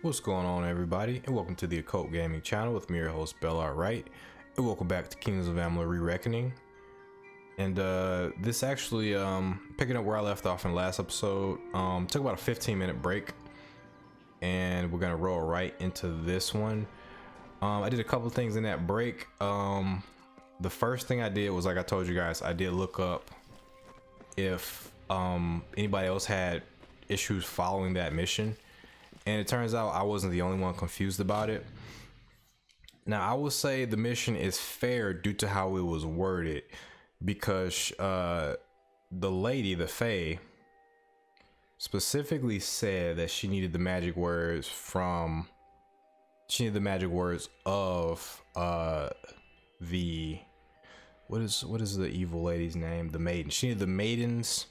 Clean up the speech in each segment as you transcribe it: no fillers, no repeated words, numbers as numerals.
What's going on, everybody, and welcome to the Occult Gaming channel with me, your host Ballads, and welcome back to Kingdoms of Amalur Re-Reckoning. And this actually picking up where I left off in the last episode. Took about a 15-minute break, and we're gonna roll right into this one. I did a couple of things in that break. The first thing I did was, like I told you guys, I did look up if anybody else had issues following that mission. And it turns out I wasn't the only one confused about it. Now, I will say the mission is fair due to how it was worded, because the lady, the Fae, specifically said that she needed the magic words from, she needed the magic words of the, what is the evil lady's name? The maiden. She needed the maiden's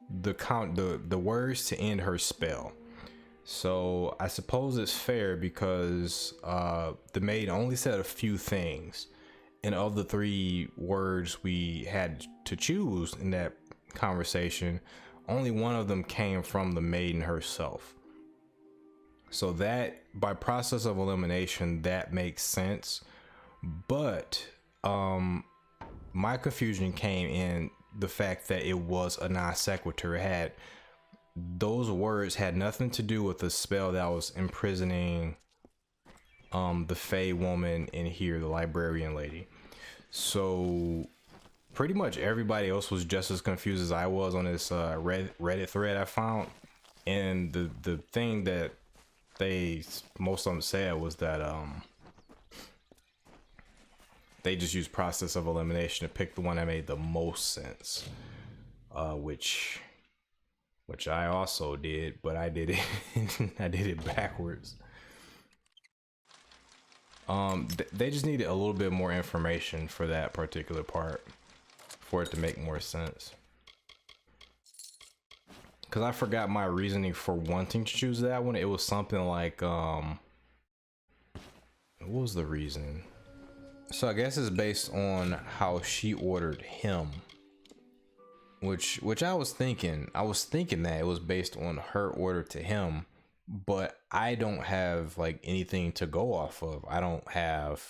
the words to end her spell. So I suppose it's fair because the maid only said a few things, and of the three words we had to choose in that conversation, only one of them came from the maiden herself. So that, by process of elimination, that makes sense. But my confusion came in the fact that it was a non sequitur. It had, those words had nothing to do with the spell that was imprisoning the Fae woman in here, the librarian lady. So pretty much everybody else was just as confused as I was on this Reddit thread I found. And the thing that most of them said was that they just used process of elimination to pick the one that made the most sense, which I also did, but I did it I did it backwards. They just needed a little bit more information for that particular part for it to make more sense, because I forgot my reasoning for wanting to choose that one. It was something like what was the reason? So I guess it's based on how she ordered him, which I was thinking that it was based on her order to him, but I don't have like anything to go off of. I don't have.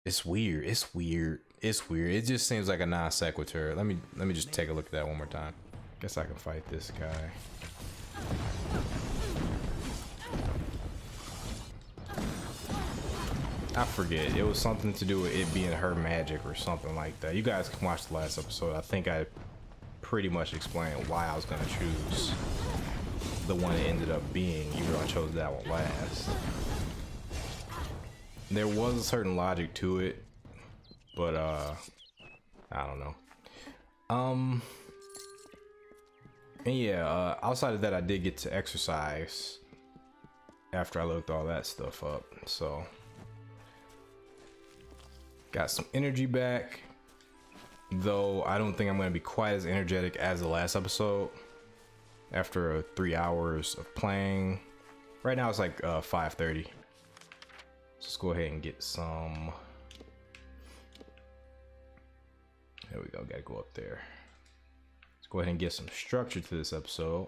It's weird. It just seems like a non sequitur. Let me just take a look at that one more time. Guess I can fight this guy. I forget. It was something to do with it being her magic or something like that. You guys can watch the last episode. I think I pretty much explained why I was going to choose the one it ended up being, even though I chose that one last. There was a certain logic to it, but I don't know. And yeah, outside of that, I did get to exercise after I looked all that stuff up, so got some energy back, though I don't think I'm going to be quite as energetic as the last episode after 3 hours of playing. Right now it's like 5:30. Let's go ahead and get some. There we go. Gotta go up there. Let's go ahead and get some structure to this episode.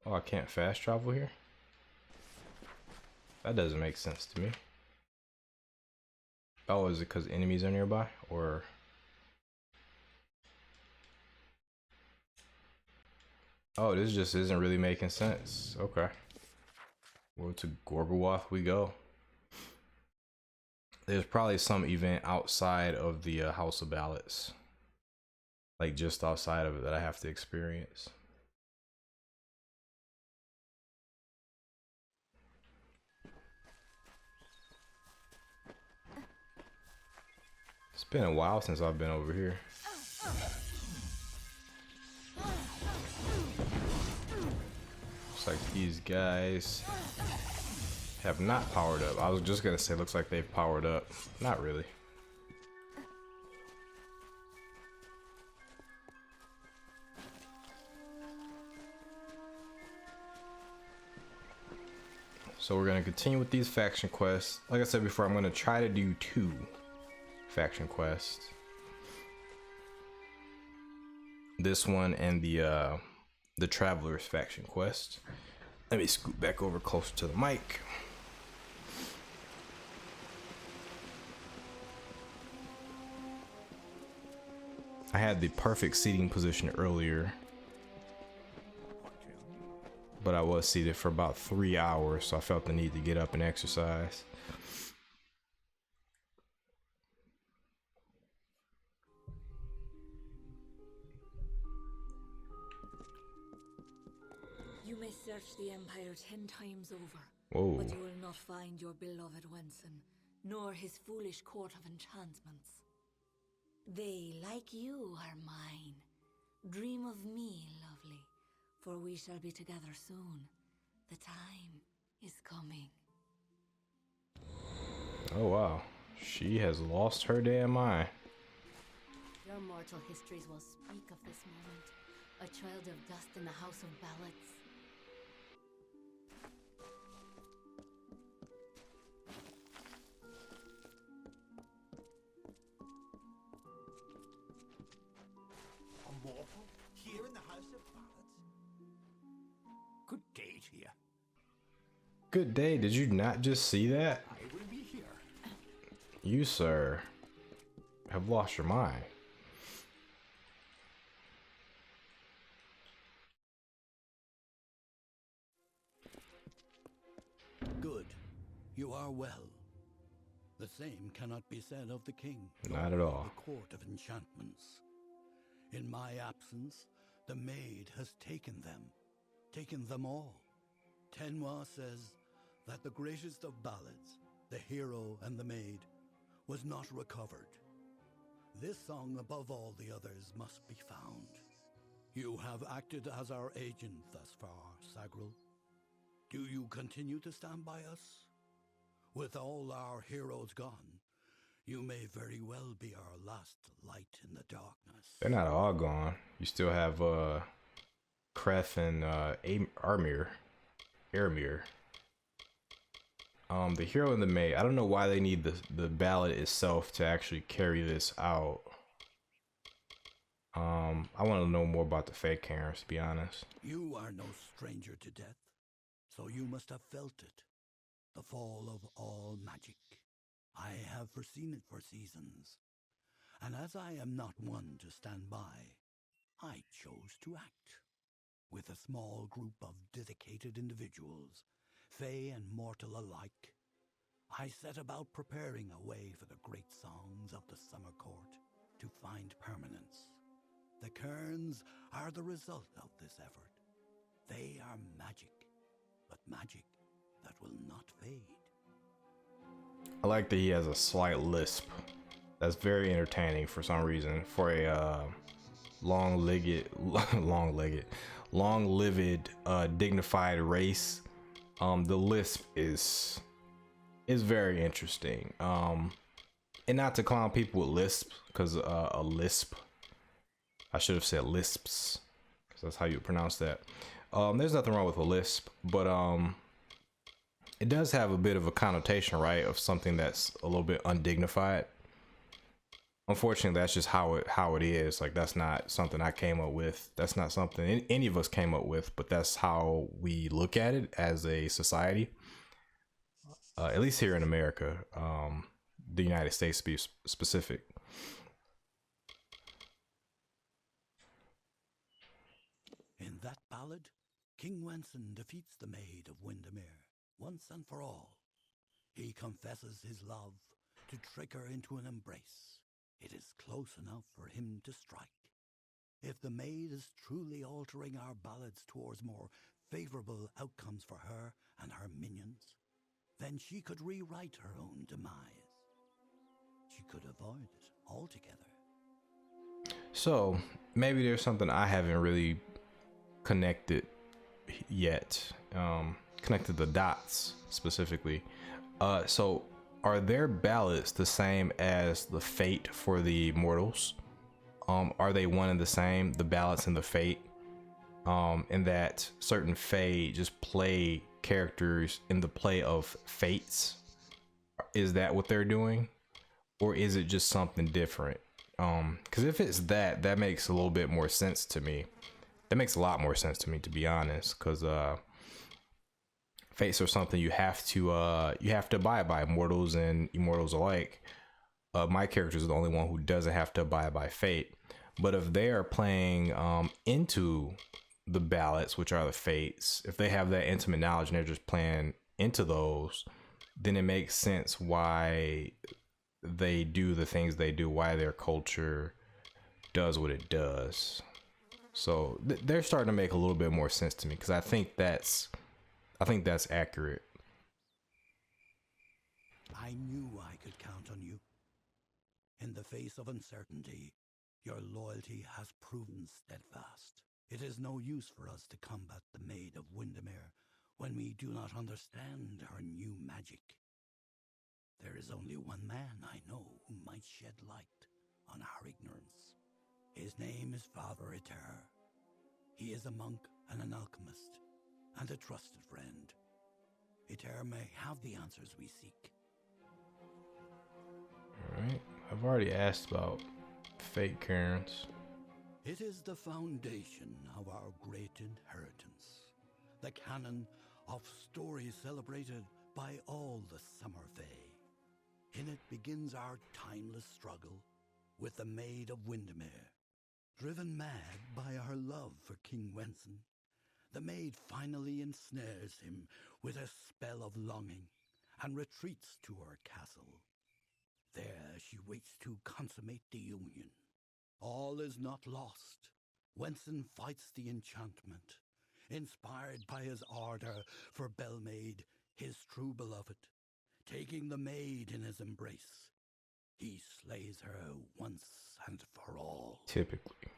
Oh, I can't fast travel here? That doesn't make sense to me. Oh, is it because enemies are nearby, or? Oh, this just isn't really making sense. Okay. Well, to Gorgoroth we go. There's probably some event outside of the House of Ballads, like just outside of it, that I have to experience. It's been a while since I've been over here. Looks like these guys have not powered up. I was just gonna say, looks like they've powered up. Not really. So we're gonna continue with these faction quests. Like I said before, I'm gonna try to do 2 faction quests. this one and the Traveler's faction quest. Let me scoot back over closer to the mic. I had the perfect seating position earlier, but I was seated for about 3 hours, so I felt the need to get up and exercise. You may search the Empire 10 times over, Whoa. but you will not find your beloved Wenson, nor his foolish court of enchantments. They, like you, are mine. Dream of me, lovely, for we shall be together soon. The time is coming. Oh wow, she has lost her damn mind. Your mortal histories will speak of this moment. A child of dust in the house of Ballads. A mortal here in the house of Ballads? Good day to you. Good day, did you not just see that? I will be here. You, sir, have lost your mind. Good. You are well. The same cannot be said of the king. Not at nor all. The court of enchantments. In my absence, the maid has taken them all. Tenwa says that the greatest of ballads, the hero and the maid, was not recovered. This song above all the others must be found. You have acted as our agent thus far, Sagril. Do you continue to stand by us? With all our heroes gone, you may very well be our last light in the darkness. They're not all gone. You still have Kref and Aramir. The hero and the maid. I don't know why they need the ballad itself to actually carry this out. I want to know more about the fake Karens, to be honest. You are no stranger to death, so you must have felt it. The fall of all magic. I have foreseen it for seasons. And as I am not one to stand by, I chose to act. With a small group of dedicated individuals, fey and mortal alike, I set about preparing a way for the great songs of the Summer Court to find permanence. The Cairns are the result of this effort. They are magic, but magic that will not fade. I like that he has a slight lisp. That's very entertaining for some reason. For a long-lived, dignified race, the lisp is very interesting. And not to clown people with lisp, because a lisp, I should have said lisps, because that's how you pronounce that. There's nothing wrong with a lisp, but it does have a bit of a connotation, right, of something that's a little bit undignified. Unfortunately, that's just how it is. Like, that's not something I came up with. That's not something any of us came up with, but that's how we look at it as a society. At least here in America, the United States to be specific. In that ballad, King Wenson defeats the Maid of Windermere once and for all. He confesses his love to trick her into an embrace. It is close enough for him to strike. If the Maid is truly altering our ballads towards more favorable outcomes for her and her minions, then she could rewrite her own demise. She could avoid it altogether. So maybe there's something I haven't really connected yet. Connected the dots specifically. So are their ballads the same as the fate for the mortals? Are they one and the same, the ballads and the fate? In that certain fae just play characters in the play of fates? Is that what they're doing? Or is it just something different? Because if it's that, that makes a little bit more sense to me. That makes a lot more sense to me, to be honest. Because fates are something you have to abide by, mortals and immortals alike. My character is the only one who doesn't have to abide by fate. But if they are playing into the ballads, which are the fates, if they have that intimate knowledge and they're just playing into those, then it makes sense why they do the things they do, why their culture does what it does. So they're starting to make a little bit more sense to me, because I think that's accurate. I knew I could count on you. In the face of uncertainty, your loyalty has proven steadfast. It is no use for us to combat the Maid of Windermere when we do not understand her new magic. There is only one man I know who might shed light on our ignorance. His name is Father Eter. He is a monk and an alchemist, and a trusted friend. Eter may have the answers we seek. Alright, I've already asked about fate, Cairns. It is the foundation of our great inheritance, the canon of stories celebrated by all the Summer Fae. In it begins our timeless struggle with the Maid of Windermere. Driven mad by her love for King Wenson, the Maid finally ensnares him with a spell of longing and retreats to her castle. There she waits to consummate the union. All is not lost. Wenson fights the enchantment, inspired by his ardor for Bellmaid, his true beloved. Taking the Maid in his embrace, he slays her once and for all. Typically.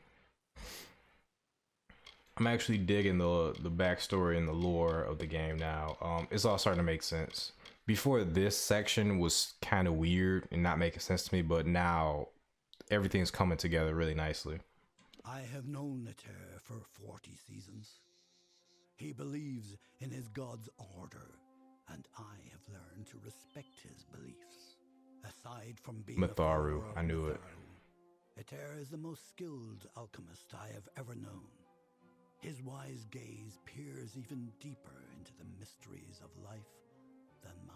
I'm actually digging the backstory and the lore of the game now. It's all starting to make sense. Before, this section was kind of weird and not making sense to me, but now everything's coming together really nicely. I have known Eter for 40 seasons. He believes in his god's order, and I have learned to respect his beliefs. Aside from being Mitharu, a I knew it. Eter is the most skilled alchemist I have ever known. His wise gaze peers even deeper into the mysteries of life than mine.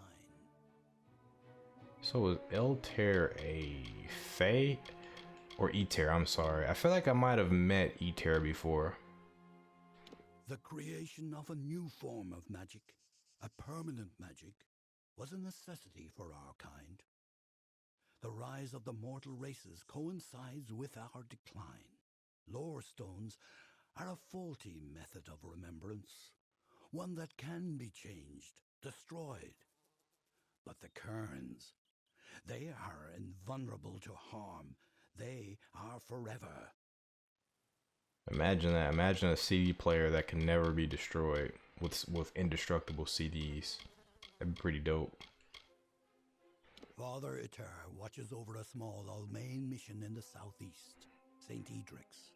So is Elter a Fae? Or Eter, I'm sorry. I feel like I might have met Eter before. The creation of a new form of magic, a permanent magic, was a necessity for our kind. The rise of the mortal races coincides with our decline. Lore stones are a faulty method of remembrance, one that can be changed, destroyed. But the Kerns, they are invulnerable to harm. They are forever. Imagine that. Imagine a CD player that can never be destroyed with indestructible CDs. That'd be pretty dope. Father Eter watches over a small Almain mission in the southeast, St. Edric's.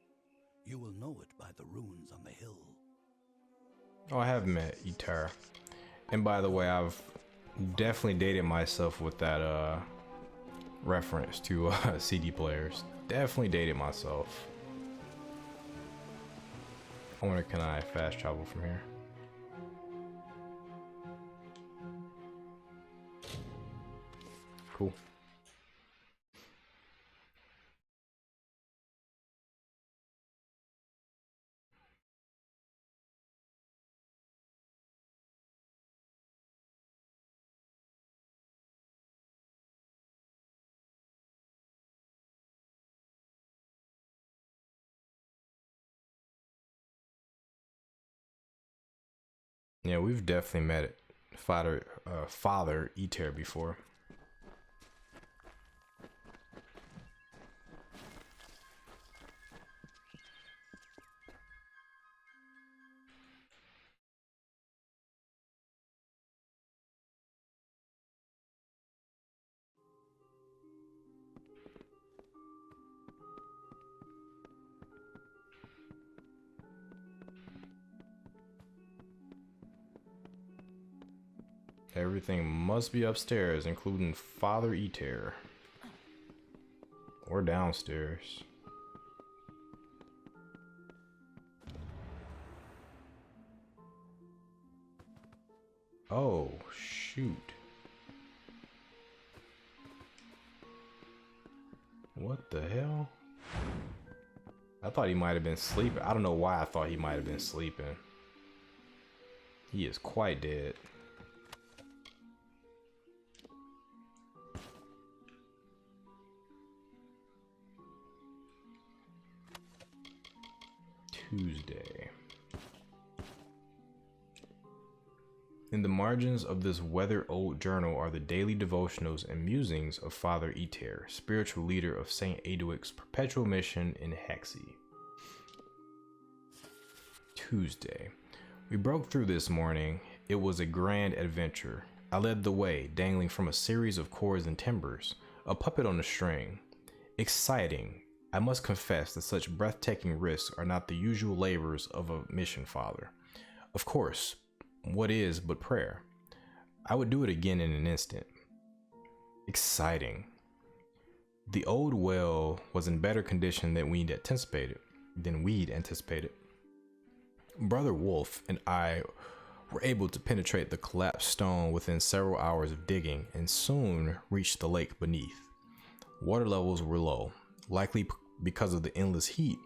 You will know it by the ruins on the hill. Oh, I have met Eter. And by the way, I've definitely dated myself with that reference to CD players. Definitely dated myself. I wonder, can I fast travel from here? Cool. Yeah, we've definitely met Father Eter before. Everything must be upstairs, including Father Eter. Or or downstairs. Oh, shoot. What the hell? I thought he might have been sleeping. I don't know why I thought he might have been sleeping. He is quite dead. Tuesday. In the margins of this weathered old journal are the daily devotionals and musings of Father Iter, spiritual leader of St. Adwic's perpetual mission in Hexy. Tuesday. We broke through this morning. It was a grand adventure. I led the way, dangling from a series of cords and timbers, a puppet on a string. Exciting. I must confess that such breathtaking risks are not the usual labors of a mission father. Of course, what is but prayer? I would do it again in an instant. Exciting. The old well was in better condition than we'd anticipated. Brother Wolf and I were able to penetrate the collapsed stone within several hours of digging and soon reached the lake beneath. Water levels were low, likely because of the endless heat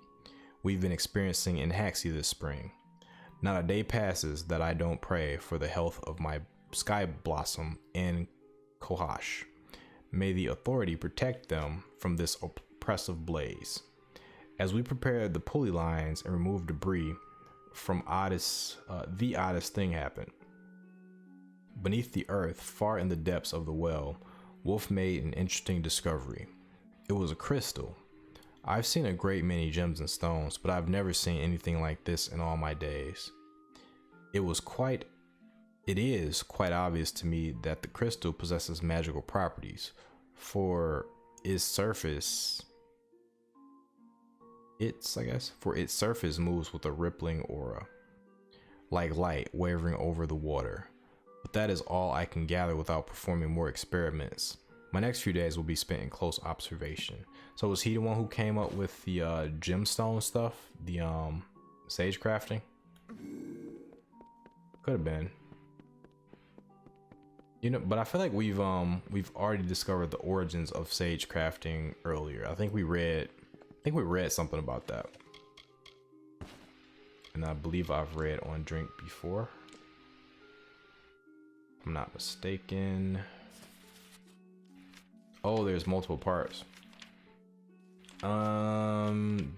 we've been experiencing in Haxie this spring. Not a day passes that I don't pray for the health of my Sky Blossom and Kohash. May the authority protect them from this oppressive blaze. As we prepared the pulley lines and removed debris from the oddest thing happened. Beneath the earth, far in the depths of the well, Wolf made an interesting discovery. It was a crystal. I've seen a great many gems and stones, but I've never seen anything like this in all my days. It is quite obvious to me that the crystal possesses magical properties, for its surface moves with a rippling aura, like light wavering over the water. But that is all I can gather without performing more experiments. My next few days will be spent in close observation. So was he the one who came up with the gemstone stuff? The sage crafting? Could have been. You know, but I feel like we've already discovered the origins of sage crafting earlier. I think we read something about that. And I believe I've read on Drink before. If I'm not mistaken. Oh, there's multiple parts.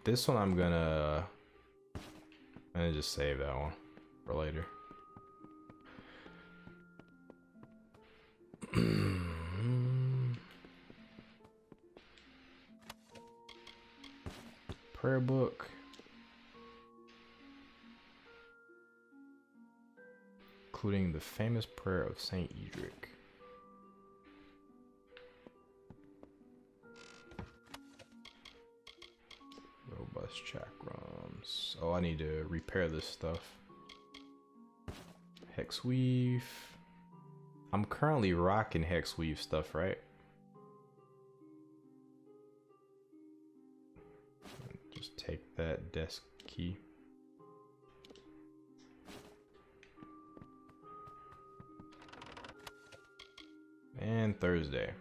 This one I'm gonna just save that one for later. Prayer book. Including the famous prayer of Saint Edric. Robust chakrams. Oh, I need to repair this stuff. Hex weave. I'm currently rocking hex weave stuff, right? Just take that desk key. And Thursday.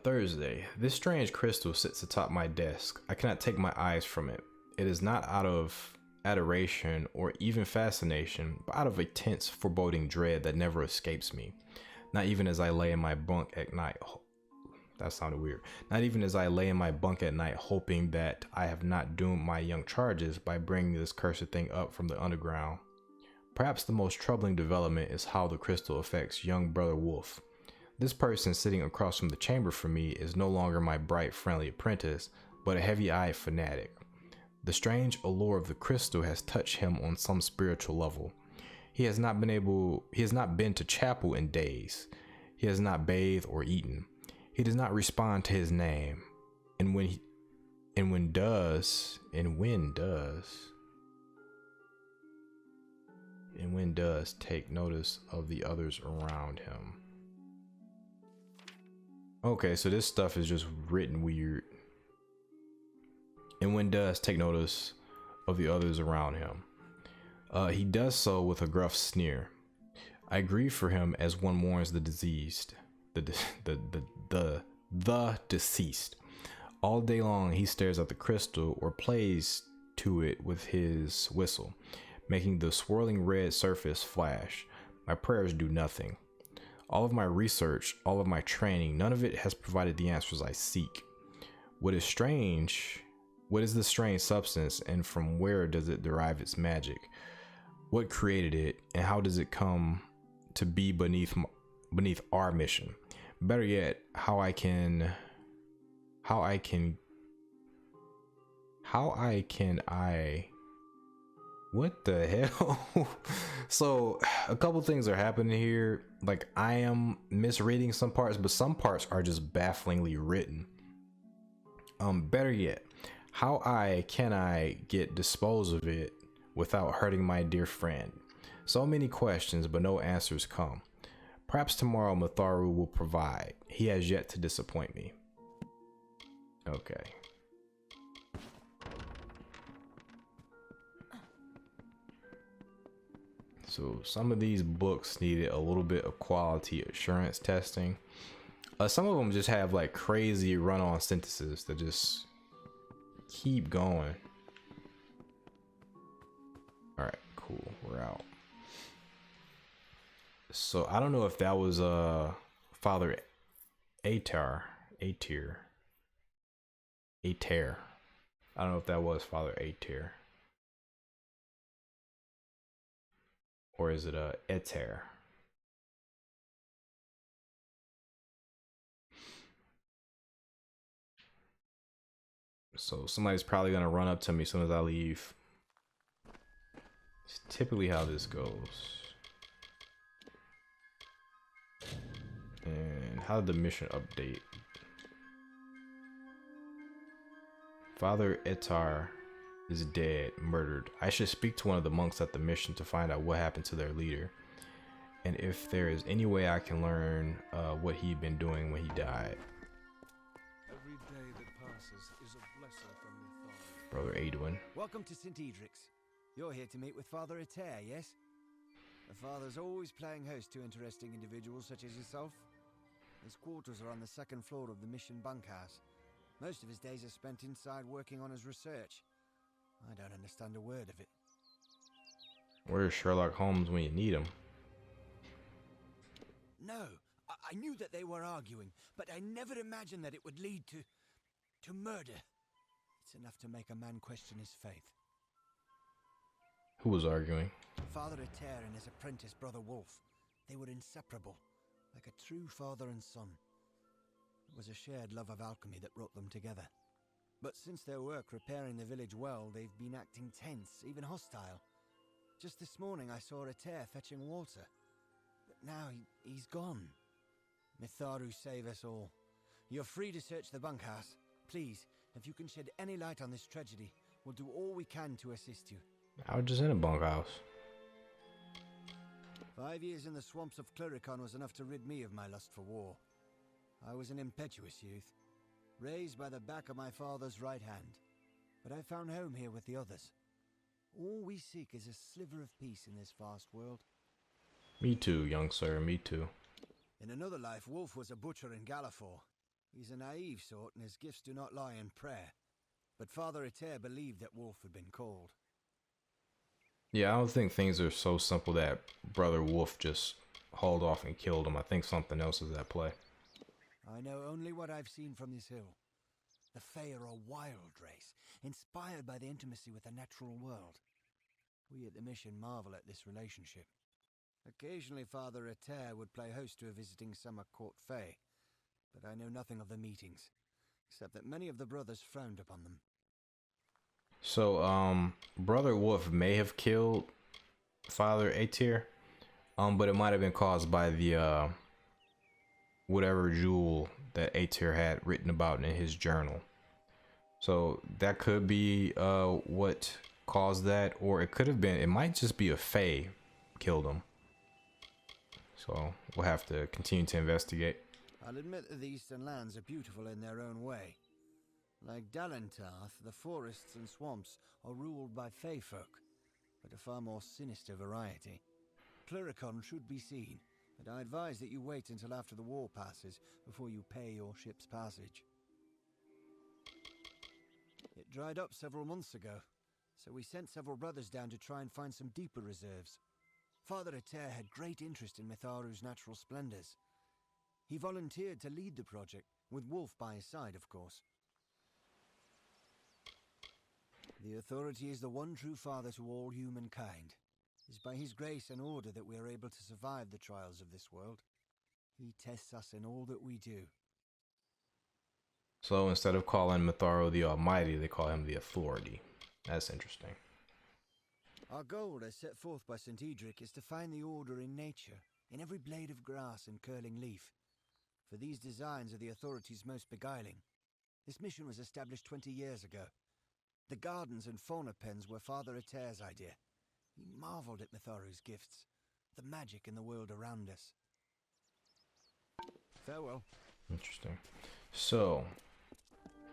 Thursday. This strange crystal sits atop my desk. I cannot take my eyes from it. It is not out of adoration or even fascination, but out of a tense, foreboding dread that never escapes me. Not even as I lay in my bunk at night. That sounded weird. Not even as I lay in my bunk at night, hoping that I have not doomed my young charges by bringing this cursed thing up from the underground. Perhaps the most troubling development is how the crystal affects young brother Wolf. This person sitting across from the chamber from me is no longer my bright, friendly apprentice, but a heavy-eyed fanatic. The strange allure of the crystal has touched him on some spiritual level. He has not been to chapel in days. He has not bathed or eaten. He does not respond to his name. And when does, and when does take notice of the others around him. Okay, so this stuff is just written weird. And when does take notice of the others around him. He does so with a gruff sneer. I grieve for him as one mourns the deceased. The deceased. All day long he stares at the crystal or plays to it with his whistle, making the swirling red surface flash. My prayers do nothing. All of my research, all of my training, none of it has provided the answers I seek. What is the strange substance, and from where does it derive its magic? What created it, and how does it come to be beneath our mission? Better yet, how I can what the hell? So a couple things are happening here. Like, I am misreading some parts, but some parts are just bafflingly written. Better yet, how can I dispose of it without hurting my dear friend? So many questions, but no answers come. Perhaps tomorrow Matharu will provide. He has yet to disappoint me. Okay. So some of these books needed a little bit of quality assurance testing. Some of them just have like crazy run-on sentences that just keep going. All right, cool. We're out. So I don't know if that was Father Ater. I don't know if that was Father Ater. Or is it Eter? So somebody's probably gonna run up to me as soon as I leave. It's typically how this goes. And how did the mission update? Father Etar is dead, murdered. I should speak to one of the monks at the mission to find out what happened to their leader, and if there is any way I can learn what he'd been doing when he died. Every day that passes is a blessing from your father. Brother Adwin. Welcome to St. Edric's. You're here to meet with Father Eter, yes? The father's always playing host to interesting individuals such as yourself. His quarters are on the second floor of the mission bunkhouse. Most of his days are spent inside working on his research. I don't understand a word of it. Where's Sherlock Holmes when you need him? No, I knew that they were arguing, but I never imagined that it would lead to murder. It's enough to make a man question his faith. Who was arguing? Father Eter and his apprentice brother Wolf. They were inseparable, like a true father and son. It was a shared love of alchemy that brought them together. But since their work repairing the village well, they've been acting tense, even hostile. Just this morning I saw Eter fetching water. But now he's gone. Mitharu save us all. You're free to search the bunkhouse. Please, if you can shed any light on this tragedy, we'll do all we can to assist you. I was just in a bunkhouse. 5 years in the swamps of Cluricon was enough to rid me of my lust for war. I was an impetuous youth, raised by the back of my father's right hand. But I found home here with the others. All we seek is a sliver of peace in this vast world. Me too, young sir, me too. In another life, Wolf was a butcher in Galafor. He's a naive sort, and his gifts do not lie in prayer. But Father Eter believed that Wolf had been called. Yeah, I don't think things are so simple that Brother Wolf just hauled off and killed him. I think something else is at play. I know only what I've seen from this hill. The Fae are a wild race, inspired by the intimacy with the natural world. We at the mission marvel at this relationship. Occasionally Father Eter would play host to a visiting summer court Fae, but I know nothing of the meetings, except that many of the brothers frowned upon them. So, Brother Wolf may have killed Father Eter, but it might have been caused by the, whatever jewel that Eter had written about in his journal. So that could be, what caused that, or it could have been, it might just be a Fae killed him. So we'll have to continue to investigate. I'll admit that the eastern lands are beautiful in their own way. Like Dalentarth, the forests and swamps are ruled by Fey folk, but a far more sinister variety. Pluricon should be seen, but I advise that you wait until after the war passes before you pay your ship's passage. It dried up several months ago, so we sent several brothers down to try and find some deeper reserves. Father Ater had great interest in Mitharu's natural splendors. He volunteered to lead the project, with Wolf by his side, of course. The authority is the one true father to all humankind. It is by his grace and order that we are able to survive the trials of this world. He tests us in all that we do. So instead of calling Mitharu the Almighty, they call him the Authority. That's interesting. Our goal, as set forth by St. Edric, is to find the order in nature, in every blade of grass and curling leaf. For these designs are the authority's most beguiling. This mission was established 20 years ago. The gardens and fauna pens were Father Ater's idea. He marveled at Mitharu's gifts, the magic in the world around us. Farewell. Interesting. So,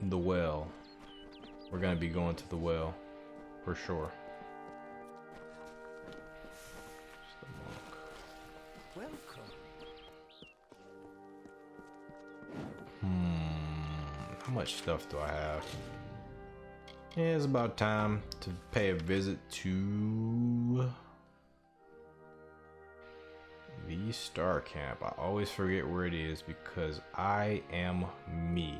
the well. We're gonna be going to the well, for sure. Welcome. How much stuff do I have? Yeah, it's about time to pay a visit to the Star Camp. I always forget where it is because I am me.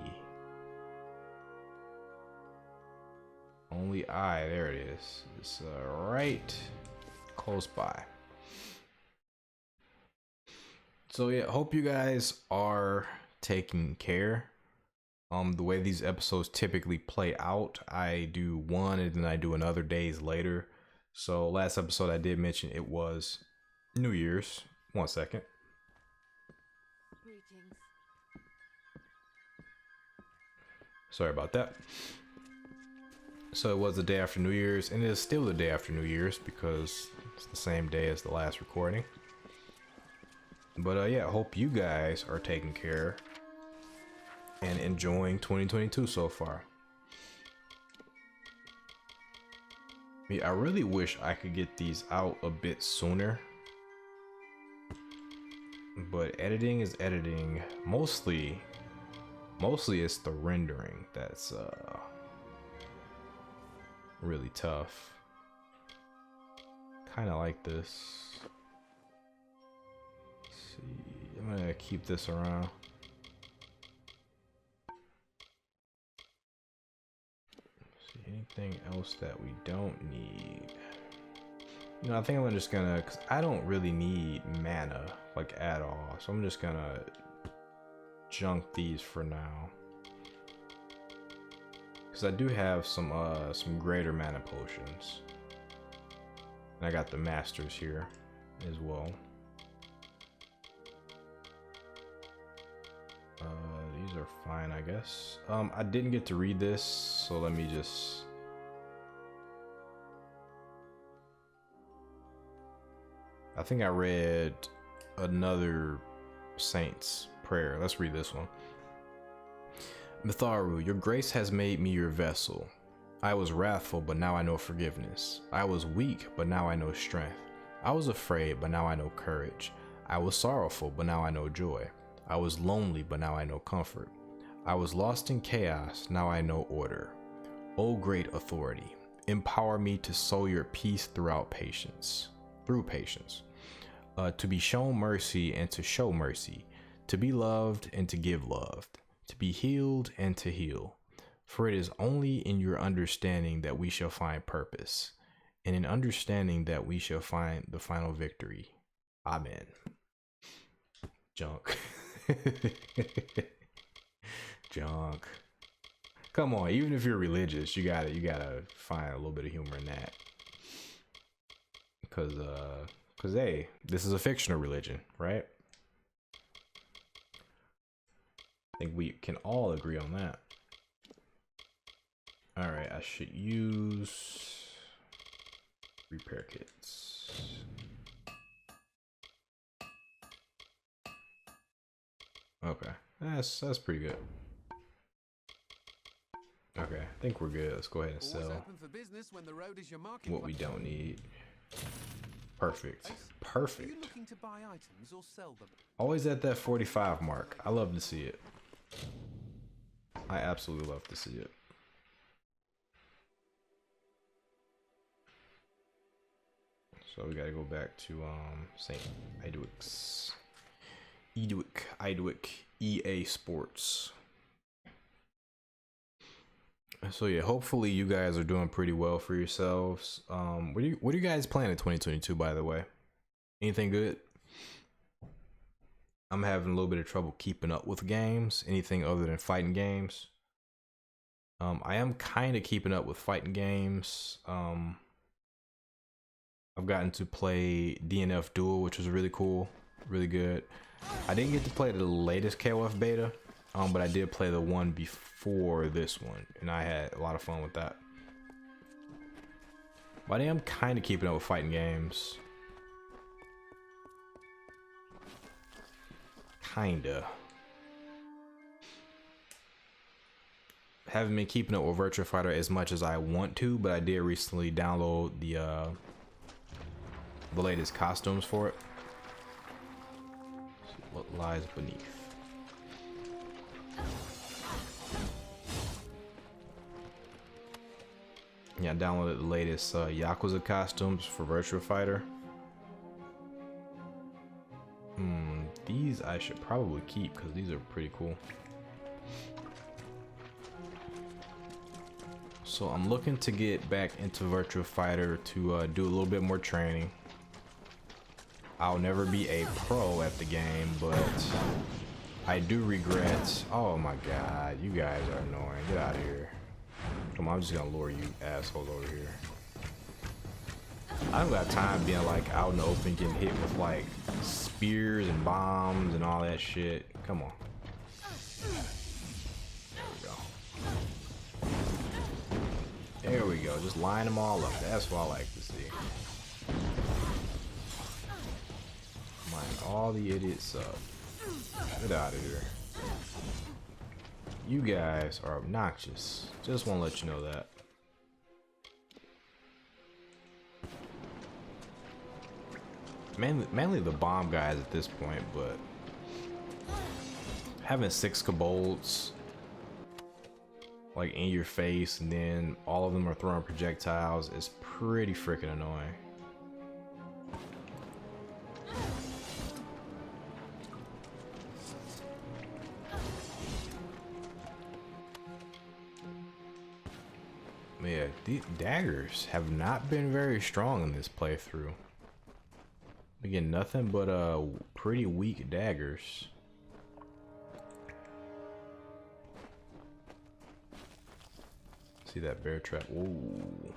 Only I, there it is. It's right close by. So yeah, hope you guys are taking care. The way these episodes typically play out, I do one and then I do another days later. So last episode I did mention it was New Year's. 1 second. Greetings. Sorry about that. So it was the day after New Year's, and it is still the day after New Year's because it's the same day as the last recording. But yeah, I hope you guys are taking care and enjoying 2022 so far. I really wish I could get these out a bit sooner, but editing is editing. Mostly it's the rendering that's really tough. Kind of like this. Let's see, I'm gonna keep this around. Anything else that we don't need? You know, I think I'm just gonna, cause I don't really need mana like at all, so I'm just gonna junk these for now. Cause I do have some greater mana potions, and I got the masters here as well. These are fine, I guess. I didn't get to read this, so let me just... I think I read another saint's prayer. Let's read this one. Mitharu, your grace has made me your vessel. I was wrathful, but now I know forgiveness. I was weak, but now I know strength. I was afraid, but now I know courage. I was sorrowful, but now I know joy. I was lonely, but now I know comfort. I was lost in chaos, now I know order. O great authority, empower me to sow your peace through patience. To be shown mercy and to show mercy. To be loved and to give love. To be healed and to heal. For it is only in your understanding that we shall find purpose, and in understanding that we shall find the final victory. Amen. Junk. Junk. Come on, even if you're religious, you gotta find a little bit of humor in that. Cause hey, this is a fictional religion, right? I think we can all agree on that. All right, I should use repair kits. Okay, that's pretty good. Okay, I think we're good. Let's go ahead and Always sell open for business when the road is your what we marketplace. don't need. Perfect. Are you Perfect. looking to buy items or sell them? Always at that 45 mark. I love to see it. I absolutely love to see it. So we gotta go back to St. Idwick, EA Sports. So yeah, hopefully you guys are doing pretty well for yourselves. What are you guys playing in 2022, by the way? Anything good? I'm having a little bit of trouble keeping up with games. Anything other than fighting games? I am kind of keeping up with fighting games. I've gotten to play DNF Duel, which was really cool, really good. I didn't get to play the latest KOF beta, but I did play the one before this one, and I had a lot of fun with that. But I am kind of keeping up with fighting games. Kinda. Haven't been keeping up with Virtua Fighter as much as I want to, but I did recently download the latest costumes for it. Let's see what lies beneath. Yeah, I downloaded the latest Yakuza costumes for Virtua Fighter. These I should probably keep because these are pretty cool. So I'm looking to get back into Virtua Fighter to do a little bit more training. I'll never be a pro at the game, but I do regret. Oh my god, you guys are annoying. Get out of here. Come on, I'm just gonna lure you assholes over here. I don't got time being like out in the open getting hit with like spears and bombs and all that shit. Come on. There we go. Just line them all up. That's what I like to see. Line all the idiots up. Get out of here. You guys are obnoxious. Just want to let you know that. Mainly the bomb guys at this point, but having 6 kobolds like in your face and then all of them are throwing projectiles is pretty freaking annoying. Yeah, these daggers have not been very strong in this playthrough. Again, nothing but pretty weak daggers. See that bear trap? Ooh.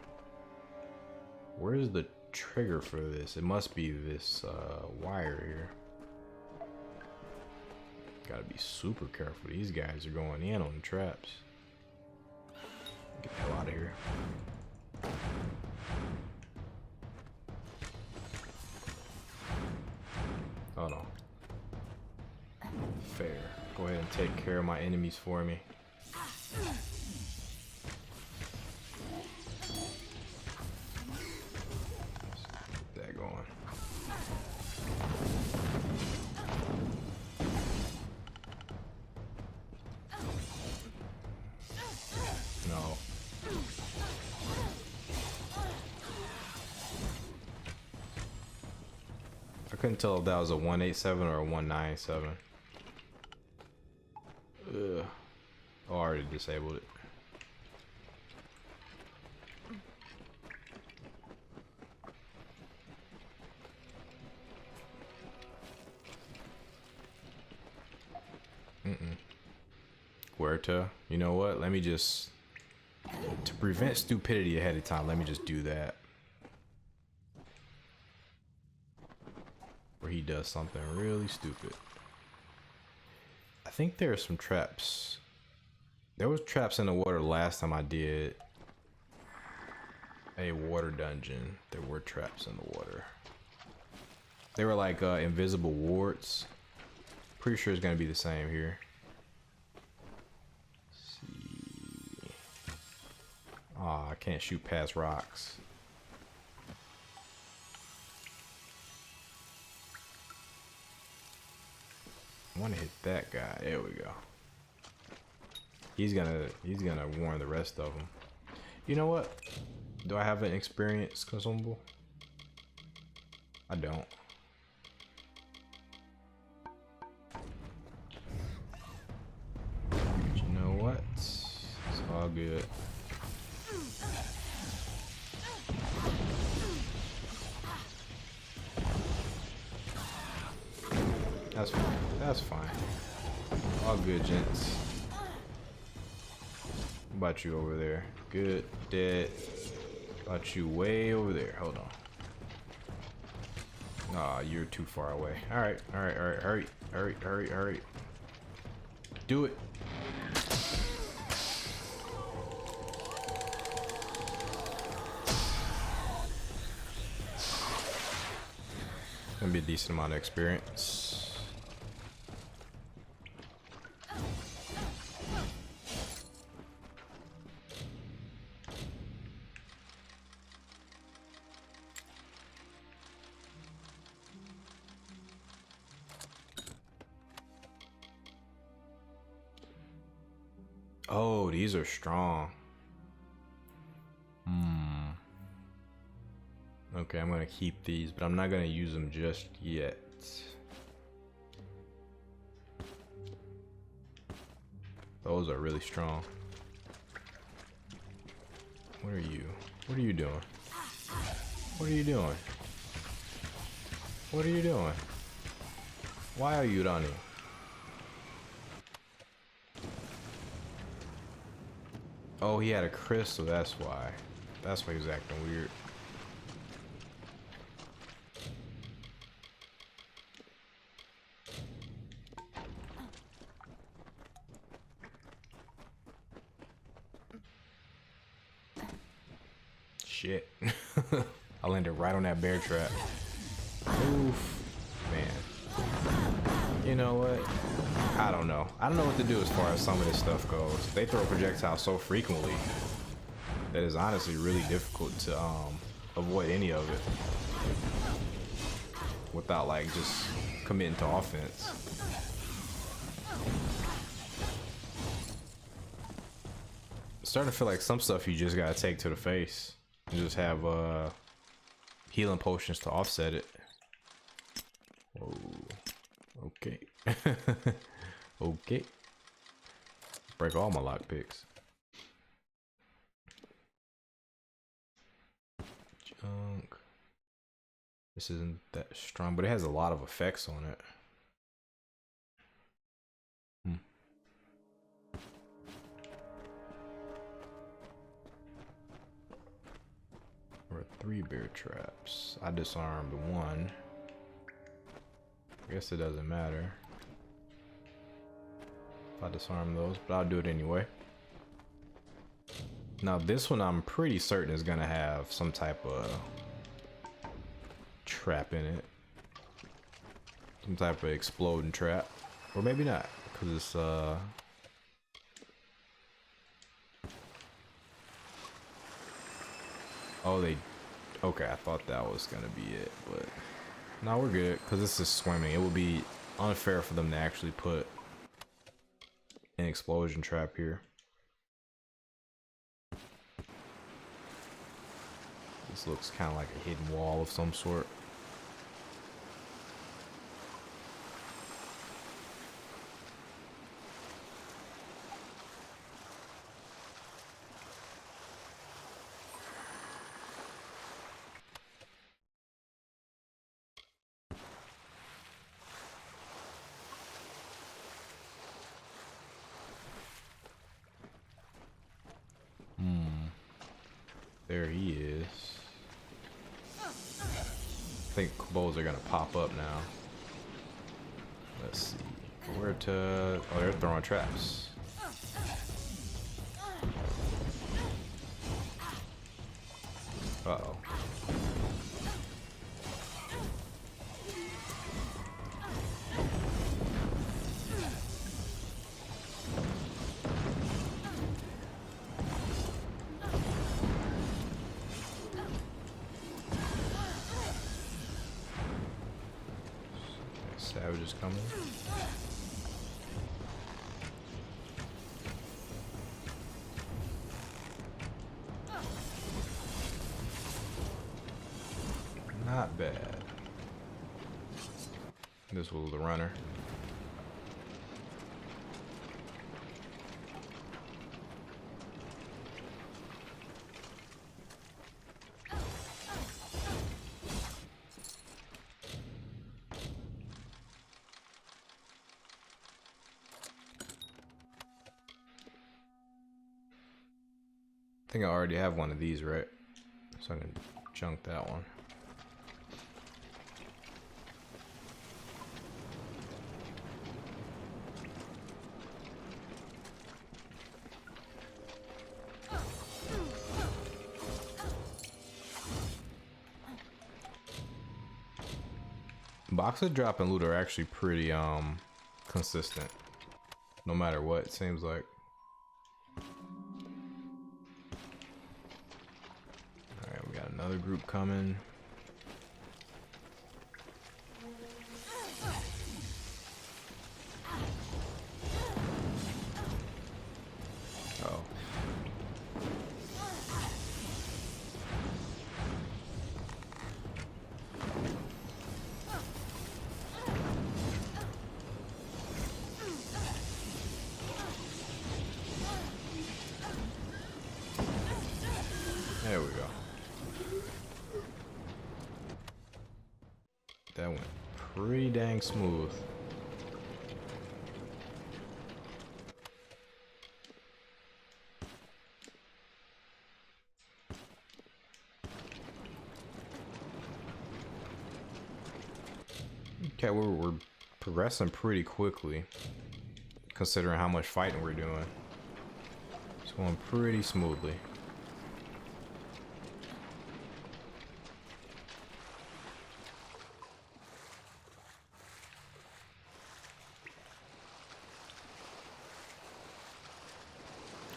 Where's the trigger for this? It must be this wire here. Gotta be super careful. These guys are going in on the traps. Get the hell out of here. Oh no. Fair. Go ahead and take care of my enemies for me. Get that going. No. I couldn't tell if that was a 187 or a 197. Ugh. Oh, I already disabled it. Huerta. You know what? Let me just... To prevent stupidity ahead of time, let me just do that. Where he does something really stupid. I think there are some traps. There was traps in the water last time I did a water dungeon. There were traps in the water. They were like invisible wards. Pretty sure it's gonna be the same here. Let's see. Oh, I can't shoot past rocks. I want to hit that guy. There we go. He's gonna warn the rest of them. You know what? Do I have an experience consumable? I don't. But you know what? It's all good. That's fine. That's fine. All good, gents. What about you over there? Good. Dead. About you way over there. Hold on. Aw, you're too far away. Alright, alright, alright. Hurry. Hurry, hurry, hurry. Do it. Gonna be a decent amount of experience. Oh, these are strong. Okay, I'm gonna keep these, but I'm not gonna use them just yet. Those are really strong. What are you? What are you doing? What are you doing? What are you doing? Why are you running? Oh, he had a crystal, that's why. That's why he was acting weird. Shit. I landed right on that bear trap. Oof. Man. You know what? I don't know. I don't know what to do as far as some of this stuff goes. They throw projectiles so frequently that it's honestly really difficult to avoid any of it without like just committing to offense. I'm starting to feel like some stuff you just gotta take to the face and just have healing potions to offset it. Whoa. Okay. Okay. Break all my lockpicks. Junk. This isn't that strong, but it has a lot of effects on it. There are 3 bear traps. I disarmed 1. I guess it doesn't matter if I disarm those, but I'll do it anyway. Now this one I'm pretty certain is gonna have some type of trap in it. Some type of exploding trap. Or maybe not, because it's oh, okay, I thought that was gonna be it, but no, we're good, because this is swimming. It would be unfair for them to actually put an explosion trap here. This looks kind of like a hidden wall of some sort. There he is. I think bows are gonna pop up now. Let's see. Where to... Oh, they're throwing traps. Uh-oh. Savages coming. Not bad. This was the runner. I think I already have one of these, right? So I can junk that one. Boxes drop and loot are actually pretty consistent, no matter what it seems like. Alright, we got another group coming. Oh. There we go. That went pretty dang smooth. Okay, we're progressing pretty quickly, considering how much fighting we're doing. It's going pretty smoothly.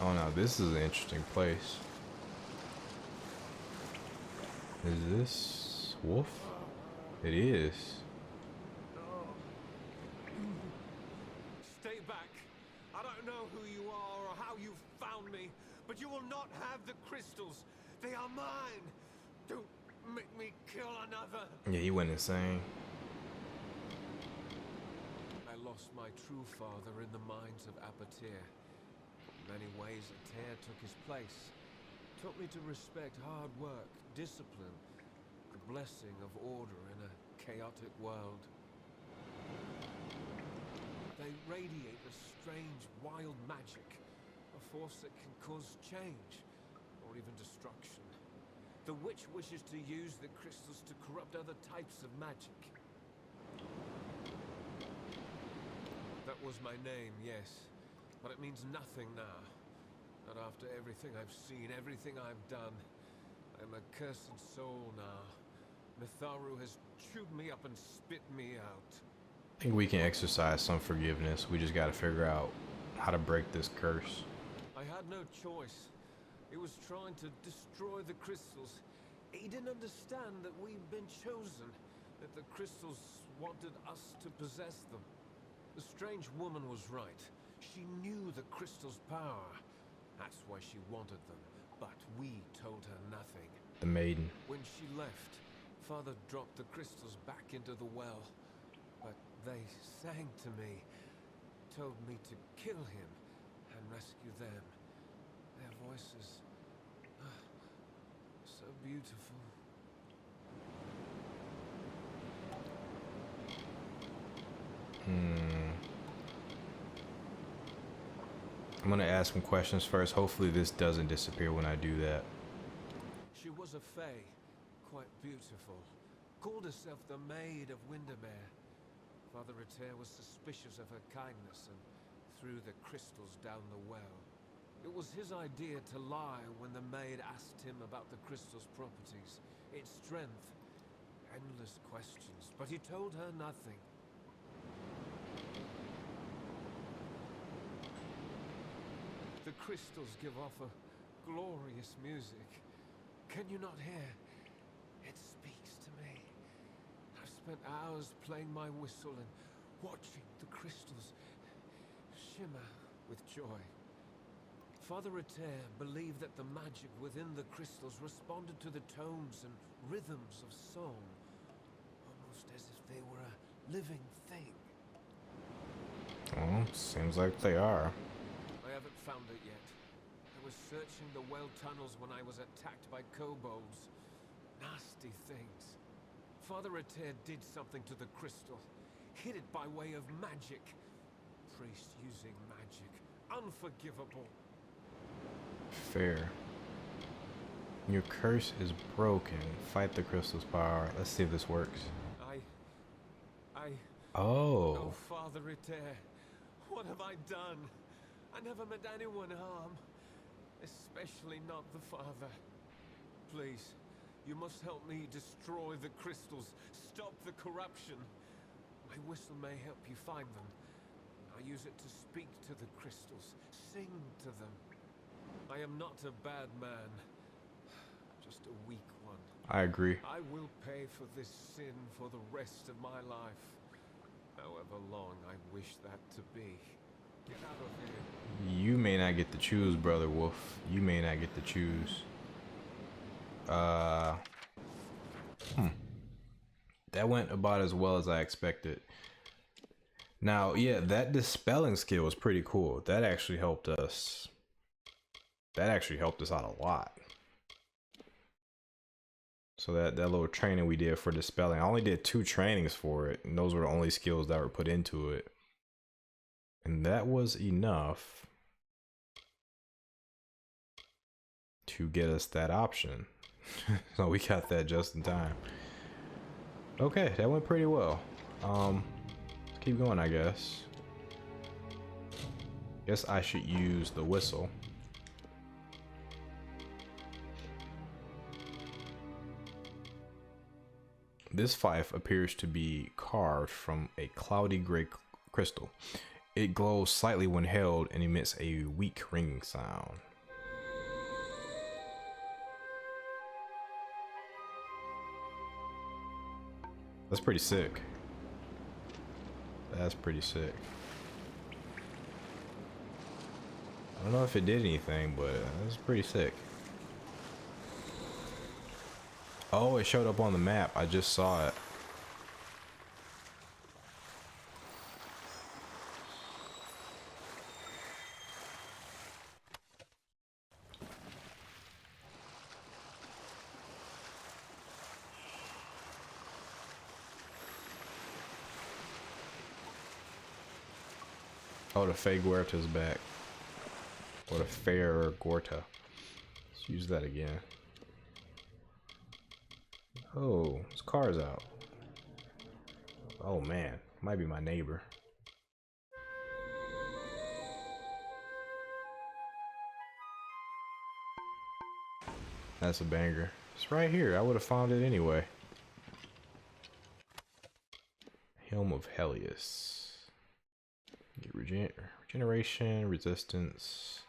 Oh, now this is an interesting place. Is this wolf? It is. Stay back. I don't know who you are or how you found me, but you will not have the crystals. They are mine. Don't make me kill another. Yeah, he went insane. I lost my true father in the mines of Apatir. In many ways, Atir took his place. Taught me to respect hard work, discipline, the blessing of order in a chaotic world. They radiate a strange, wild magic, a force that can cause change, or even destruction. The witch wishes to use the crystals to corrupt other types of magic. That was my name, yes. But it means nothing now. Not after everything I've seen, everything I've done. I'm a cursed soul now. Mitharu has chewed me up and spit me out. I think we can exercise some forgiveness. We just gotta figure out how to break this curse. I had no choice. He was trying to destroy the crystals. He didn't understand that we'd been chosen, that the crystals wanted us to possess them. The strange woman was right. She knew the crystal's power. That's why she wanted them. But we told her nothing. The maiden. When she left, Father dropped the crystals back into the well. But they sang to me, told me to kill him and rescue them. Their voices, so beautiful. I'm gonna ask some questions first. Hopefully this doesn't disappear when I do that. She was a fae, quite beautiful. Called herself the Maid of Windermere. Father Atir was suspicious of her kindness and threw the crystals down the well. It was his idea to lie when the maid asked him about the crystal's properties, its strength, endless questions, but he told her nothing. The crystals give off a glorious music. Can you not hear? It speaks to me. I've spent hours playing my whistle and watching the crystals shimmer with joy. Father Reter believed that the magic within the crystals responded to the tones and rhythms of song, almost as if they were a living thing. Oh, seems like they are. I haven't found it yet. I was searching the well tunnels when I was attacked by kobolds. Nasty things. Father Reter did something to the crystal. Hid it by way of magic. Priest using magic. Unforgivable. Fair. Your curse is broken. Fight the crystal's power. Let's see if this works. Oh. Oh, Father Reter, what have I done? I never meant anyone harm. Especially not the Father. Please, you must help me destroy the crystals. Stop the corruption. My whistle may help you find them. I use it to speak to the crystals, sing to them. I am not a bad man, just a weak one. I agree. I will pay for this sin for the rest of my life, however long I wish that to be. Get out of here. You may not get to choose, Brother Wolf. You may not get to choose. That went about as well as I expected. Now, yeah, that dispelling skill was pretty cool. That actually helped us. That actually helped us out a lot. So that little training we did for dispelling, I only did 2 trainings for it, and those were the only skills that were put into it. And that was enough to get us that option. So we got that just in time. Okay, that went pretty well. Let's keep going, I guess. Guess I should use the whistle. This fife appears to be carved from a cloudy gray crystal. It glows slightly when held and emits a weak ringing sound. That's pretty sick. That's pretty sick. I don't know if it did anything, but that's pretty sick. Oh, it showed up on the map. I just saw it. Oh, the Fey Guerta's back. Or the Fair Gorta. Let's use that again. Oh, his car's out. Oh man, might be my neighbor. That's a banger. It's right here. I would have found it anyway. Helm of Helios. Get regeneration, resistance.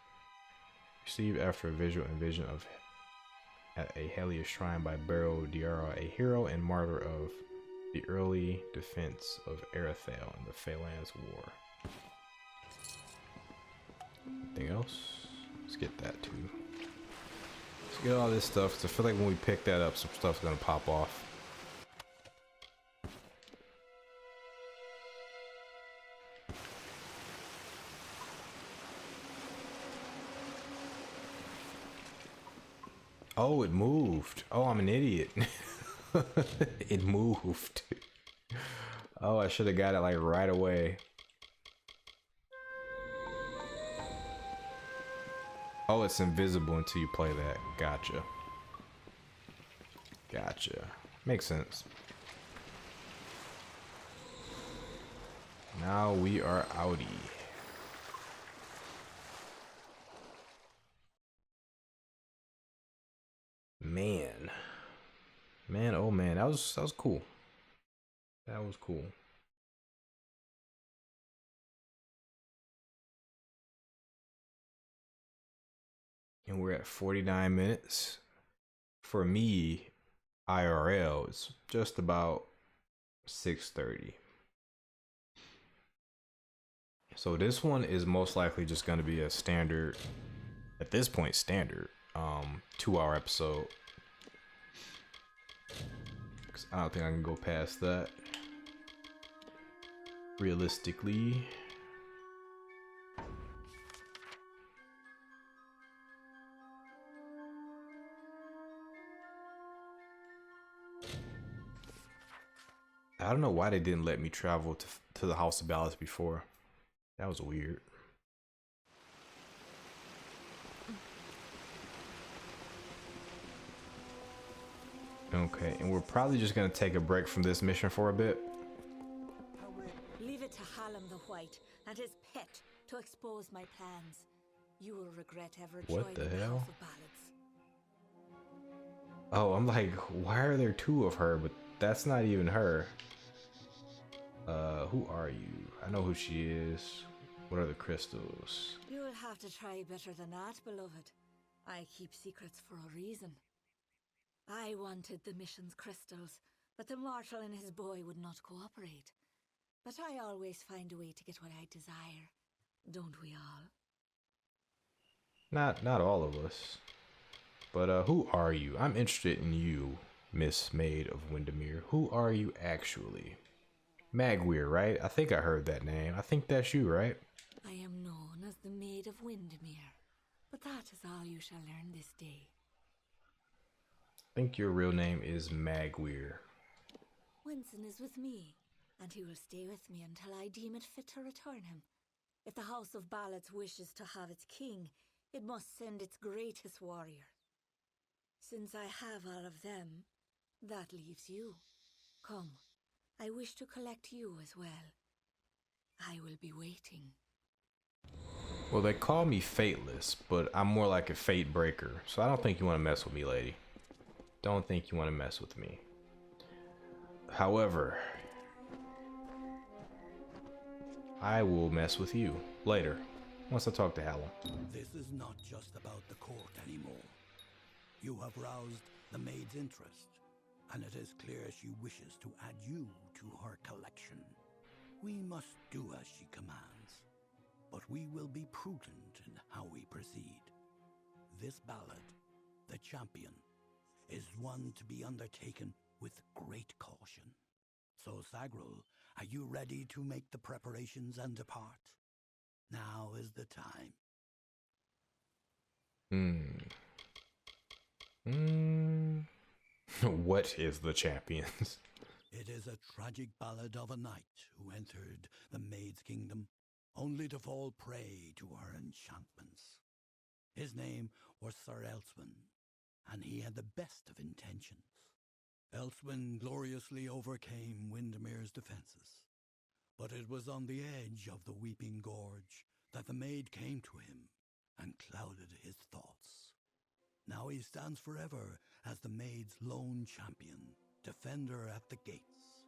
Received after a visual and vision of at a Helios shrine by Baro Diara, a hero and martyr of the early defense of Arathel in the Phalanx War. Anything else? Let's get that too. Let's get all this stuff, because I feel like when we pick that up, some stuff's gonna pop off. Oh, it moved. Oh, I'm an idiot. It moved. Oh, I should have got it like right away. Oh, it's invisible until you play that. Gotcha. Gotcha. Makes sense. Now we are outie. Man, oh man, that was cool. That was cool. And we're at 49 minutes. For me, IRL, it's just about 6:30. So this one is most likely just going to be a standard, at this point, standard 2-hour episode. 'Cause I don't think I can go past that. Realistically. I don't know why they didn't let me travel to the House of Ballads before. That was weird. Okay, and we're probably just gonna take a break from this mission for a bit. Leave it to Hallam the White and his pet to expose my plans. You will regret ever What joining the the hell? House of Ballads. Oh, I'm like, why are there two of her? But that's not even her. Who are you? I know who she is. What are the crystals? You'll have to try better than that, beloved. I keep secrets for a reason. I wanted the mission's crystals, but the mortal and his boy would not cooperate. But I always find a way to get what I desire. Don't we all? Not all of us. But who are you? I'm interested in you, Miss Maid of Windermere. Who are you actually? Magweir, right? I think I heard that name. I think that's you, right? I am known as the Maid of Windermere, but that is all you shall learn this day. I think your real name is Magweir. Winston is with me, and he will stay with me until I deem it fit to return him. If the House of Ballads wishes to have its king, it must send its greatest warrior. Since I have all of them, that leaves you. Come, I wish to collect you as well. I will be waiting. Well, they call me Fateless, but I'm more like a fate breaker, so I don't think you want to mess with me, lady. Don't think you want to mess with me. However, I will mess with you later, once I talk to Hallam. This is not just about the court anymore. You have roused the maid's interest, and it is clear she wishes to add you to her collection. We must do as she commands, but we will be prudent in how we proceed. This ballad, The Champion, is one to be undertaken with great caution. So, Sagrul, are you ready to make the preparations and depart? Now is the time. What is the Champions? It is a tragic ballad of a knight who entered the Maid's kingdom only to fall prey to her enchantments. His name was Sir Elswin, and he had the best of intentions. Elswin gloriously overcame Windermere's defenses, but it was on the edge of the Weeping Gorge that the Maid came to him and clouded his thoughts. Now he stands forever as the Maid's lone champion, defender at the gates.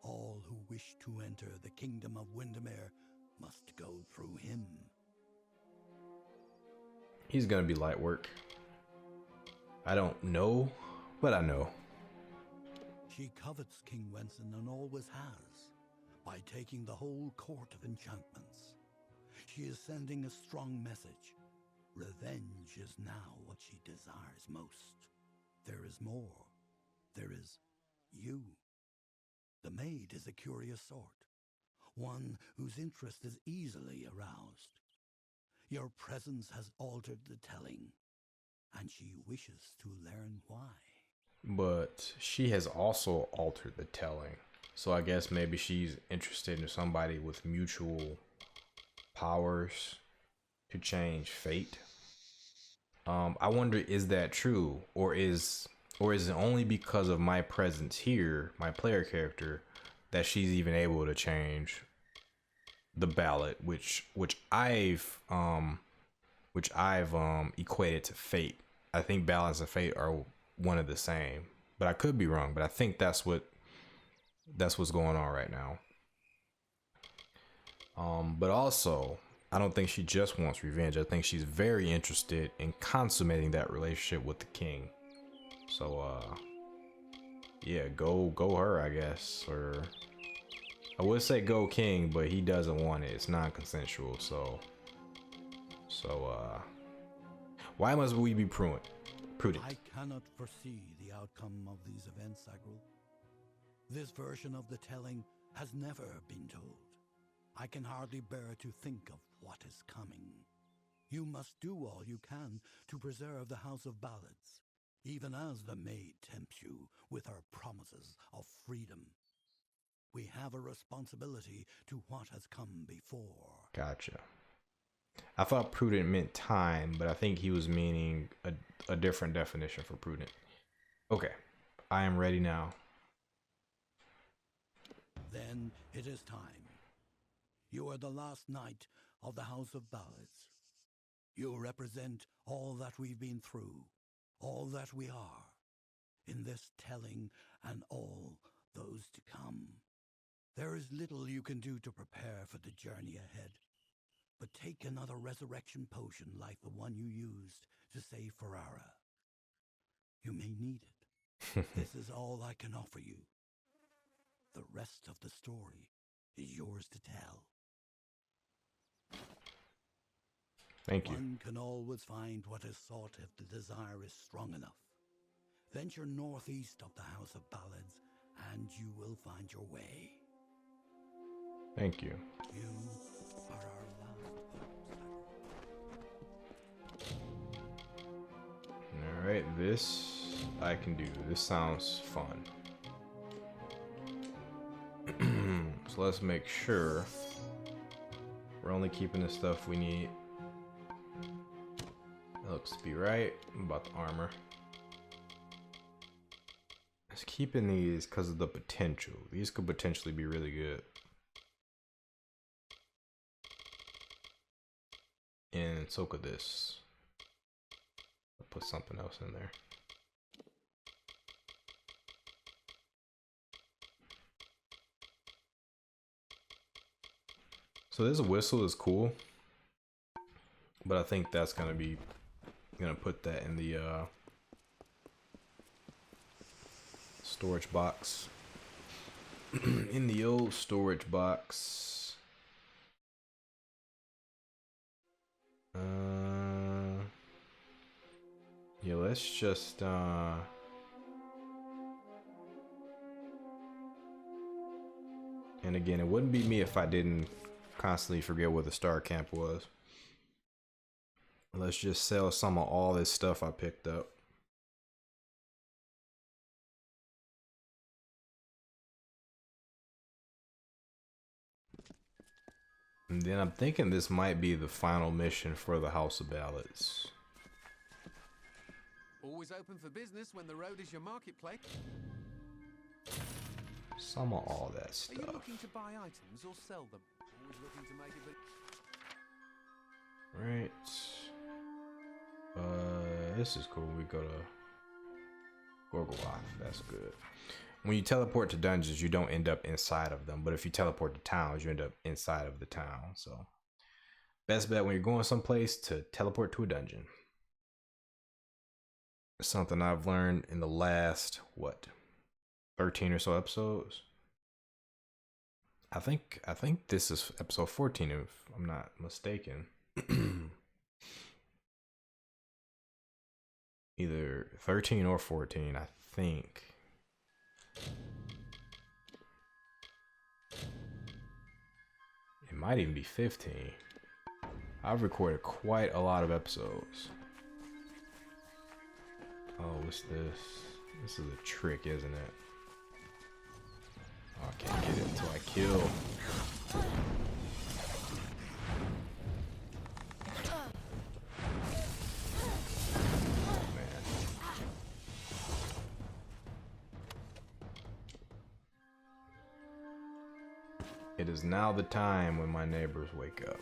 All who wish to enter the kingdom of Windermere must go through him. He's gonna be light work. I don't know, but I know. She covets King Wenson and always has, by taking the whole court of enchantments. She is sending a strong message. Revenge is now what she desires most. There is more. There is you. The Maid is a curious sort, one whose interest is easily aroused. Your presence has altered the telling, and she wishes to learn why. But she has also altered the telling. So I guess maybe she's interested in somebody with mutual powers to change fate. I wonder, is that true? Or is it only because of my presence here, my player character, that she's even able to change the ballot, which I've equated to fate. I think balance and fate are one of the same, but I could be wrong. But I think that's what's going on right now. But also, I don't think she just wants revenge. I think she's very interested in consummating that relationship with the king. So yeah, go her, I guess. Or I would say go king, but he doesn't want it. It's non-consensual, so why must we be prudent? I cannot foresee the outcome of these events, Agril. This version of the telling has never been told. I can hardly bear to think of what is coming. You must do all you can to preserve the House of Ballads, even as the Maid tempts you with her promises of freedom. We have a responsibility to what has come before. Gotcha. I thought prudent meant time, but I think he was meaning a different definition for prudent. Okay, I am ready now. Then it is time. You are the last knight of the House of Ballads. You represent all that we've been through, all that we are, in this telling and all those to come. There is little you can do to prepare for the journey ahead, but take another resurrection potion like the one you used to save Ferrara. You may need it. This is all I can offer you. The rest of the story is yours to tell. Thank you. One can always find what is sought if the desire is strong enough. Venture northeast of the House of Ballads, and you will find your way. Thank you. You are our last hope. Alright, this I can do. This sounds fun. So let's make sure we're only keeping the stuff we need. That looks to be right. About the armor. Let's keeping these because of the potential. These could potentially be really good. And so could this. I'll put something else in there. So this whistle is cool, but I think that's gonna put that in the storage box. In the old storage box. Yeah, let's just and again, it wouldn't be me if I didn't constantly forget what the star camp was. Let's just sell some of all this stuff I picked up. And then I'm thinking this might be the final mission for the House of Ballads. Always open for business when the road is your marketplace. Some of all that Are you stuff. looking to buy items or sell them? Always looking to make it. Right. This is cool. We go to Gorgoroth. That's good. When you teleport to dungeons, you don't end up inside of them. But if you teleport to towns, you end up inside of the town. So best bet when you're going someplace to teleport to a dungeon. Something I've learned in the last, 13 or so episodes. I think this is episode 14 if I'm not mistaken. Either 13 or 14, I think. It might even be 15. I've recorded quite a lot of episodes. Oh, what's this? This is a trick, isn't it? Oh, I can't get it until I kill. Oh, man. It is now the time when my neighbors wake up.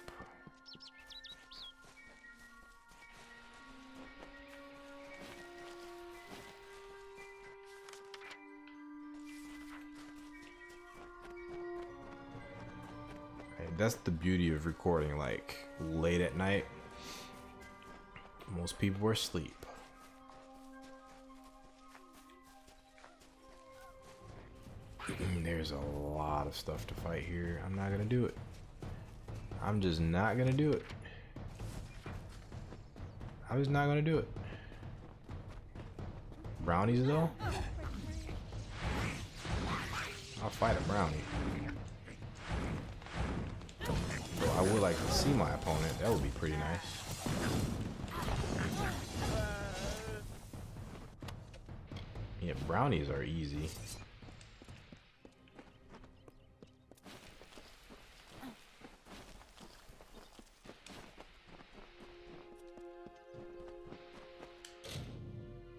That's the beauty of recording like late at night. Most people are asleep. There's a lot of stuff to fight here. I'm not gonna do it. I'm just not gonna do it. I'm just not gonna do it. Brownies though? I'll fight a brownie. Though I would like to see my opponent. That would be pretty nice. Yeah, brownies are easy.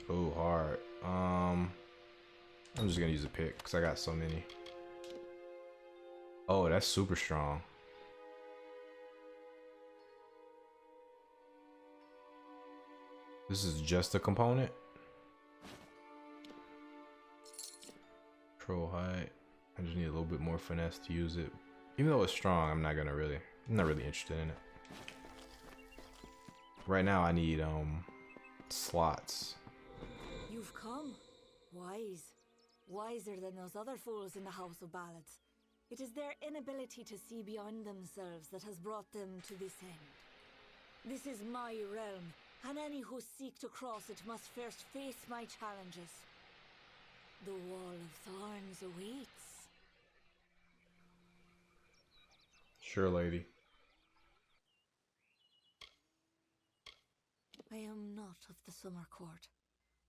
Oh, hard. I'm just gonna use a pick because I got so many. Oh, that's super strong. This is just a component. Control height. I just need a little bit more finesse to use it. Even though it's strong, I'm not really interested in it. Right now I need slots. You've come. Wise. Wiser than those other fools in the House of Ballads. It is their inability to see beyond themselves that has brought them to this end. This is my realm, and any who seek to cross it must first face my challenges. The Wall of Thorns awaits. Sure, lady. I am not of the summer court,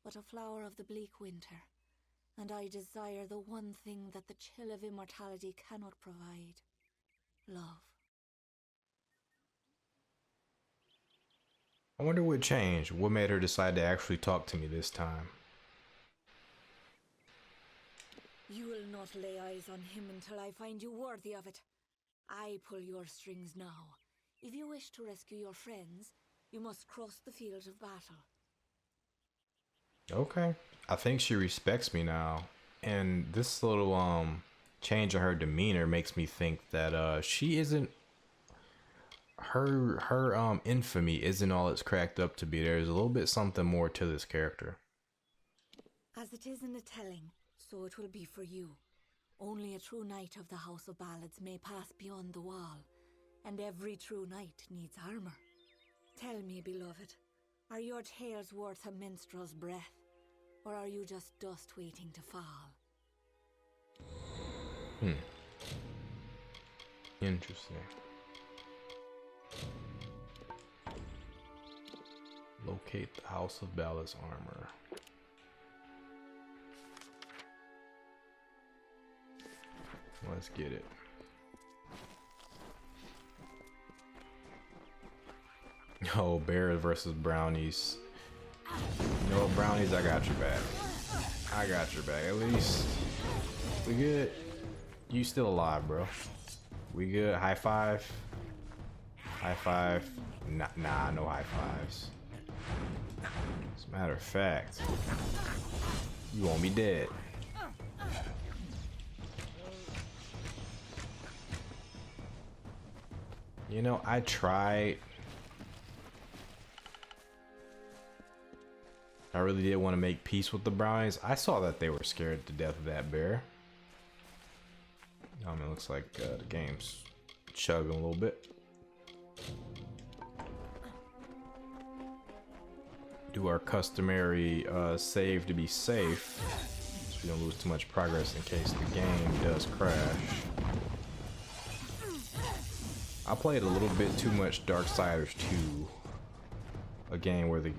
but a flower of the bleak winter, and I desire the one thing that the chill of immortality cannot provide: love. I wonder what changed. What made her decide to actually talk to me this time? You will not lay eyes on him until I find you worthy of it. I pull your strings now. If you wish to rescue your friends, you must cross the field of battle. Okay. I think she respects me now. And this little change in her demeanor makes me think that she isn't her infamy isn't all it's cracked up to be. There's a little bit something more to this character. As it is in the telling, so it will be for you. Only a true knight of the House of Ballads may pass beyond the wall, and every true knight needs armor. Tell me, beloved, are your tales worth a minstrel's breath, or are you just dust waiting to fall? Interesting. Locate the House of Ballads armor. Let's get it. Oh, bears versus brownies. You know what, brownies, I got your back. I got your back. At least we good. You still alive, bro. We good. High five. High five. Nah, no high fives. As a matter of fact, you won't be dead. You know, I tried. I really did want to make peace with the brownies. I saw that they were scared to death of that bear. It looks like the game's chugging a little bit. Do our customary save to be safe, so we don't lose too much progress in case the game does crash. I played a little bit too much Darksiders 2, a game where the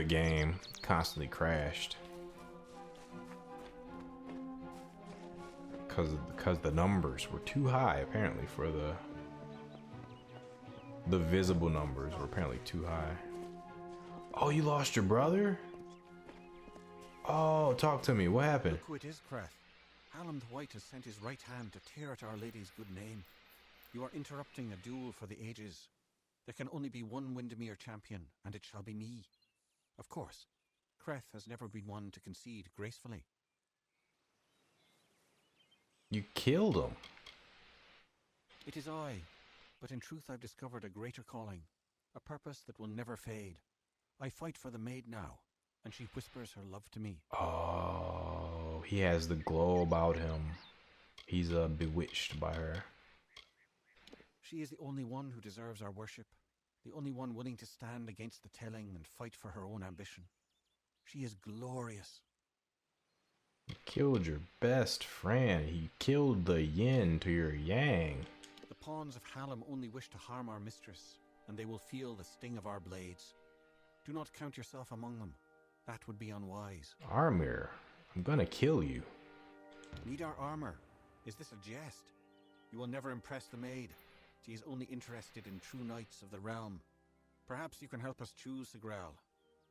game constantly crashed because the numbers were too high. Apparently, for the visible numbers were apparently too high. Oh, you lost your brother? Oh, talk to me. What happened? Look who it is, Creth. Hallam the White has sent his right hand to tear at Our Lady's good name. You are interrupting a duel for the ages. There can only be one Windermere champion, and it shall be me. Of course, Creth has never been one to concede gracefully. You killed him. It is I, but in truth I've discovered a greater calling, a purpose that will never fade. I fight for the Maid now, and she whispers her love to me. Oh. he has the glow about him. He's bewitched by her. She is the only one who deserves our worship. The only one willing to stand against the telling and fight for her own ambition. She is glorious. You killed your best friend. He killed the yin to your yang. The pawns of Hallam only wish to harm our mistress, and they will feel the sting of our blades. Do not count yourself among them. That would be unwise. Armor, I'm gonna kill you. Need our armor? Is this a jest? You will never impress the maid. She is only interested in true knights of the realm. Perhaps you can help us choose the Grail.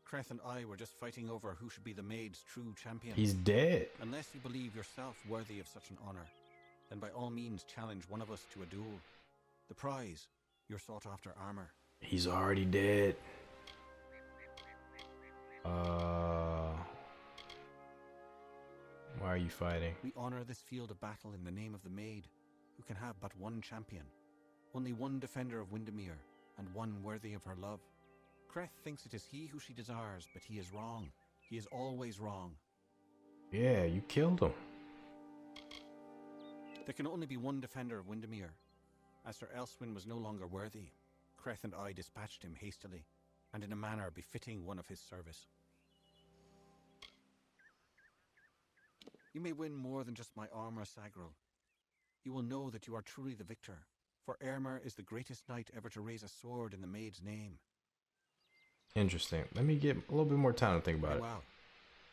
Kreth and I were just fighting over who should be the maid's true champion. He's dead. Unless you believe yourself worthy of such an honor, then by all means challenge one of us to a duel. The prize, your sought-after armor. He's already dead. Why are you fighting? We honor this field of battle in the name of the maid, who can have but one champion. Only one defender of Windermere, and one worthy of her love. Kreth thinks it is he who she desires, but he is wrong. He is always wrong. Yeah, you killed him. There can only be one defender of Windermere. As Sir Elswin was no longer worthy, Kreth and I dispatched him hastily, and in a manner befitting one of his service. You may win more than just my armor, Sagril. You will know that you are truly the victor, for Eomer is the greatest knight ever to raise a sword in the maid's name. Interesting. Let me get a little bit more time to think about it. Wow.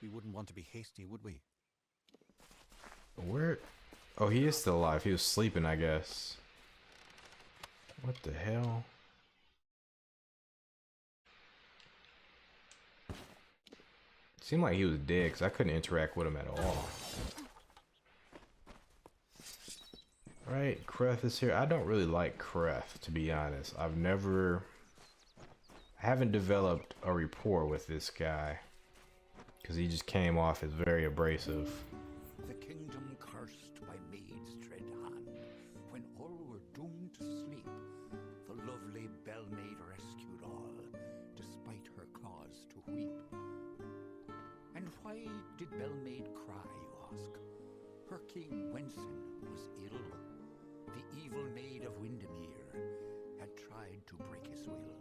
We wouldn't want to be hasty, would we? Where? Oh, he is still alive. He was sleeping, I guess. What the hell? Seemed like he was dead because I couldn't interact with him at all. Right, Kreth is here. I don't really like Kreth, to be honest. I haven't developed a rapport with this guy because he just came off as very abrasive. The kingdom cursed by Maid's dread hand, when all were doomed to sleep, the lovely Bellmaid rescued all, despite her cause to weep. And why did Bellmaid cry, you ask? Her king Wenson was ill. The evil maid of Windermere had tried to break his will.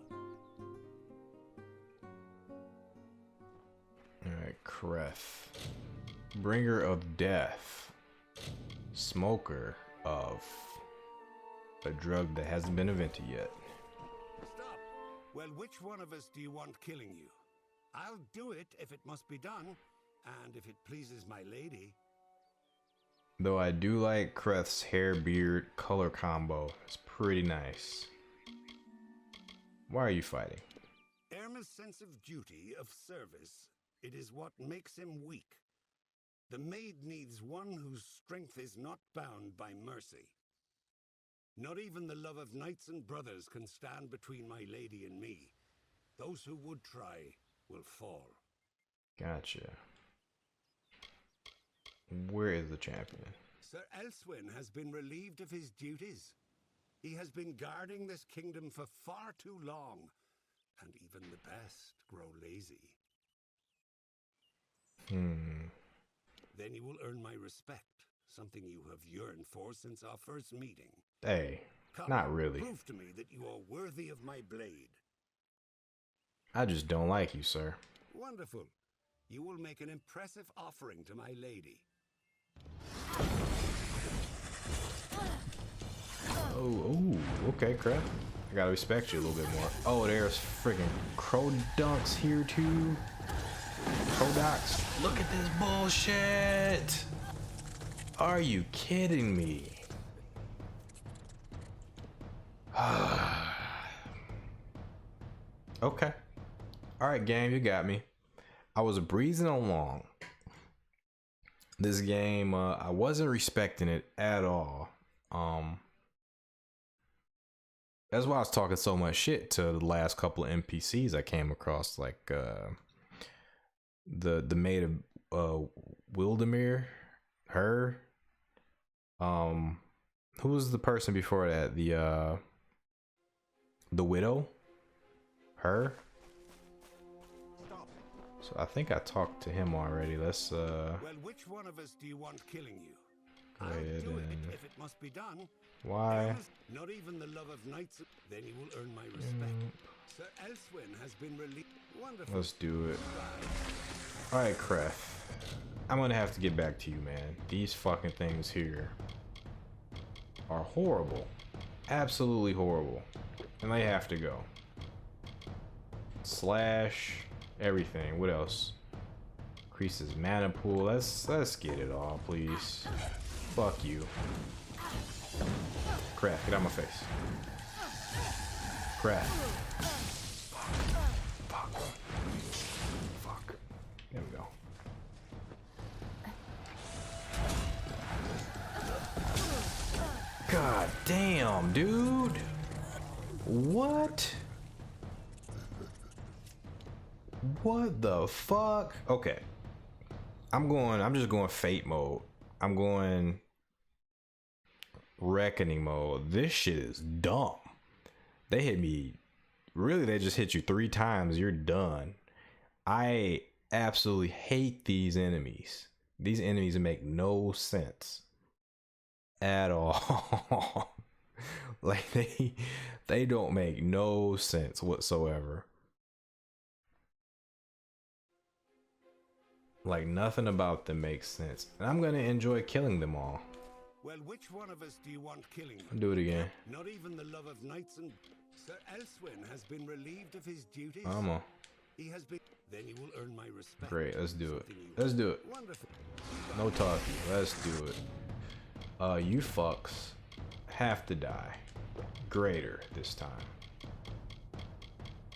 Alright, Kreth. Bringer of death. Smoker of a drug that hasn't been invented yet. Stop! Well, which one of us do you want killing you? I'll do it if it must be done, and if it pleases my lady. Though I do like Kreth's hair beard color combo. It's pretty nice. Why are you fighting? Eomer's sense of duty, of service, it is what makes him weak. The maid needs one whose strength is not bound by mercy. Not even the love of knights and brothers can stand between my lady and me. Those who would try will fall. Gotcha. Where is the champion? Sir Elswin has been relieved of his duties. He has been guarding this kingdom for far too long, and even the best grow lazy. Then you will earn my respect, something you have yearned for since our first meeting. Hey, Come, not really. Prove to me that you are worthy of my blade. I just don't like you, sir. Wonderful. You will make an impressive offering to my lady. Oh, okay, Kreth. I gotta respect you a little bit more. Oh, there's freaking crow dunks here too. Crodox. Look at this bullshit. Are you kidding me? Okay. Alright, game, you got me. I was breezing along. This game, I wasn't respecting it at all. That's why I was talking so much shit to the last couple of NPCs I came across, like the maid of Windermere, her. Who was the person before that? The widow, her. Stop. So I think I talked to him already. Let's Well, which one of us do you want killing you? I'll do it if it must be done. Why? Not even the love of knights. Then you will earn my respect. Sir Elswyn has been released. Wonderful. Let's do it. Alright, Kref. I'm gonna have to get back to you, man. These fucking things here are horrible. Absolutely horrible. And they have to go. Slash everything. What else? Increases mana pool. Let's get it all, please. Fuck you. Crap, get out of my face. Crap. Fuck. There we go. God damn, dude. What? What the fuck? Okay. I'm just going fate mode. I'm going reckoning mode. This shit is dumb. They hit me. Really, they just hit you 3 times. You're done. I absolutely hate these enemies. These enemies make no sense at all. Like they don't make no sense whatsoever. Like nothing about them makes sense. And I'm gonna enjoy killing them all. Well, which one of us do you want killing? I'll do it again. Not even the love of knights and Sir Elswyn has been relieved of his duties. He has been. Then you will earn my respect. Great, let's do it. Let's do it. Wonderful. No talking. Let's do it. You fucks have to die. Greater this time.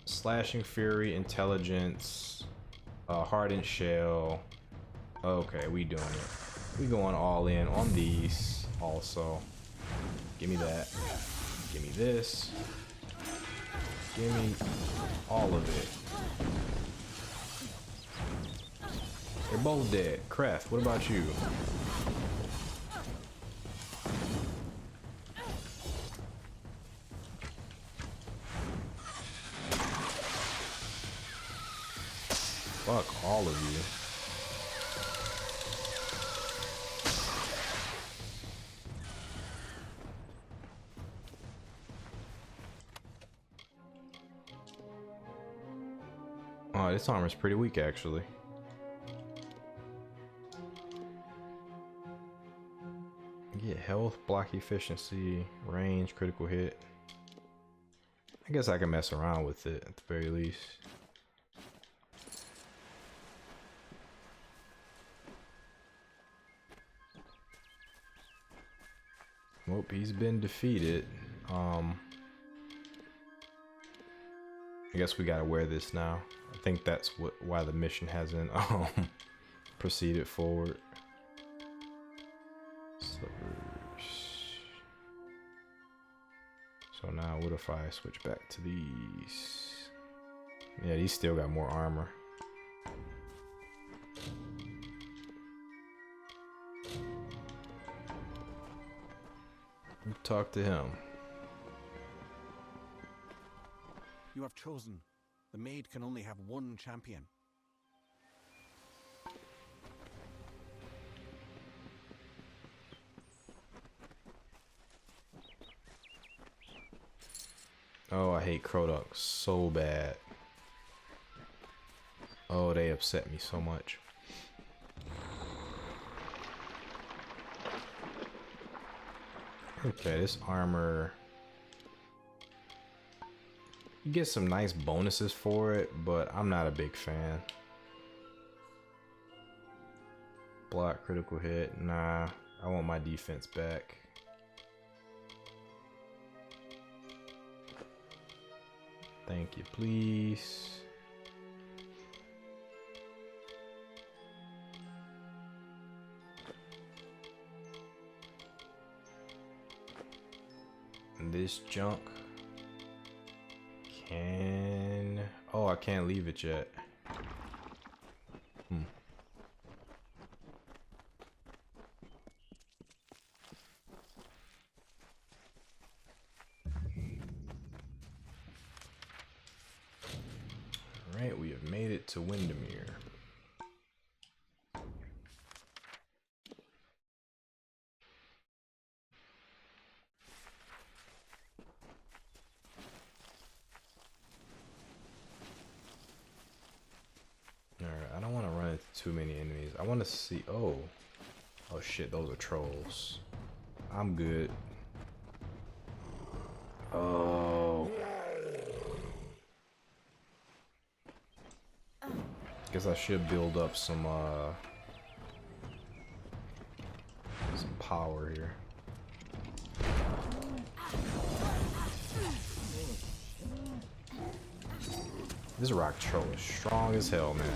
Slashing Fury, Intelligence, Hardened Shell. Okay, we doing it. We going all in on these also. Give me that. Give me this. Give me all of it. They're both dead. Kref, what about you? Fuck all of you. Oh, this armor's pretty weak actually. Get health, block efficiency, range, critical hit. I guess I can mess around with it at the very least. Nope, he's been defeated. I guess we gotta wear this now. I think that's why the mission hasn't proceeded forward. Slippers. So now what if I switch back to these? Yeah, these still got more armor. Talk to him. You have chosen. The Maid can only have one champion. Oh, I hate Croduck so bad. Oh, they upset me so much. Okay, this armor, you get some nice bonuses for it, but I'm not a big fan. Block, critical hit, nah, I want my defense back. Thank you, please. This junk can... Oh, I can't leave it yet. Alright, we have made it to Windermere. Alright, I don't want to run into too many enemies. I want to see... Oh shit, those are trolls. I'm good. Oh. Guess I should build up some power here. This rock troll is strong as hell, man.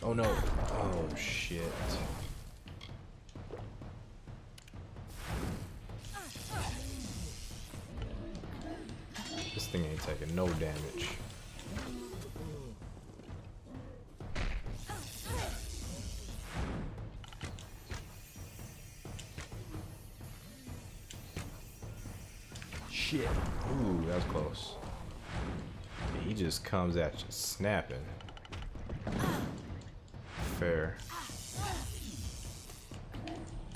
Oh no. Oh shit. This thing ain't taking no damage. Shit. Ooh, that was close. He just comes at you snapping. Fair.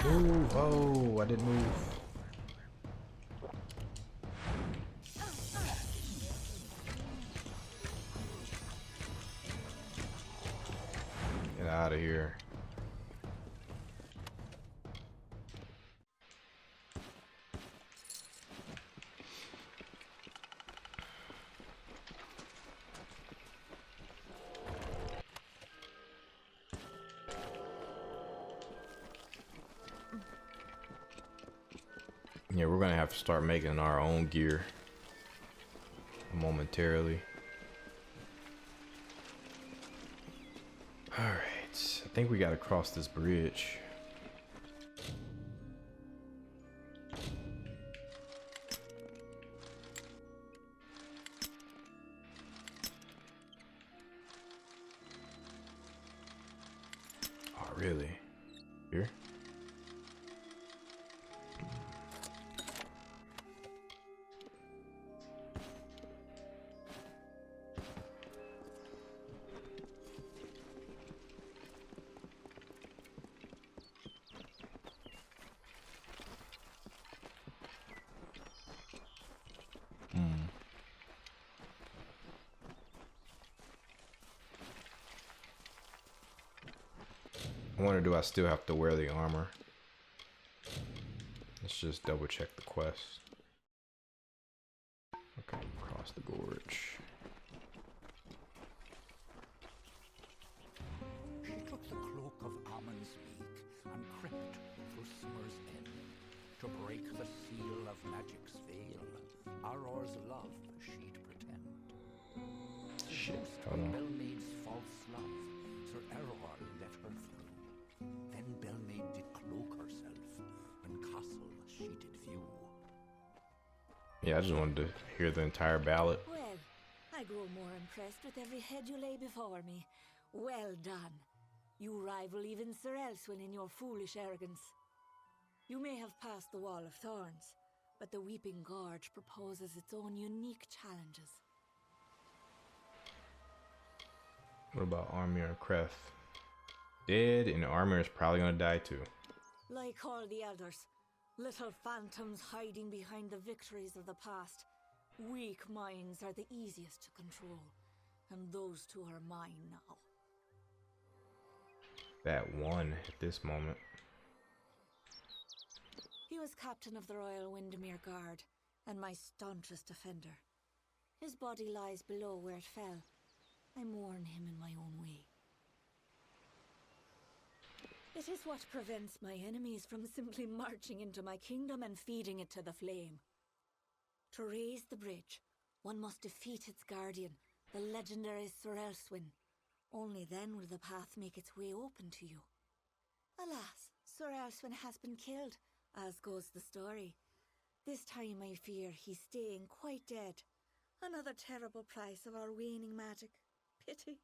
Ooh, oh, I didn't move. Get out of here. Yeah, we're gonna have to start making our own gear momentarily. All right, I think we gotta cross this bridge. Oh, really? Here? I wonder, do I still have to wear the armor? Let's just double check the quest. Okay, cross the gorge. She took the cloak of Ammon's beak and crept through summer's end to break the seal of magic's veil. Auror's love she'd pretend. Shit, hold on. Bellmaid's false love, Sir Auror let her through. Then Bellmaid did cloak herself when castle she did view. Yeah, I just wanted to hear the entire ballad. Well, I grow more impressed with every head you lay before me. Well done. You rival even Sir Elswin in your foolish arrogance. You may have passed the Wall of Thorns, but the Weeping Gorge proposes its own unique challenges. What about Armor and Kreth? Dead, and Armor is probably gonna die too. Like all the elders, little phantoms hiding behind the victories of the past. Weak minds are the easiest to control, and those two are mine now. That one at this moment. He was captain of the Royal Windermere Guard, and my staunchest defender. His body lies below where it fell. I mourn him in my own way. It is what prevents my enemies from simply marching into my kingdom and feeding it to the flame. To raise the bridge, one must defeat its guardian, the legendary Sir Elswin. Only then will the path make its way open to you. Alas, Sir Elswin has been killed, as goes the story. This time I fear he's staying quite dead. Another terrible price of our waning magic. Pity.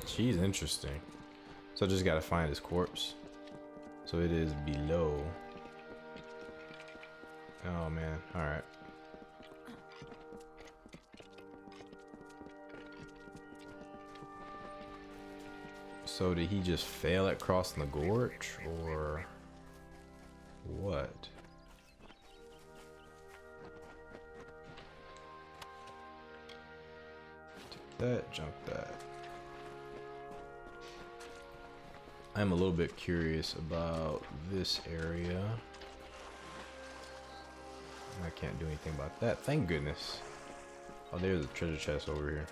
She's interesting. So I just gotta find his corpse. So it is below. Oh man, alright. So did he just fail at crossing the gorge, or what? Take that, jump that. I'm a little bit curious about this area. I can't do anything about that, thank goodness. Oh, there's a treasure chest over here.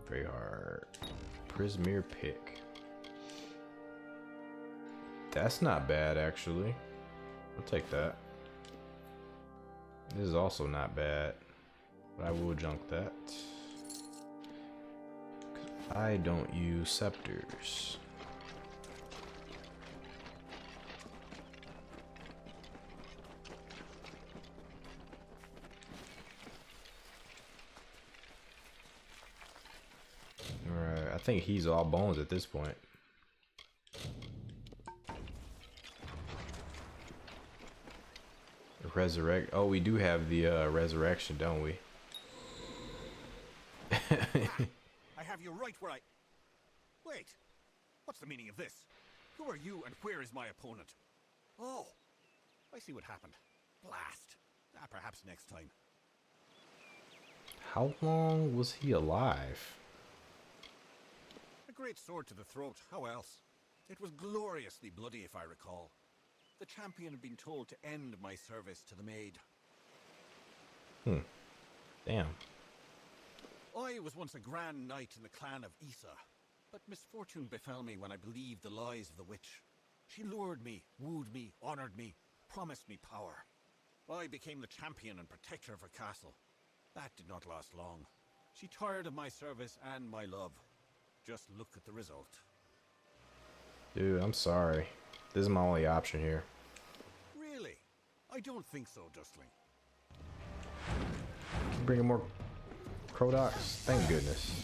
Very hard. Prismere pick. That's not bad, actually. I'll take that. This is also not bad, but I will junk that. 'Cause I don't use scepters. Alright, I think he's all bones at this point. Resurrect. Oh, we do have the resurrection, don't we? I have you right where I... Wait. What's the meaning of this? Who are you and where is my opponent? Oh, I see what happened. Blast. Perhaps next time. How long was he alive? A great sword to the throat. How else? It was gloriously bloody, if I recall. The champion had been told to end my service to the Maid. Damn. I was once a grand knight in the clan of Issa, but misfortune befell me when I believed the lies of the witch. She lured me, wooed me, honored me, promised me power. I became the champion and protector of her castle. That did not last long. She tired of my service and my love. Just look at the result. Dude, I'm sorry. This is my only option here. Really? I don't think so, Dustling. Bringing more Crodocs? Thank goodness.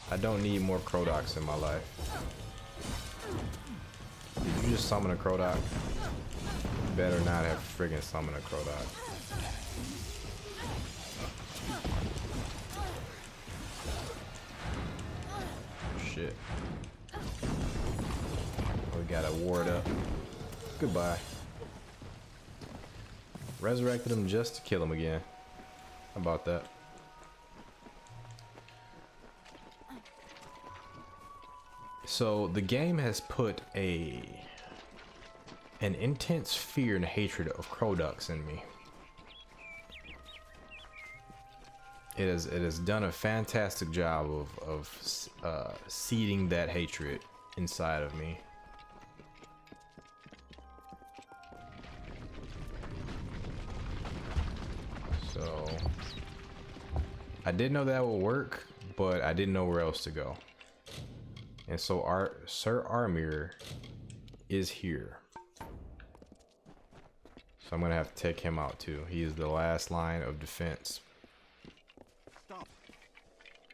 I don't need more Crodocs in my life. Did you just summon a Crodoc? You better not have friggin' summoned a Crodoc. Shit. We got a ward up. Goodbye. Resurrected him just to kill him again. How about that? So the game has put an intense fear and hatred of Crodocs in me. It has done a fantastic job of seeding that hatred inside of me. So I did know that would work, but I didn't know where else to go. And so our Sir Amalur is here. So I'm gonna have to take him out too. He is the last line of defense. Stop.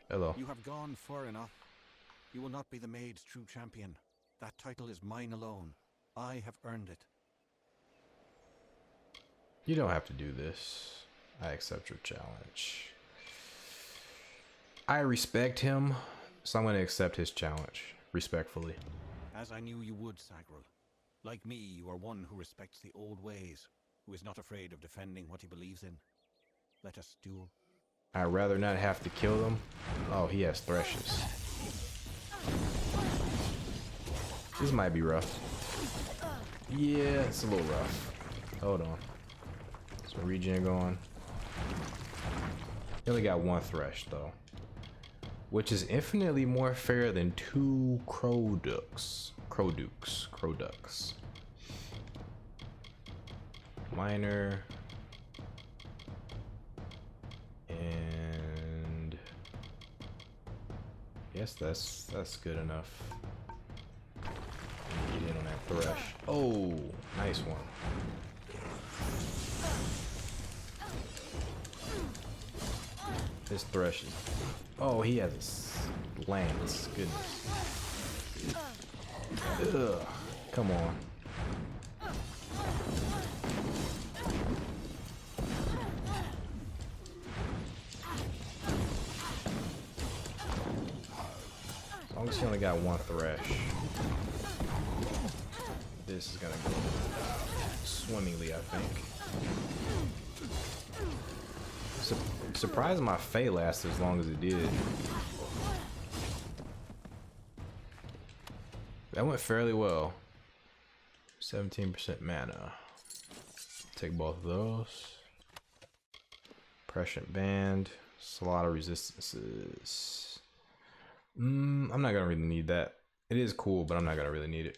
Hello. You have gone far enough. You will not be the Maid's true champion. That title is mine alone. I have earned it. You don't have to do this. I accept your challenge. I respect him, so I'm going to accept his challenge, respectfully. As I knew you would, Sagril. Like me, you are one who respects the old ways, who is not afraid of defending what he believes in. Let us duel. I'd rather not have to kill them. Oh, he has threshes. This might be rough. Yeah, it's a little rough. Hold on. Some regen going. He only got one thresh though, which is infinitely more fair than 2 Croducks. Minor. And yes, that's good enough. Get in on that thresh. Oh, nice one. His thresh is... Oh, he has a lance. Goodness. Ugh. Come on. only got one thresh. This is gonna go swimmingly, I think. Surprised my Fae lasted as long as it did. That went fairly well. 17% mana. Take both of those. Prescient Band. It's a lot of resistances. I'm not gonna really need that. It is cool, but I'm not gonna really need it.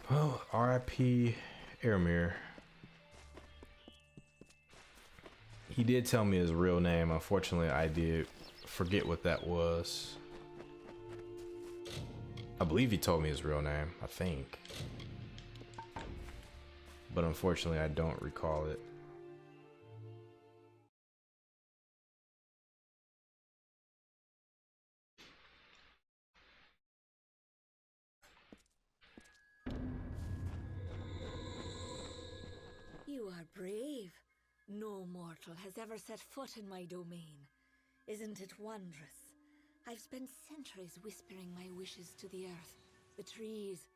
Well, RIP Aramir. He did tell me his real name. Unfortunately, I did forget what that was. I believe he told me his real name, I think. But unfortunately, I don't recall it. You are brave. No mortal has ever set foot in my domain. Isn't it wondrous? I've spent centuries whispering my wishes to the earth, the trees.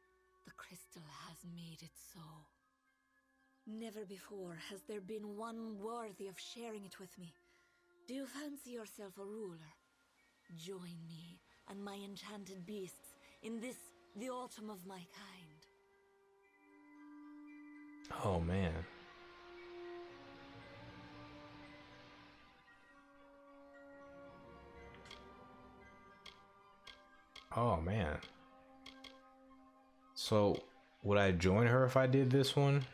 The crystal has made it so. Never before has there been one worthy of sharing it with me. Do you fancy yourself a ruler? Join me and my enchanted beasts in this, the autumn of my kind. Oh man. Oh man. So would I join her if I did this one?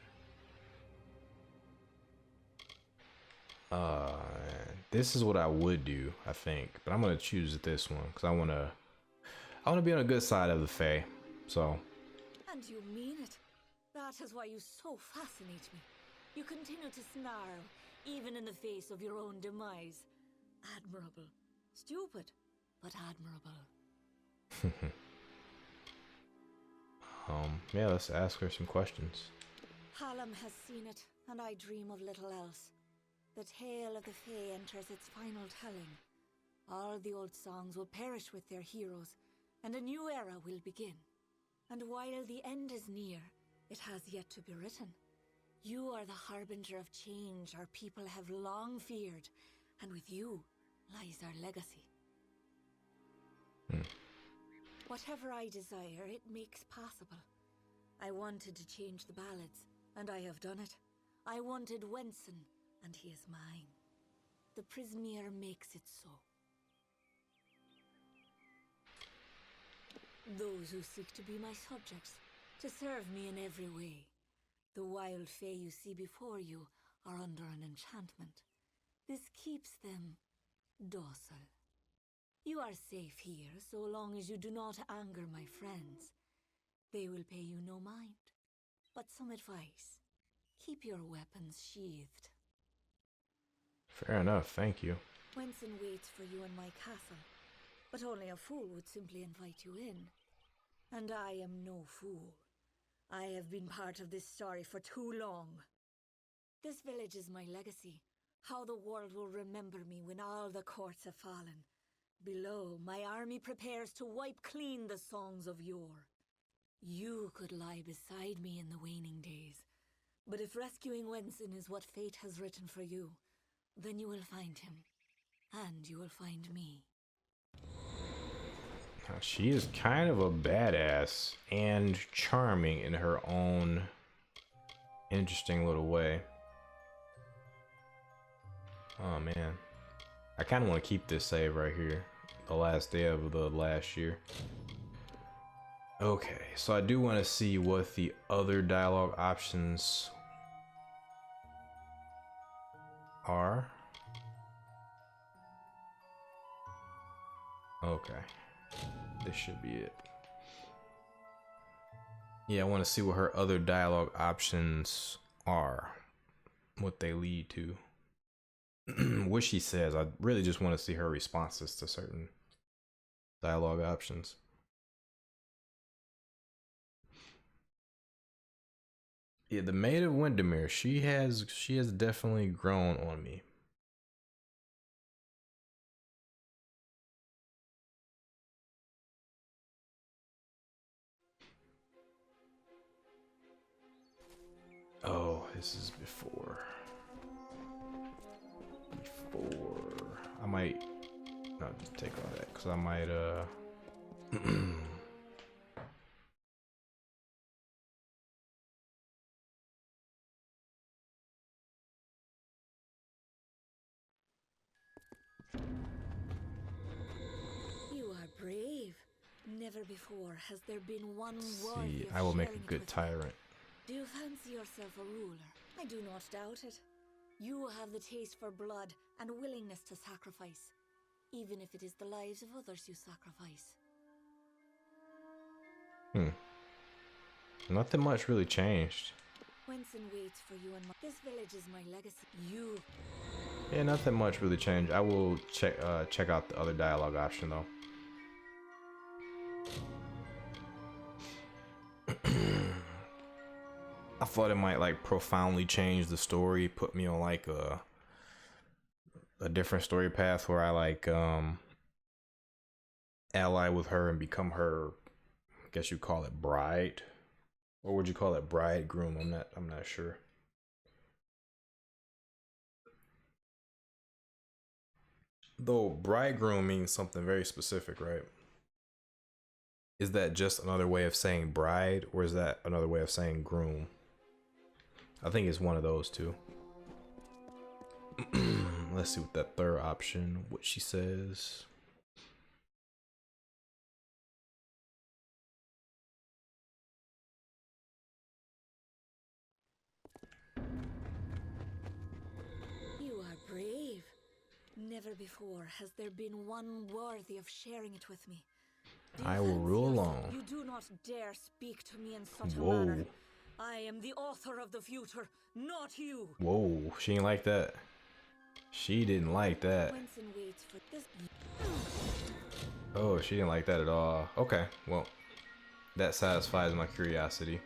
This is what I would do, I think, but I'm gonna choose this one because I wanna be on the good side of the Fae. So. And you mean it? That is why you so fascinate me. You continue to snarl, even in the face of your own demise. Admirable. Stupid, but admirable. Yeah, let's ask her some questions. Hallam has seen it, and I dream of little else. The tale of the Fae enters its final telling. All the old songs will perish with their heroes, and a new era will begin. And while the end is near, it has yet to be written. You are the harbinger of change our people have long feared, and with you lies our legacy. Whatever I desire, it makes possible. I wanted to change the Ballads, and I have done it. I wanted Wenson, and he is mine. The Prismeer makes it so. Those who seek to be my subjects, to serve me in every way. The wild Fae you see before you are under an enchantment. This keeps them docile. You are safe here so long as you do not anger my friends. They will pay you no mind. But some advice. Keep your weapons sheathed. Fair enough, thank you. Wenson waits for you in my castle, but only a fool would simply invite you in. And I am no fool. I have been part of this story for too long. This village is my legacy, how the world will remember me when all the courts have fallen. Below, my army prepares to wipe clean the songs of yore. You could lie beside me in the waning days, but if rescuing Wenson is what fate has written for you, then you will find him, and you will find me. She is kind of a badass and charming in her own interesting little way. Oh man. I kind of want to keep this save right here. The last day of the last year. Okay, so I do want to see what the other dialogue options are. Okay. This should be it. Yeah, I want to see what her other dialogue options are. What they lead to. What she says. I really just want to see her responses to certain dialogue options. Yeah, the Maid of Windermere. She has definitely grown on me. Oh, this is before. I might not take all that because I might You are brave. Never before has there been one worthy see. of I will make sharing a it good with me. tyrant. Do you fancy yourself a ruler? I do not doubt it. You have the taste for blood and willingness to sacrifice, even if it is the lives of others you sacrifice. Nothing much really changed. Whenson waits for you, and this village is my legacy. You. Yeah, nothing much really changed. I will check out the other dialogue option though. I thought it might like profoundly change the story, put me on like a different story path where I like ally with her and become her, I guess you call it bride. Or would you call it bridegroom? I'm not sure. Though bridegroom means something very specific, right? Is that just another way of saying bride, or is that another way of saying groom? I think it's one of those two. Let's see what that third option, what she says. You are brave. Never before has there been one worthy of sharing it with me. Do you I will fancy rule yourself- alone. You do not dare speak to me in such a Whoa. manner. I am the author of the future, not you. Whoa, she ain't like that. She didn't like that. Whenson waits for this. Oh, she didn't like that at all. Okay, well, that satisfies my curiosity.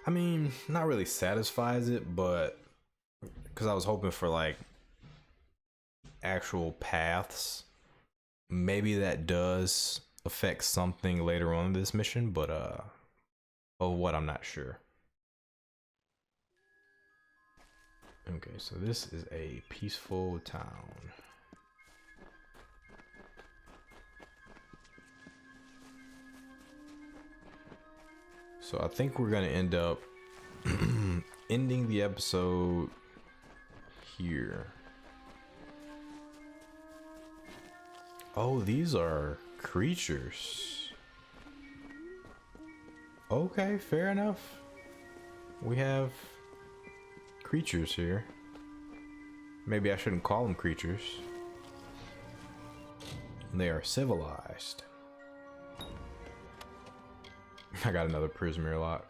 I mean, not really satisfies it, but because I was hoping for like actual paths. Maybe that does affect something later on in this mission, but oh, what, I'm not sure. Okay, so this is a peaceful town. So I think we're gonna end up ending the episode here. Oh, these are creatures. Okay, fair enough. We have creatures here. Maybe I shouldn't call them creatures. They are civilized. I got another Prismere lock.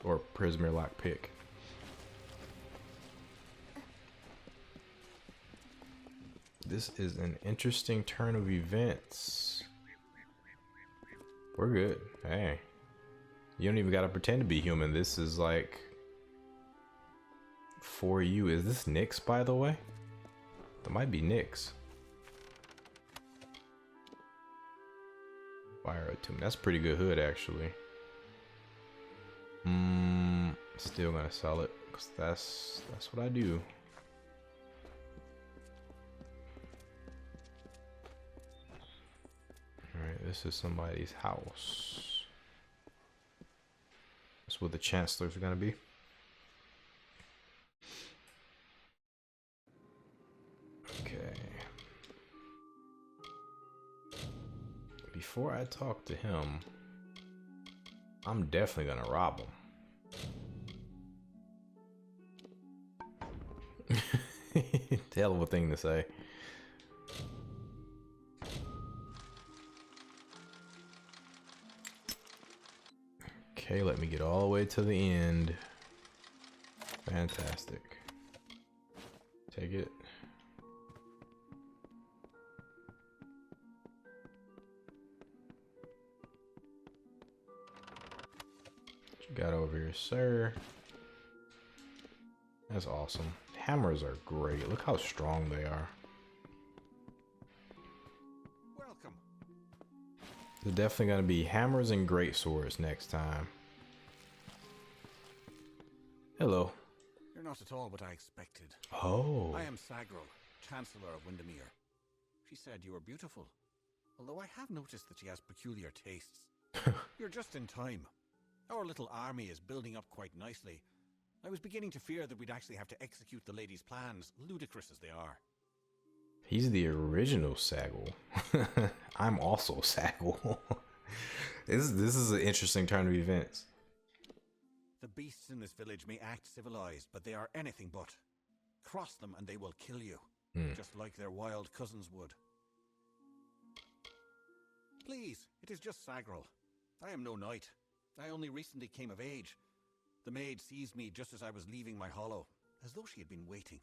Or Prismere lock pick. This is an interesting turn of events. We're good. Hey. You don't even gotta pretend to be human. This is like for you. Is this Nyx, by the way? That might be Nyx. Fire Tomb. That's pretty good hood, actually. Still gonna sell it because that's what I do. All right, this is somebody's house. That's where the chancellors are gonna be. Okay. Before I talk to him, I'm definitely gonna rob him. Hell of a thing to say. Okay, let me get all the way to the end. Fantastic. Take it. over here, sir. That's awesome. Hammers are great. Look how strong they are. Welcome. There's definitely gonna be hammers and great swords next time. Hello. You're not at all what I expected. Oh. I am Sagril, Chancellor of Windermere. She said you were beautiful, although I have noticed that she has peculiar tastes. You're just in time. Our little army is building up quite nicely. I was beginning to fear that we'd actually have to execute the lady's plans, ludicrous as they are. He's the original Saggle. I'm also Saggle. This is an interesting turn of events. The beasts in this village may act civilized, but they are anything but. Cross them and they will kill you, just like their wild cousins would. Please, it is just Sagril. I am no knight. I only recently came of age. The maid seized me just as I was leaving my hollow, as though she had been waiting.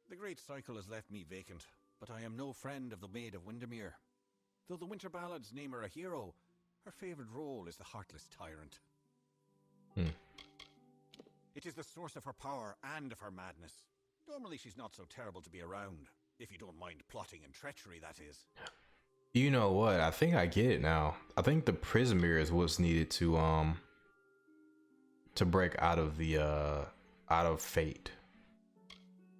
The great cycle has left me vacant, but I am no friend of the Maid of Windermere. Though the Winter Ballads name her a hero, her favoured role is the heartless tyrant. It is the source of her power and of her madness. Normally she's not so terrible to be around, if you don't mind plotting and treachery, that is. You know what? I think I get it now. I think the Prismere is what's needed to break out of the out of fate,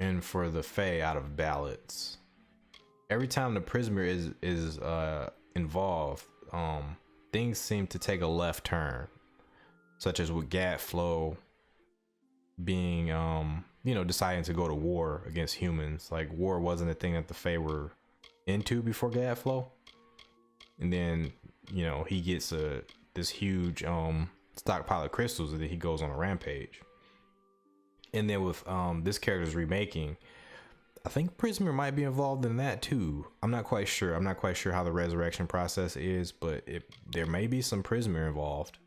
and for the Fae out of Ballads. Every time the Prismere is involved, things seem to take a left turn, such as with Gadflow being deciding to go to war against humans. Like, war wasn't a thing that the Fae were into before Gadflow. And then, he gets this huge stockpile of crystals, and then he goes on a rampage. And then with this character's remaking, I think Prismere might be involved in that too. I'm not quite sure. I'm not quite sure how the resurrection process is, but there may be some Prismere involved.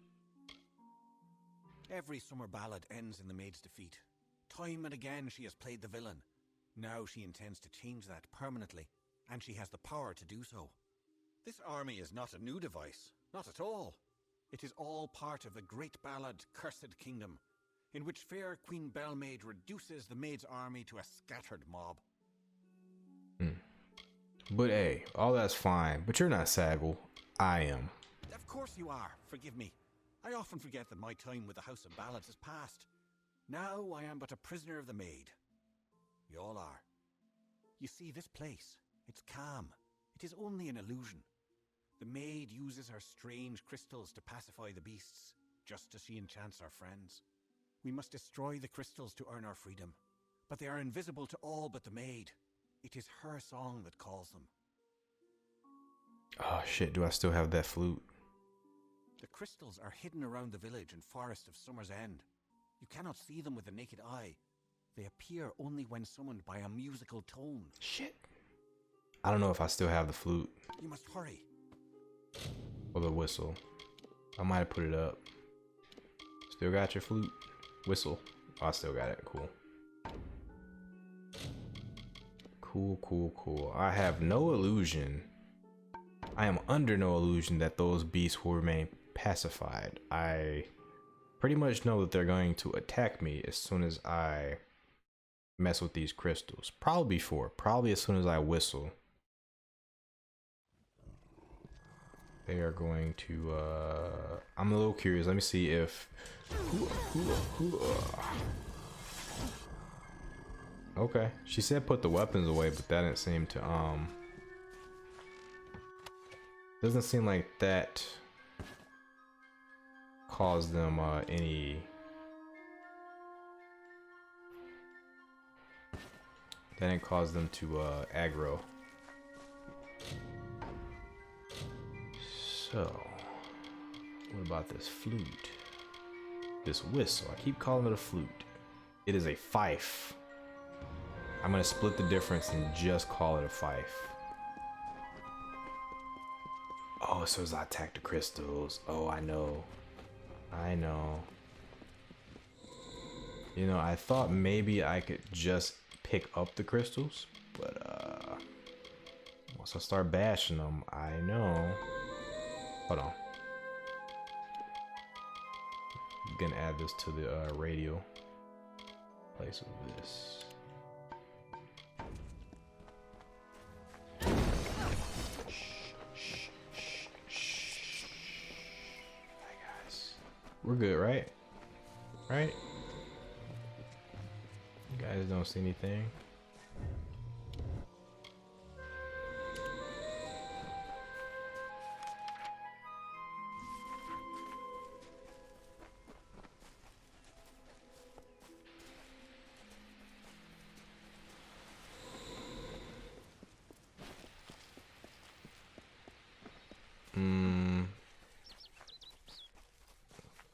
Every summer ballad ends in the maid's defeat. Time and again she has played the villain. Now she intends to change that permanently, and she has the power to do so. This army is not a new device, not at all. It is all part of the great ballad Cursed Kingdom, in which fair Queen Bellmaid reduces the maid's army to a scattered mob. But hey, all that's fine, but you're not Saggle. I am. Of course you are, forgive me. I often forget that my time with the House of Ballads is past. Now I am but a prisoner of the Maid. You all are. You see, this place, it's calm. It is only an illusion. The Maid uses her strange crystals to pacify the beasts, just as she enchants our friends. We must destroy the crystals to earn our freedom, but they are invisible to all but the Maid. It is her song that calls them. Oh shit, do I still have that flute? The crystals are hidden around the village and forest of Summer's End. You cannot see them with the naked eye. They appear only when summoned by a musical tone. Shit. I don't know if I still have the flute. You must hurry. Or the whistle. I might have put it up. Still got your flute? Whistle. Oh, I still got it. Cool. Cool. I have no illusion. I am under no illusion that those beasts will remain pacified. I pretty much know that they're going to attack me as soon as I mess with these crystals. Probably as soon as I whistle. They are going to, I'm a little curious. Let me see if, okay. She said put the weapons away, but that didn't seem to, doesn't seem like that caused them, any, that didn't cause them to, aggro. So, what about this flute? This whistle. I keep calling it a flute. It is a fife. I'm gonna split the difference and just call it a fife. Oh, so as I attack the crystals. Oh, I know. I thought maybe I could just pick up the crystals, but once I start bashing them, I know. Hold on. gonna add this to the radio. Place of this. Hi guys. We're good, right? Right? You guys don't see anything.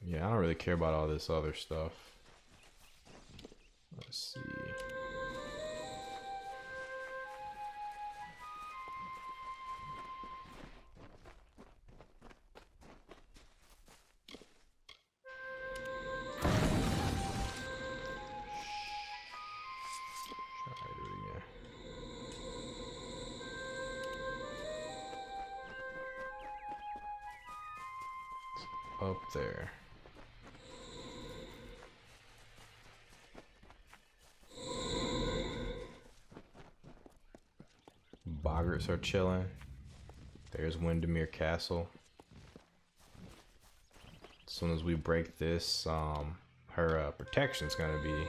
Yeah, I don't really care about all this other stuff. Let's see. Try to do it again. It's up there. Boggarts are chilling. There's Windermere Castle. As soon as we break this, her protection's gonna be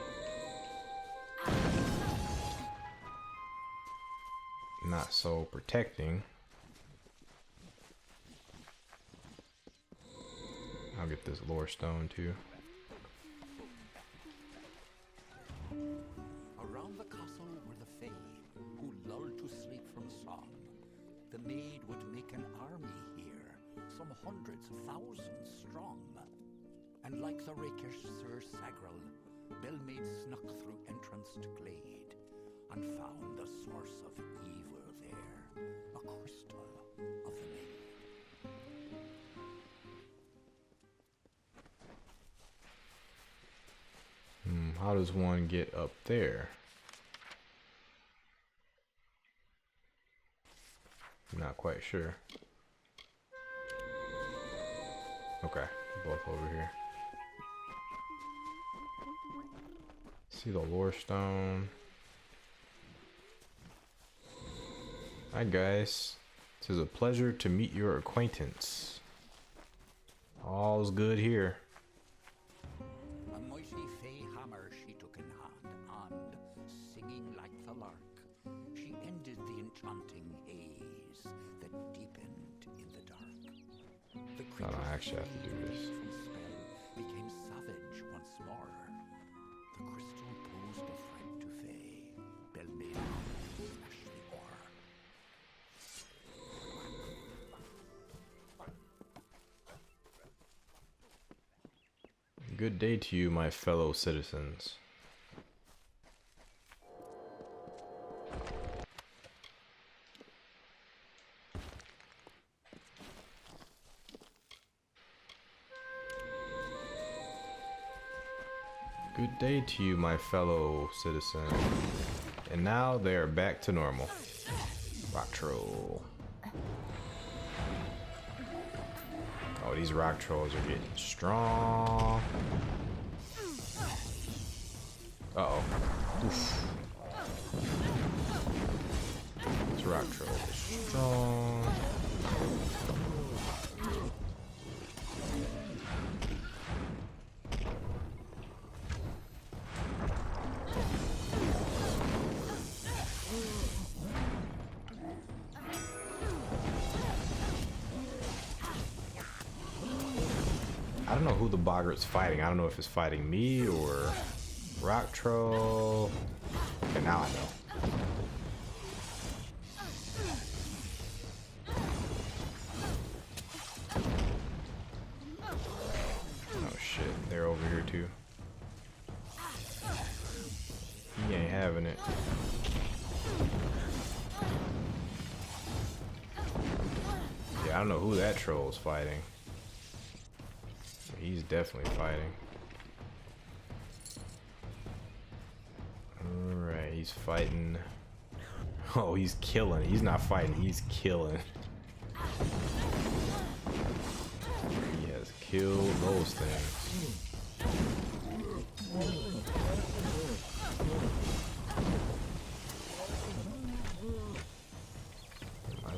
not so protecting. I'll get this lore stone too. Around the castle were the Fae, who lulled to sleep from song. The Maid would make an army here, some hundreds of thousands strong. And like the rakish Sir Sagral, Bellmaid snuck through entrance to glade, and found the source of evil there, a crystal of the Maid. How does one get up there? Not quite sure. Okay, both over here. See the lore stone. Hi guys. It is a pleasure to meet your acquaintance. All's good here. A mighty Fae hammer she took in hand, and, singing like the lark, she ended the enchanting haze that deepened in the dark. The creature I actually have to do this. from spell became savage once more. The crystal posed a threat to Fae. Bellmaid smashed the ore. Good day to you, my fellow citizens. Good day to you, my fellow citizen. And now they are back to normal. Rock troll. Oh, these rock trolls are getting strong. Uh-oh. Oof. This rock troll is strong. I don't know who the boggart's fighting. I don't know if it's fighting me or rock troll. Okay, now I know. Oh shit, they're over here too. He ain't having it. Yeah, I don't know who that troll's fighting. He's definitely fighting. Alright, he's fighting. Oh, he's killing. He's not fighting, he's killing. He has killed those things.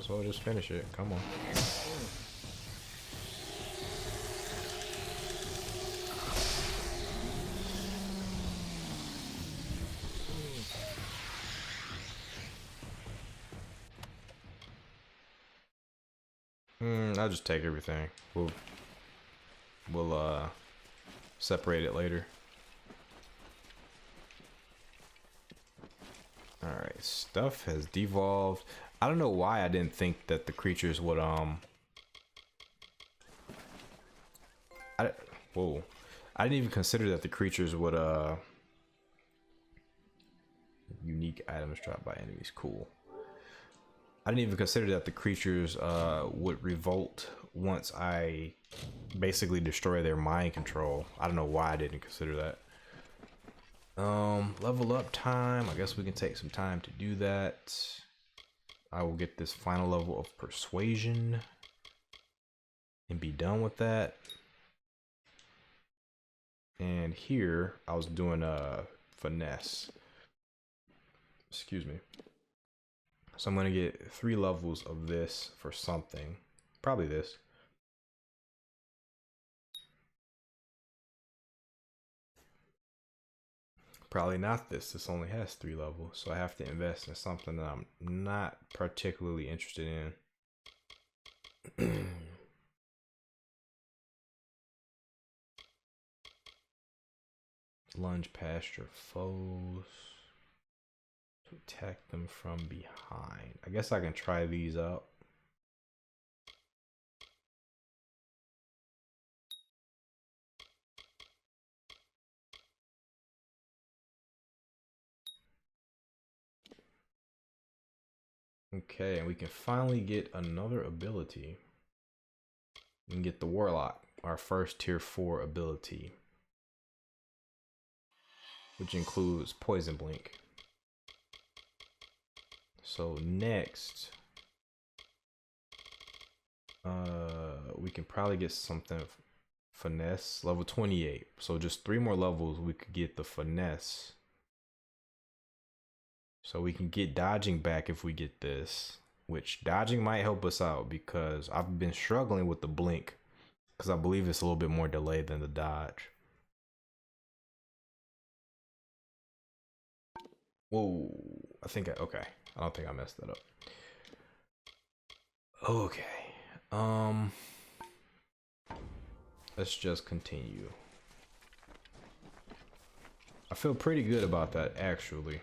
as well just finish it. Come on. I'll just take everything. We'll separate it later. Alright, stuff has devolved. I don't know why I didn't think that the creatures would whoa. I didn't even consider that the creatures would unique items dropped by enemies. Cool. I didn't even consider that the creatures would revolt once I basically destroy their mind control. I don't know why I didn't consider that. Level up time. I guess we can take some time to do that. I will get this final level of persuasion and be done with that. And here I was doing a finesse. Excuse me. So I'm going to get 3 levels of this for something. Probably this. Probably not this. This only has 3 levels. So I have to invest in something that I'm not particularly interested in. Lunge past your foes. To attack them from behind. I guess I can try these out. Okay, and we can finally get another ability. We can get the Warlock, our first tier 4 ability, which includes Poison Blink. So next, we can probably get something finesse, level 28. So just 3 more levels, we could get the finesse. So we can get dodging back if we get this, which dodging might help us out because I've been struggling with the blink because I believe it's a little bit more delayed than the dodge. Whoa, okay. I don't think I messed that up. Okay. Let's just continue. I feel pretty good about that, actually.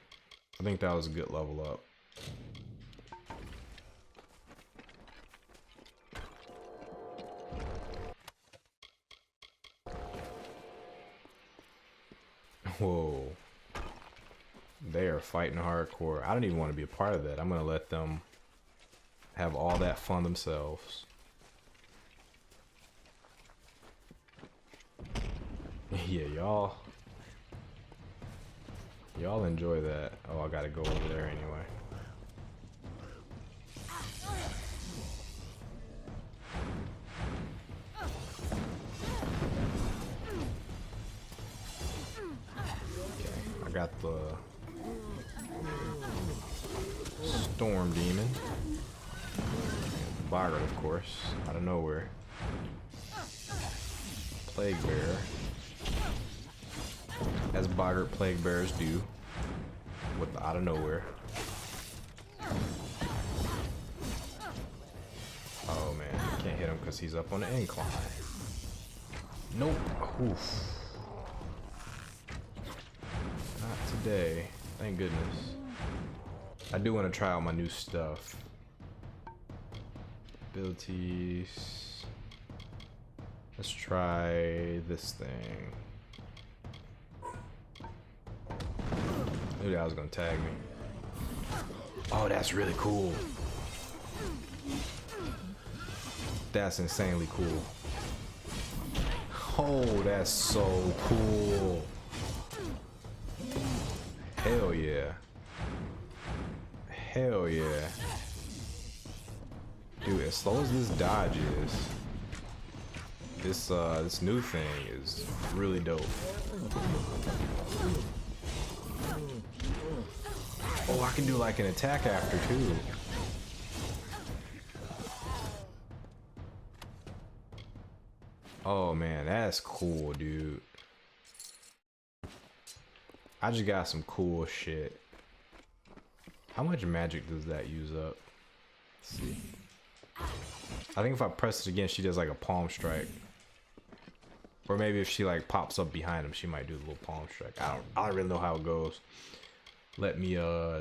I think that was a good level up. Whoa. They are fighting hardcore. I don't even want to be a part of that. I'm going to let them have all that fun themselves. Yeah, y'all enjoy that. Oh, I gotta go over there anyway. Okay, I got the Storm Demon. Boggart, of course, out of nowhere. Plague Bearer. As Boggart Plague Bearers do. With the out of nowhere. Oh man, can't hit him because he's up on the incline. Nope. Oof. Not today. Thank goodness. I do want to try out my new stuff. Abilities. Let's try this thing. Knew that was gonna tag me. Oh, that's really cool. That's insanely cool. Oh, that's so cool. Hell yeah. Hell yeah. Dude, as slow as this dodge is, this new thing is really dope. Oh, I can do like an attack after too. Oh man, that's cool, dude. I just got some cool shit. How much magic does that use up? Let's see. I think if I press it again, she does like a palm strike. Or maybe if she like pops up behind him, she might do a little palm strike. I don't really know how it goes. Let me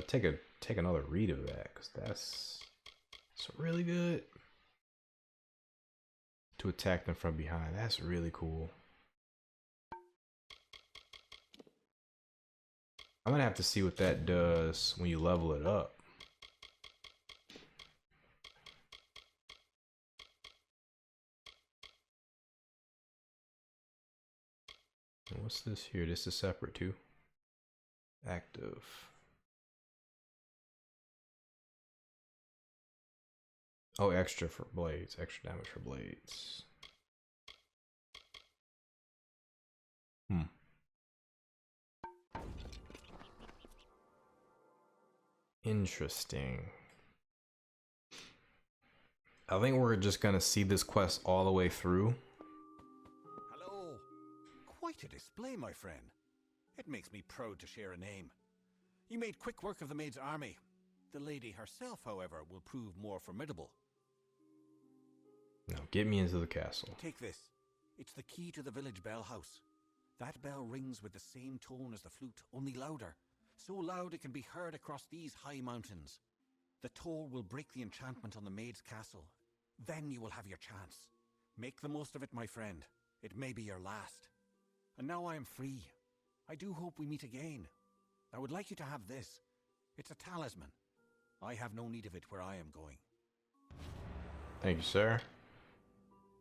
take another read of that, because that's really good. To attack them from behind. That's really cool. I'm gonna have to see what that does when you level it up. And what's this here? This is separate too. Active. Oh, extra for blades. Extra damage for blades. Interesting. I think we're just gonna see this quest all the way through. Hello. Quite a display, my friend. It makes me proud to share a name. You made quick work of the Maid's army. The lady herself, however, will prove more formidable. Now get me into the castle. Take this. It's the key to the village bell house. That bell rings with the same tone as the flute, only louder. So loud it can be heard across these high mountains. The toll will break the enchantment on the Maid's castle. Then you will have your chance. Make the most of it, my friend. It may be your last. And now I am free. I do hope we meet again. I would like you to have this. It's a talisman. I have no need of it where I am going. Thank you, sir.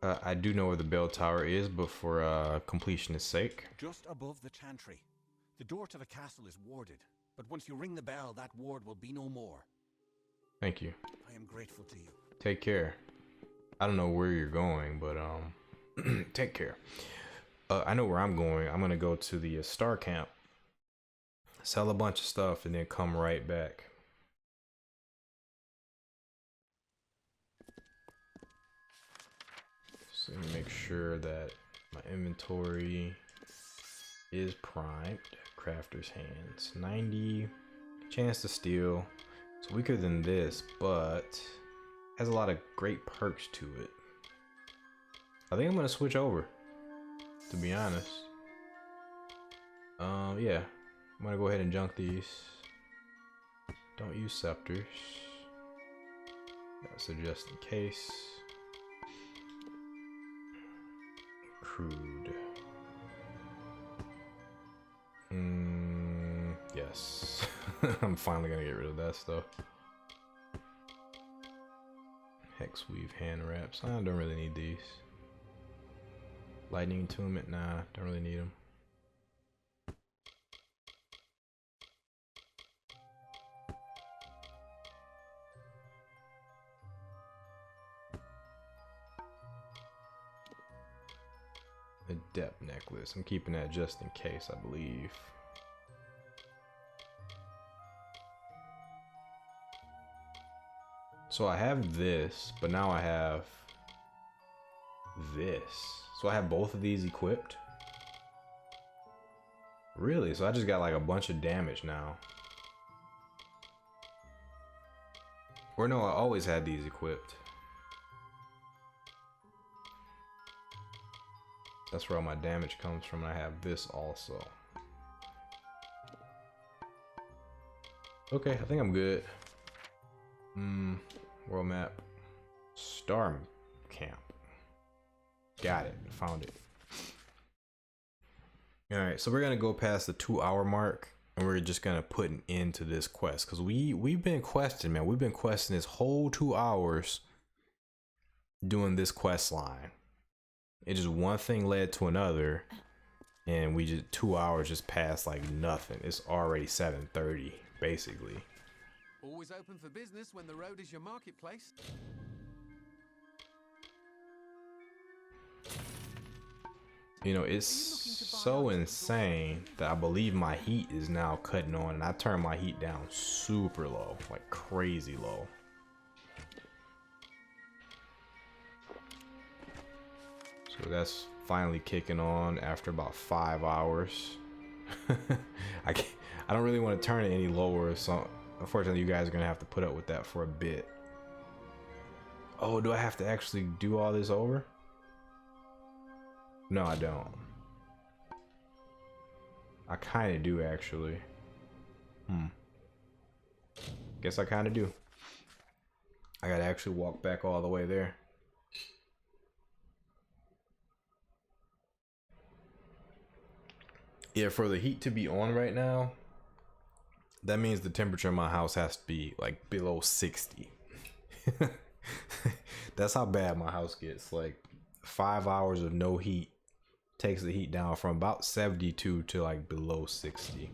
I do know where the bell tower is, but for completionist sake. Just above the chantry. The door to the castle is warded, but once you ring the bell, that ward will be no more. Thank you. I am grateful to you. Take care. I don't know where you're going, but take care. I know where I'm going. I'm gonna go to the star camp, sell a bunch of stuff, and then come right back. So let me make sure that my inventory is primed. Crafter's hands. 90 chance to steal. It's weaker than this, but has a lot of great perks to it. I think I'm gonna switch over, to be honest. Yeah, I'm gonna go ahead and junk these. Don't use scepters. That's a just in case. Crude. Yes. I'm finally gonna get rid of that stuff. Hex weave hand wraps. I don't really need these. Lightning entombment. Nah, don't really need them. Adept necklace. I'm keeping that just in case, I believe. So I have this, but now I have this. So I have both of these equipped. Really? So I just got like a bunch of damage now. Or no, I always had these equipped. That's where all my damage comes from. I have this also. Okay, I think I'm good. World map. Star camp. Got it. Found it. Alright, so we're gonna go past the 2-hour mark and we're just gonna put an end to this quest. Cause we've been questing, man. We've been questing this whole 2 hours doing this quest line. It just one thing led to another, and we just 2 hours just passed like nothing. It's already 7:30, basically. Always open for business when the road is your marketplace. You know, it's so insane that I believe my heat is now cutting on, and I turned my heat down super low, like crazy low. So that's finally kicking on after about 5 hours. I don't really want to turn it any lower, so unfortunately you guys are gonna have to put up with that for a bit. Oh, do I have to actually do all this over? No, I don't. I kind of do, actually. Guess I kind of do. I gotta actually walk back all the way there. Yeah, for the heat to be on right now, that means the temperature in my house has to be like below 60. That's how bad my house gets. Like 5 hours of no heat takes the heat down from about 72 to like below 60,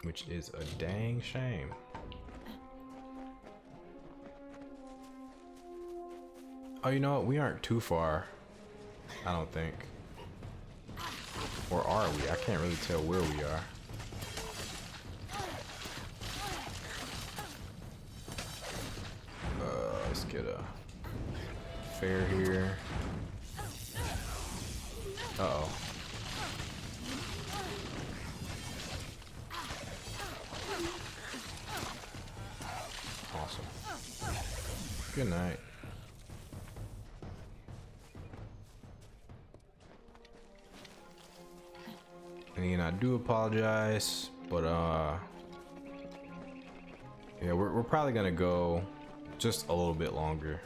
which is a dang shame. Oh, you know what? We aren't too far, I don't think. Or are we? I can't really tell where we are. Let's get a fair here. Uh-oh. Awesome. Good night. And again, I do apologize, but yeah, we're probably gonna go just a little bit longer.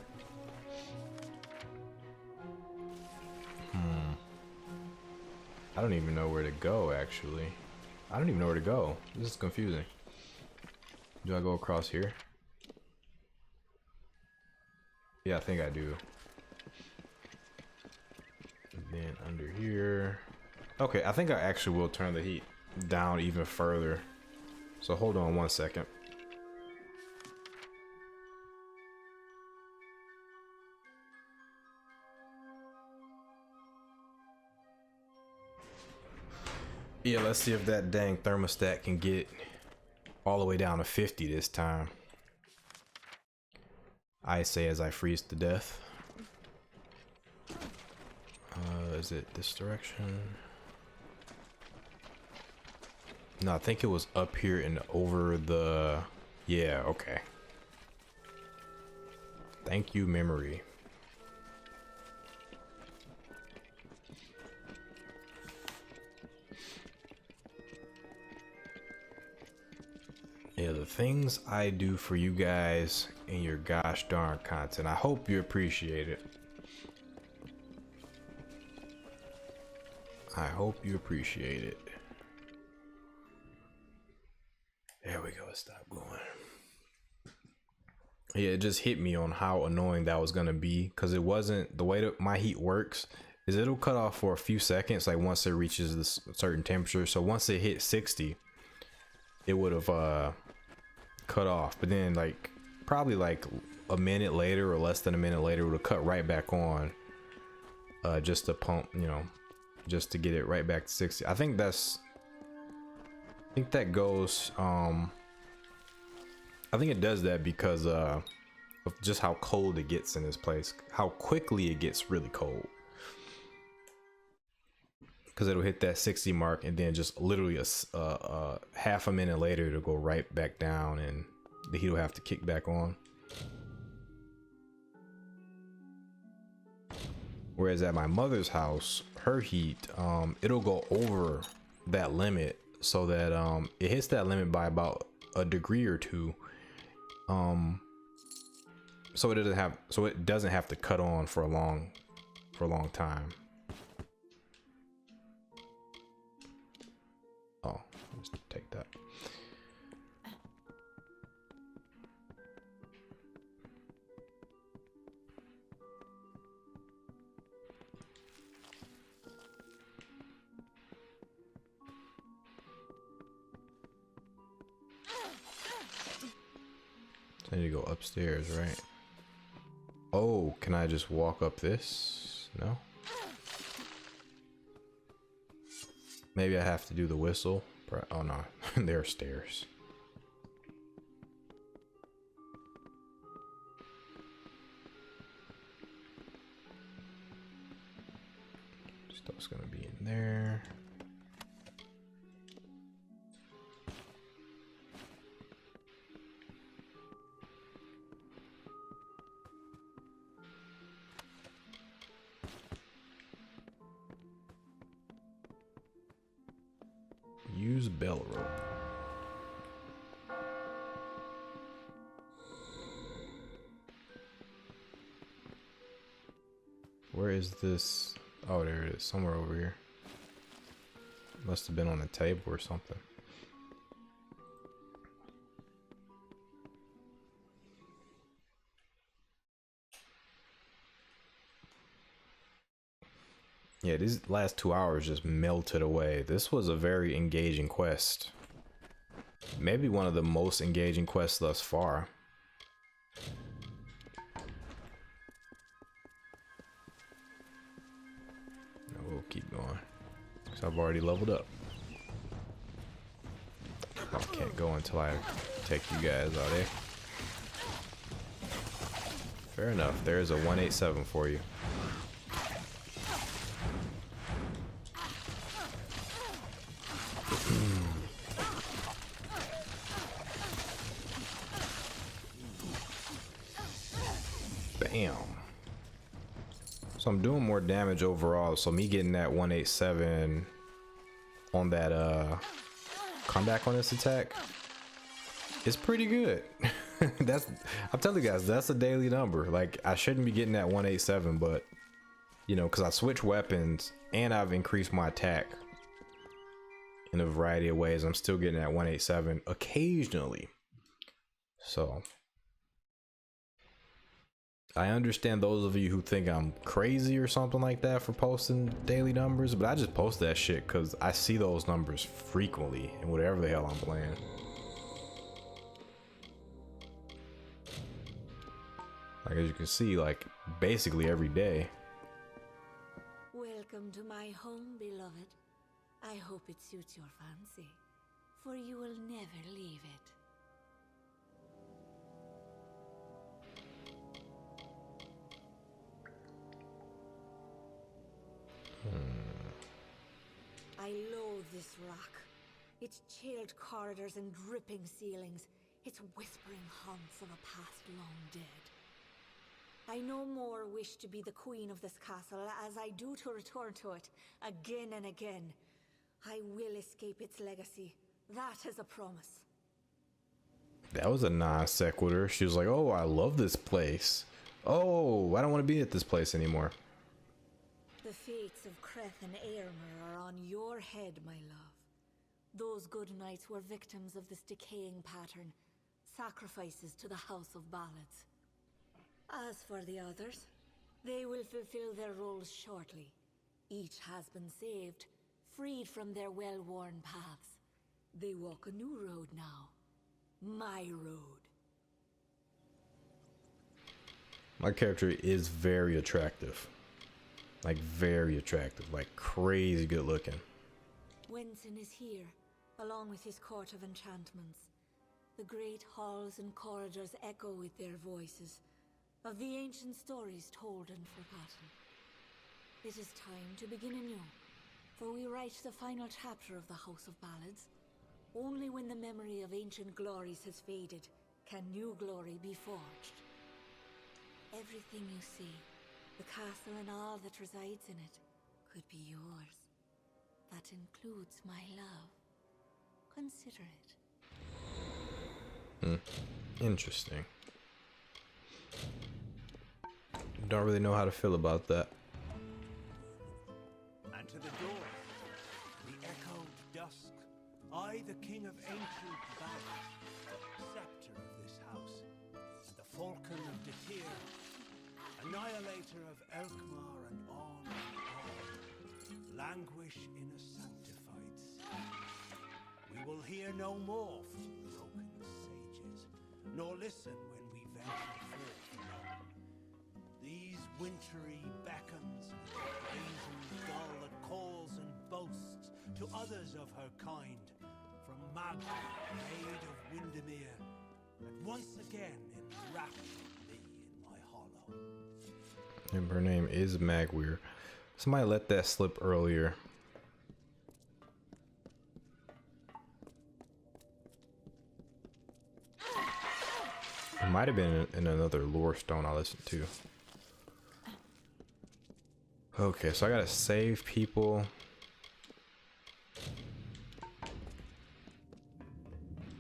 I don't even know where to go, actually. I don't even know where to go. This is confusing. Do I go across here? Yeah, I think I do. And then under here. Okay, I think I actually will turn the heat down even further. So hold on one second. Yeah, let's see if that dang thermostat can get all the way down to 50 this time. I say as I freeze to death. Is it this direction? No, I think it was up here and over the... Yeah, okay. Thank you, memory. Yeah, the things I do for you guys in your gosh darn content. I hope you appreciate it. I hope you appreciate it. There we go. Stop going. Yeah, it just hit me on how annoying that was gonna be, because it wasn't the way that my heat works. Is it'll cut off for a few seconds, like once it reaches this certain temperature. So once it hit 60, it would have cut off. But then like probably like a minute later or less than a minute later, it would have cut right back on. Just to pump, you know, just to get it right back to 60. I think that goes I think it does that because of just how cold it gets in this place, how quickly it gets really cold, because it'll hit that 60 mark and then just literally a half a minute later it'll go right back down and the heat will have to kick back on. Whereas at my mother's house, her heat, it'll go over that limit, so that it hits that limit by about a degree or two, so it doesn't have to cut on for a long time. Oh, let's take that. I need to go upstairs, right? Oh, can I just walk up this? No? Maybe I have to do the whistle. Oh no, there are stairs. Stuff's gonna be in there. Use bell rope. Where is this? Oh, there it is, somewhere over here. Must have been on a table or something. Yeah, these last 2 hours just melted away. This was a very engaging quest. Maybe one of the most engaging quests thus far. We'll keep going. So I've already leveled up. I can't go until I take you guys out there. Fair enough. There's a 187 for you. Bam. So I'm doing more damage overall. So me getting that 187 on that comeback on this attack is pretty good. I'm telling you guys, that's a daily number. Like, I shouldn't be getting that 187, but you know, because I switch weapons and I've increased my attack in a variety of ways, I'm still getting that 187 occasionally. So I understand those of you who think I'm crazy or something like that for posting daily numbers, but I just post that shit because I see those numbers frequently in whatever the hell I'm playing. Like, as you can see, like, basically every day. Welcome to my home, beloved. I hope it suits your fancy, for you will never leave it. I loathe this rock. Its chilled corridors and dripping ceilings. Its whispering haunts of a past long dead. I no more wish to be the queen of this castle as I do to return to it again and again. I will escape its legacy. That is a promise. That was a non sequitur. She was like, oh, I love this place. Oh, I don't want to be at this place anymore. The fates of Creth and Airmer are on your head, my love. Those good knights were victims of this decaying pattern, sacrifices to the House of Ballads. As for the others, they will fulfill their roles shortly. Each has been saved, freed from their well-worn paths. They walk a new road now. My road. My character is very attractive. Like, very attractive. Like, crazy good looking. Wenson is here, along with his court of enchantments. The great halls and corridors echo with their voices, of the ancient stories told and forgotten. It is time to begin anew, for we write the final chapter of the House of Ballads. Only when the memory of ancient glories has faded can new glory be forged. Everything you see, the castle and all that resides in it, could be yours. That includes my love. Consider it. Interesting. Don't really know how to feel about that. And to the door, the echoed dusk, I, the king of ancient Ballads, scepter of this house, and the falcon of Detir, annihilator of Elkmar and on, languish in a sanctified sleep. We will hear no more from broken sages, nor listen when we venture forth alone. These wintry beckons, brazen gull that calls and boasts to others of her kind, from Maid, Maid of Windermere, that once again enraptured thee in my hollow. And her name is Magweir. Somebody let that slip earlier. It might have been in another lore stone I listened to. Okay, so I gotta save people.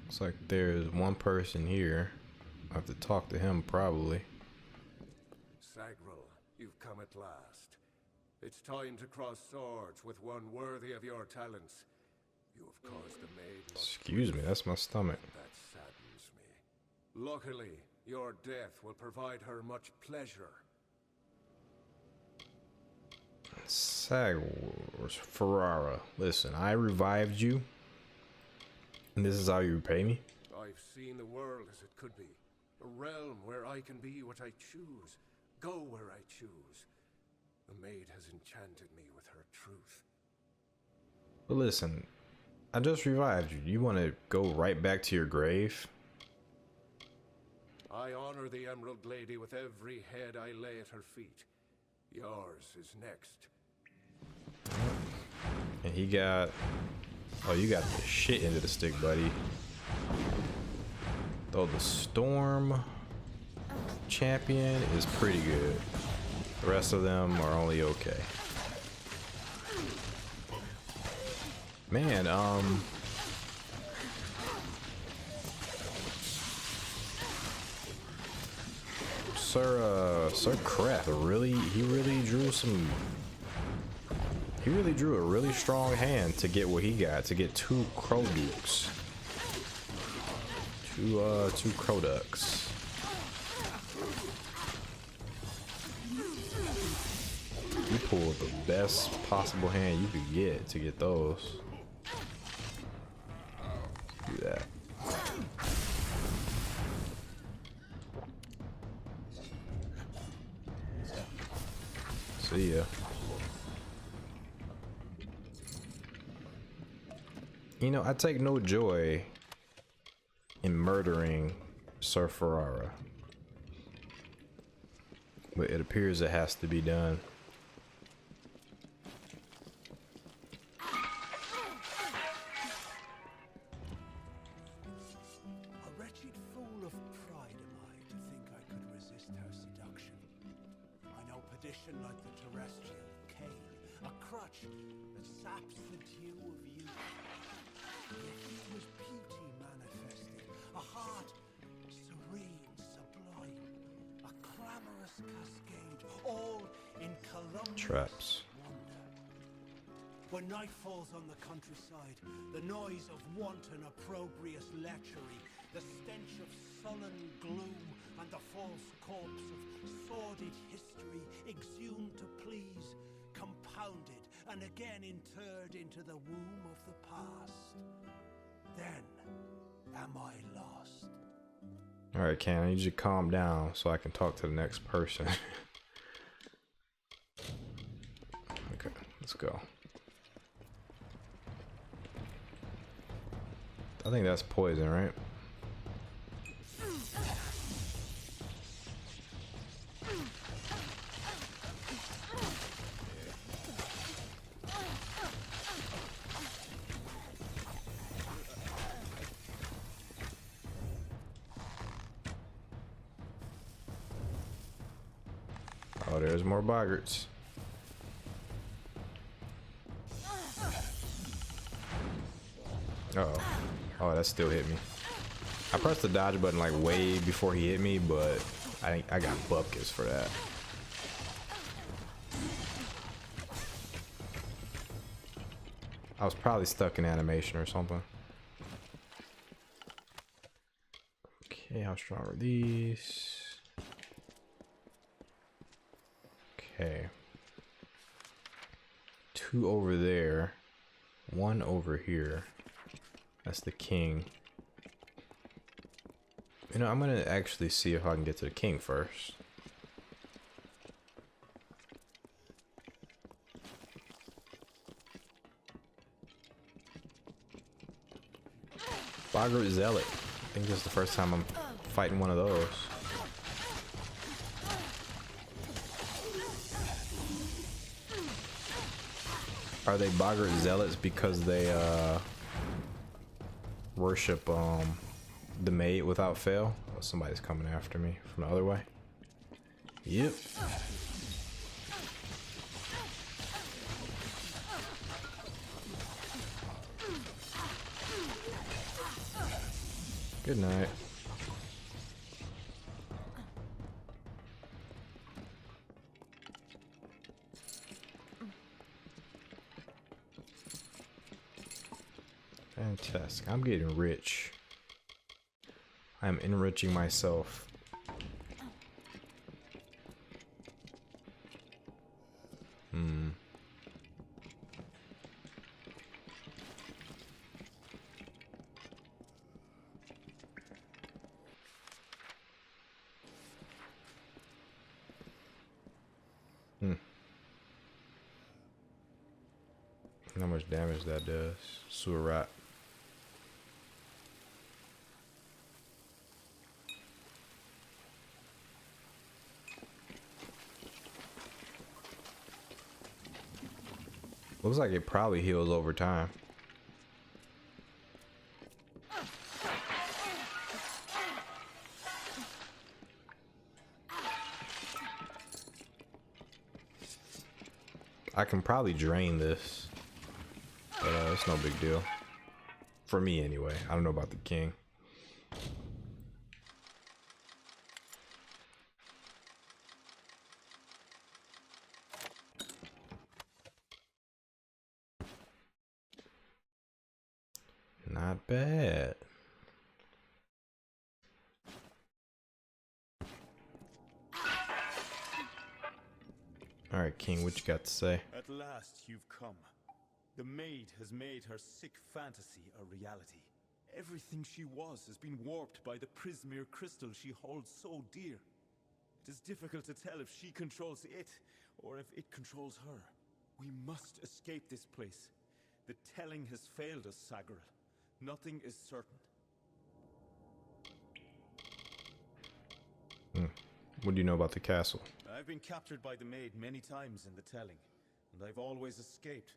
Looks like there's one person here. I have to talk to him probably. Sagril, you've come at last. It's time to cross swords with one worthy of your talents. You have caused the maid. Excuse me, that's my stomach. That saddens me. Luckily, your death will provide her much pleasure. Ferrara, listen, I revived you, and this is how you repay me? I've seen the world as it could be. A realm where I can be what I choose, go where I choose. The maid has enchanted me with her truth. But listen, I just revived you. You want to go right back to your grave? I honor the Emerald Lady with every head I lay at her feet. Yours is next. And he got... Oh, you got the shit into the stick, buddy. Though the Storm champion is pretty good. The rest of them are only okay. Man, Sir Crap he really drew a really strong hand to get what he got, to get two Crow Dukes. Two Crow Ducks. You pulled the best possible hand you could get to get those. Do that. See ya. You know, I take no joy in murdering Sir Ferrara, but it appears it has to be done. A wretched fool of pride am I to think I could resist her seduction. I know perdition like the terrestrial cane, a crutch that saps the dew of youth. Yet here was beauty manifested, a heart serene, sublime, a clamorous cascade, all in columbus Traps. wonder. When night falls on the countryside, the noise of wanton opprobrious lechery, the stench of sullen gloom, and the false corpse of sordid history exhumed to please, compounded and again interred into the womb of the past. Then am I lost. Alright, Ken, I need you to calm down so I can talk to the next person. Okay, let's go. I think that's poison, right? Oh, there's more boggarts. Uh-oh. Oh, that still hit me. I pressed the dodge button like way before he hit me, but I got bupkis for that. I was probably stuck in animation or something. Okay, how strong are these? Okay. 2 over there. 1 over here. That's the king. You know, I'm gonna actually see if I can get to the king first. Boggart Zealot. I think this is the first time I'm fighting one of those. Are they boggart zealots because they worship the maid without fail? Oh, somebody's coming after me from the other way. Yep. Good night. Fantastic. I'm getting rich. I'm enriching myself. How much damage that does. Sewer rat. Looks like it probably heals over time. I can probably drain this, but it's no big deal. For me anyway. I don't know about the king. Not bad. Alright, King, what you got to say? At last you've come. The maid has made her sick fantasy a reality. Everything she was has been warped by the Prismere crystal she holds so dear. It is difficult to tell if she controls it, or if it controls her. We must escape this place. The telling has failed us, Sagril. Nothing is certain. What do you know about the castle? I've been captured by the Maid many times in the telling, and I've always escaped.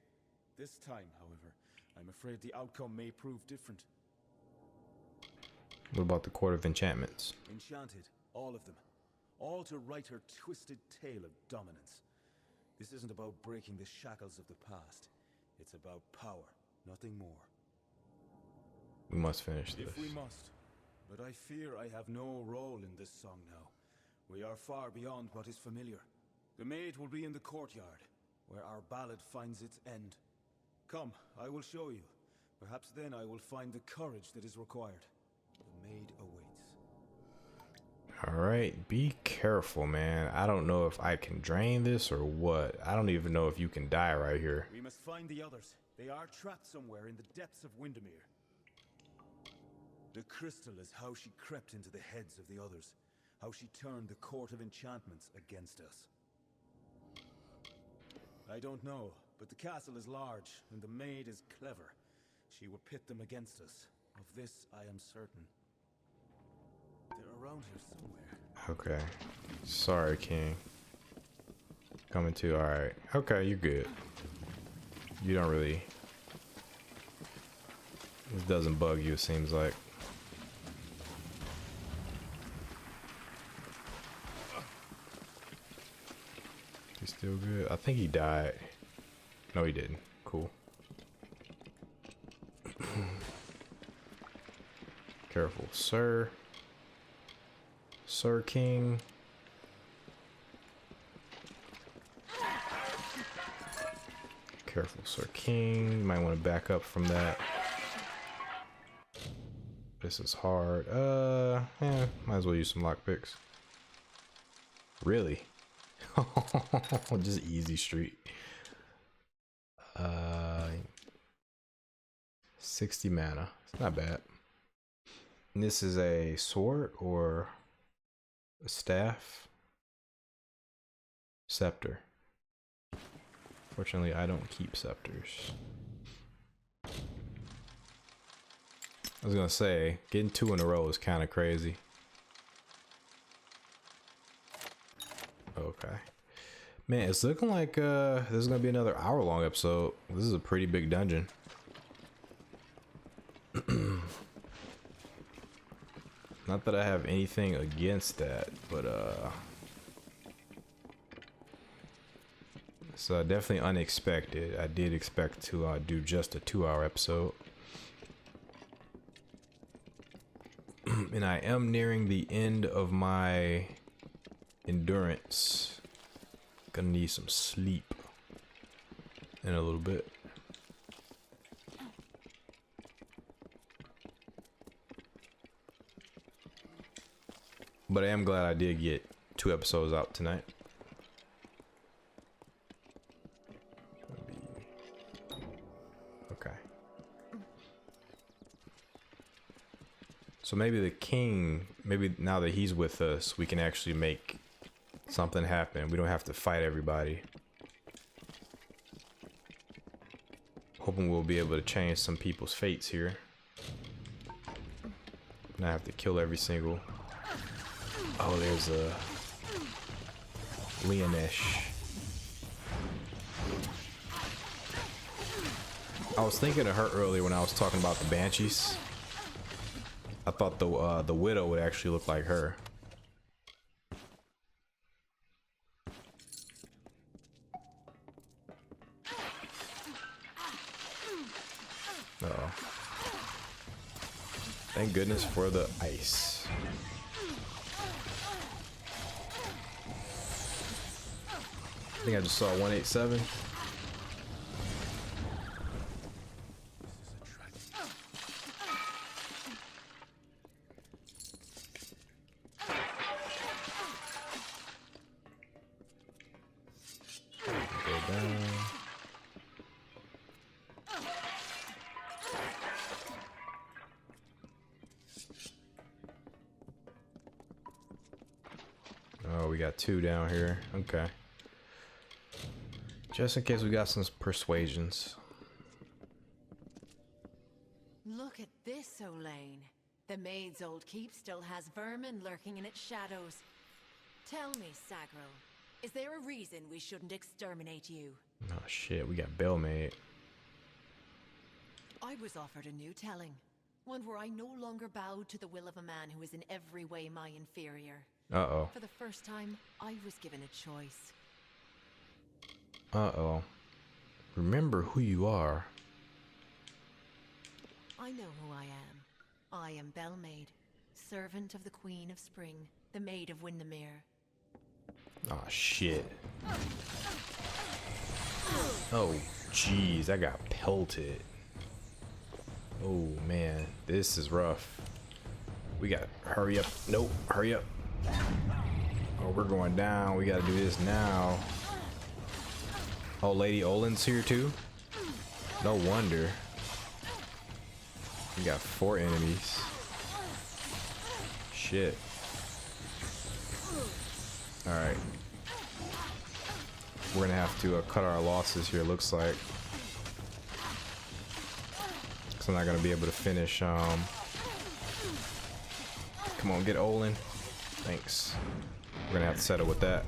This time, however, I'm afraid the outcome may prove different. What about the Court of Enchantments? Enchanted, all of them. All to write her twisted tale of dominance. This isn't about breaking the shackles of the past. It's about power, nothing more. We must finish this. If we must. But I fear I have no role in this song now. We are far beyond what is familiar. The Maid will be in the courtyard, where our ballad finds its end. Come, I will show you. Perhaps then I will find the courage that is required. The Maid awaits. Alright, be careful, man. I don't know if I can drain this or what. I don't even know if you can die right here. We must find the others. They are trapped somewhere in the depths of Windermere. The crystal is how she crept into the heads of the others. How she turned the Court of Enchantments against us. I don't know, but the castle is large, and the Maid is clever. She will pit them against us. Of this I am certain. They're around here somewhere. Okay. Sorry, King. Coming to, alright. Okay, you're good. You don't really... This doesn't bug you, it seems like. He's still good. I think he died. No, he didn't. Cool. Careful, sir. Sir King. Careful, Sir King. You might want to back up from that. This is hard. Yeah, might as well use some lockpicks. Really? Just easy street. 60 mana. It's not bad. And this is a sword or a staff? Scepter. Fortunately, I don't keep scepters. I was gonna say, getting 2 in a row is kind of crazy. Okay. Man, it's looking like this is gonna be another hour-long episode. This is a pretty big dungeon. Not that I have anything against that, but it's definitely unexpected. I did expect to do just a 2-hour episode. And I am nearing the end of my endurance. Gonna need some sleep in a little bit. But I am glad I did get 2 episodes out tonight. Okay. So maybe the king, maybe now that he's with us, we can actually make something happen. We don't have to fight everybody. Hoping we'll be able to change some people's fates here. Not have to kill every single. Oh, there's a Leonesh. I was thinking of her earlier when I was talking about the banshees. I thought the widow would actually look like her. Uh-oh. Thank goodness for the ice. I think I just saw 187. Go down. Oh, we got 2 down here. Okay. Just in case we got some persuasions. Look at this, Olaine. The Maid's old keep still has vermin lurking in its shadows. Tell me, Sagril, is there a reason we shouldn't exterminate you? Oh shit, we got Maid. I was offered a new telling. One where I no longer bowed to the will of a man who is in every way my inferior. Uh-oh. For the first time, I was given a choice. Uh-oh. Remember who you are. I know who I am. I am Maid, servant of the Queen of Spring, the Maid of Windermere. Oh shit. Oh jeez, I got pelted. Oh man, this is rough. We gotta hurry up. Nope, hurry up. Oh, we're going down. We gotta do this now. Oh, Lady Olin's here too? No wonder. We got 4 enemies. Shit. Alright. We're gonna have to cut our losses here, looks like. Cause I'm not gonna be able to finish, come on, get Olin. Thanks. We're gonna have to settle with that.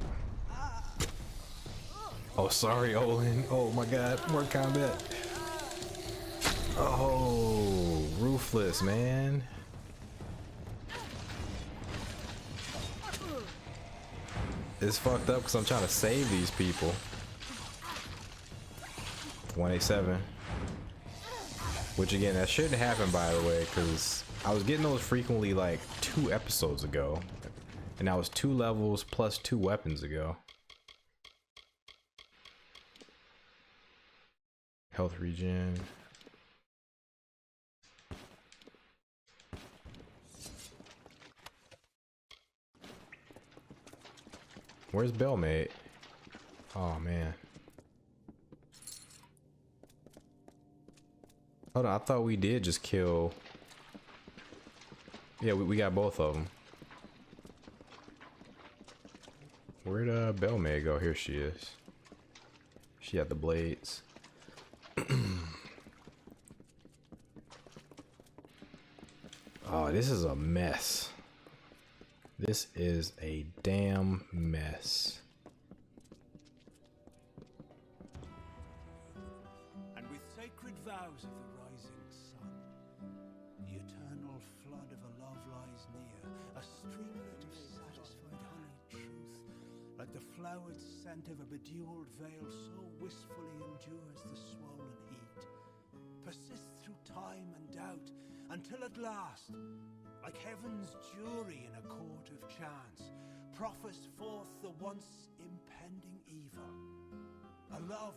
Oh, sorry, Olin. Oh my god, more combat. Oh, ruthless, man. It's fucked up because I'm trying to save these people. 187. Which again, that shouldn't happen, by the way, because I was getting those frequently like 2 episodes ago. And that was 2 levels plus 2 weapons ago. Health regen. Where's Maid? Oh man. Hold on, I thought we did just kill. Yeah, we got both of them. Where'd Maid go? Here she is. She had the blades. Oh, this is a mess. This is a damn mess. flowered scent of a bedewled veil so wistfully endures the swollen heat, persists through time and doubt, until at last, like heaven's jury in a court of chance, proffers forth the once impending evil. A love,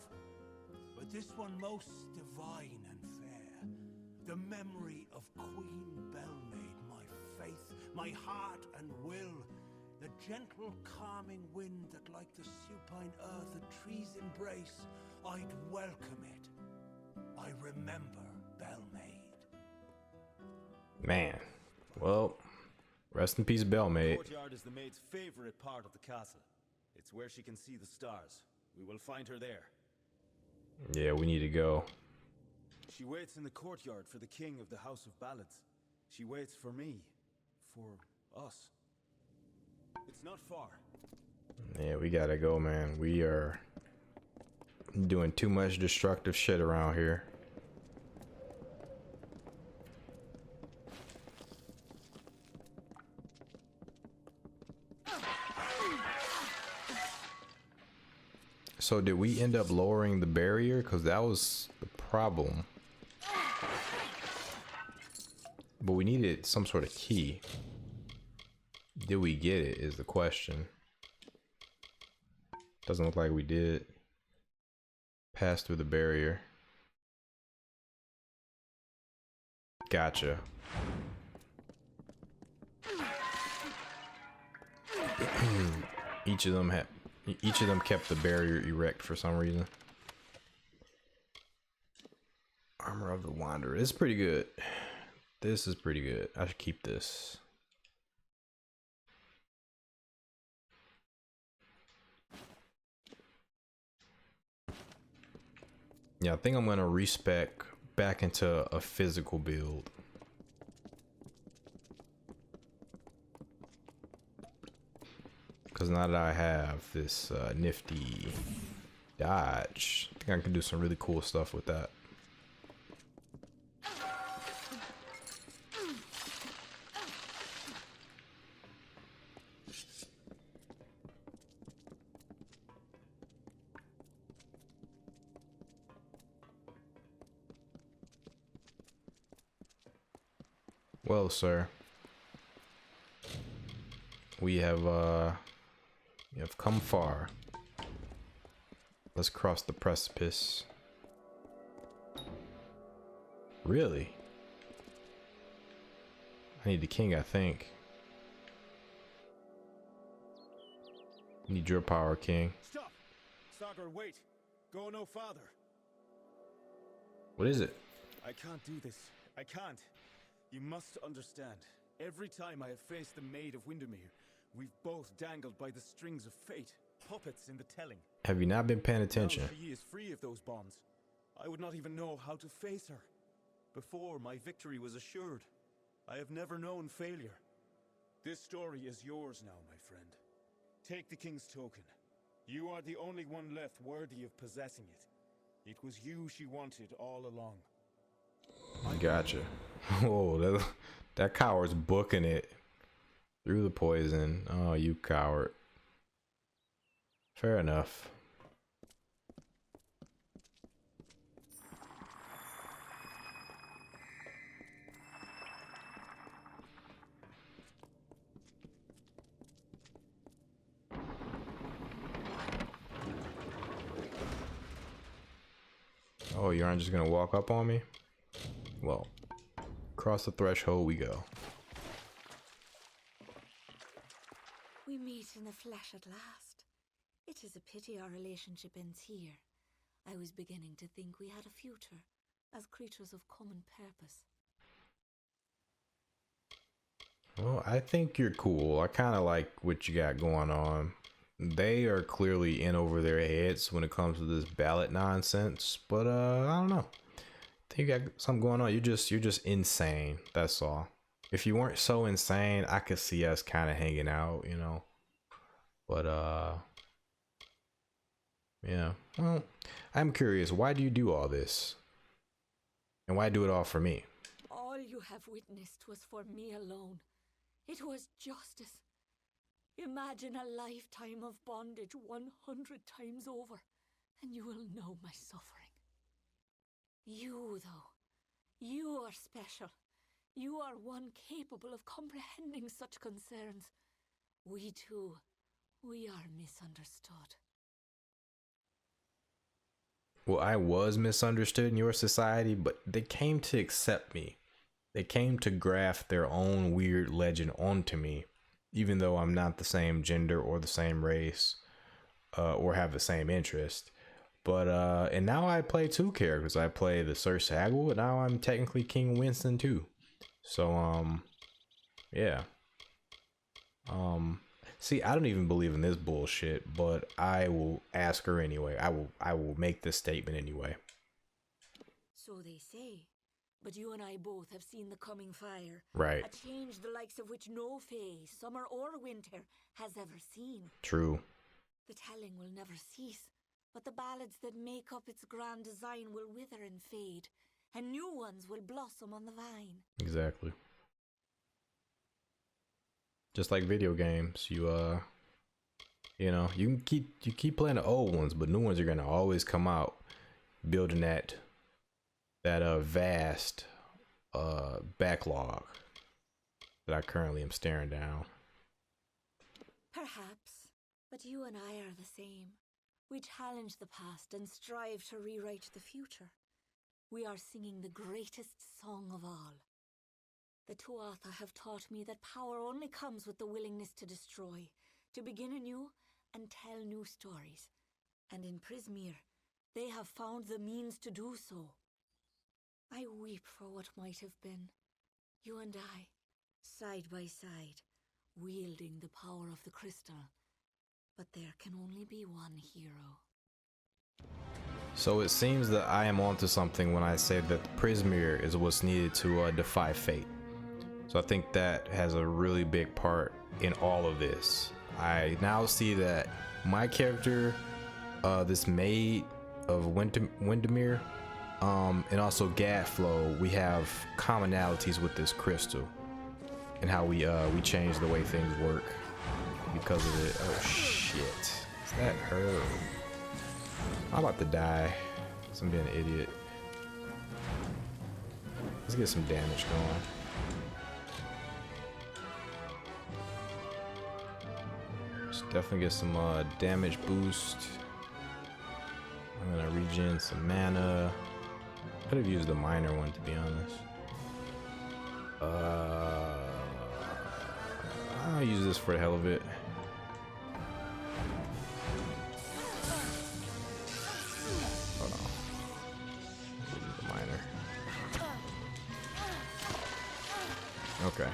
but this one most divine and fair, the memory of Queen Bellmaid, my faith, my heart and will, the gentle calming wind that like the supine earth a tree's embrace, I'd welcome it. I remember Bellmaid. Man, well, rest in peace, Bellmaid. The courtyard is the maid's favorite part of the castle. It's where she can see the stars. We will find her there. Yeah, we need to go. She waits in the courtyard for the king of the House of Ballads. She waits for me. For us. It's not far. Yeah, we gotta go, man. We are doing too much destructive shit around here. So did we end up lowering the barrier? Because that was the problem. But we needed some sort of key. Did we get it is the question. Doesn't look like we did. Pass through the barrier. Gotcha. Each of them kept the barrier erect for some reason. Armor of the Wanderer. This is pretty good. This is pretty good. I should keep this. Yeah, I think I'm gonna respec back into a physical build. Because now that I have this nifty dodge, I think I can do some really cool stuff with that. Well, sir, we have come far. Let's cross the precipice. Really? I need the king, I think. I need your power, king. Stop! Sagar, wait! Go no farther. What is it? I can't do this. I can't. You must understand. Every time I have faced the Maid of Windermere, we've both dangled by the strings of fate. Puppets in the telling. Have you not been paying attention? Now she is free of those bonds. I would not even know how to face her. Before, my victory was assured. I have never known failure. This story is yours now, my friend. Take the king's token. You are the only one left worthy of possessing it. It was you she wanted all along. Gotcha. Whoa, that coward's booking it through the poison. Oh, you coward. Fair enough. Oh, you aren't just gonna walk up on me? Well, across the threshold we go. We meet in the flesh at last. It is a pity our relationship ends here. I was beginning to think we had a future, as creatures of common purpose. Well, I think you're cool. I kind of like what you got going on. They are clearly in over their heads when it comes to this ballot nonsense, but I don't know. I think you got something going on. You're just insane. That's all. If you weren't so insane, I could see us kind of hanging out, you know. But yeah. Well, I'm curious. Why do you do all this? And why do it all for me? All you have witnessed was for me alone. It was justice. Imagine a lifetime of bondage 100 times over, and you will know my suffering. You, though, you are special. You are one capable of comprehending such concerns. We too, we are misunderstood. Well, I was misunderstood in your society, but they came to accept me. They came to graft their own weird legend onto me, even though I'm not the same gender or the same race, or have the same interest. But and now I play two characters. I play the Sir Sagwell, and now I'm technically King Winston too. So yeah. See, I don't even believe in this bullshit, but I will ask her anyway. I will make this statement anyway. So they say, but you and I both have seen the coming fire. Right. A change the likes of which no fae, summer or winter, has ever seen. True. The telling will never cease, but the ballads that make up its grand design will wither and fade, and new ones will blossom on the vine. Exactly. Just like video games, you know, you keep playing the old ones, but new ones are gonna always come out, building that vast backlog that I currently am staring down. Perhaps, but you and I are the same. We challenge the past and strive to rewrite the future. We are singing the greatest song of all. The Tuatha have taught me that power only comes with the willingness to destroy, to begin anew and tell new stories. And in Prismeer, they have found the means to do so. I weep for what might have been. You and I, side by side, wielding the power of the crystal. But there can only be one hero. So it seems that I am onto something when I say that Prismeer is what's needed to defy fate. So I think that has a really big part in all of this. I now see that my character, this Maid of Windermere, and also Gadflow, we have commonalities with this crystal and how we change the way things work because of it. Oh shit! Is that her? I'm about to die. I'm being an idiot. Let's get some damage going. Definitely get some damage boost. I'm gonna regen some mana. Could have used the minor one, to be honest. I'll use this for the hell of it. Hold on. Use the minor. Okay.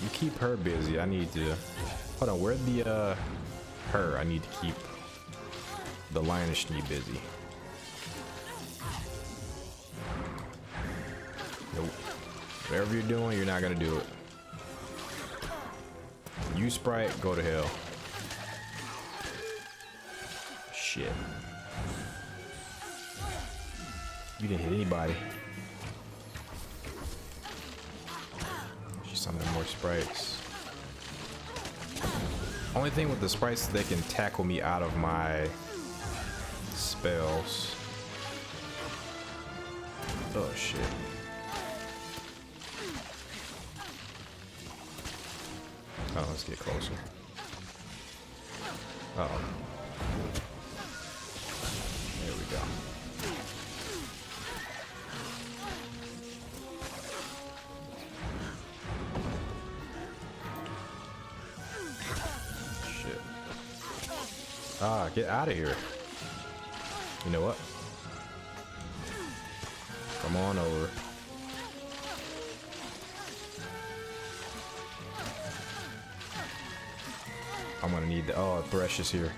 You keep her busy. I need to. Hold on, where'd the, her? I need to keep the Lioness busy. Nope. Whatever you're doing, you're not gonna do it. You Sprite, go to hell. Shit. You didn't hit anybody. She's summoning more sprites. Only thing with the sprites is they can tackle me out of my spells. Oh shit. Oh, let's get closer. Uh-oh. There we go. Ah, get out of here. You know what? Come on over. I'm gonna need the, oh, Thresh is here.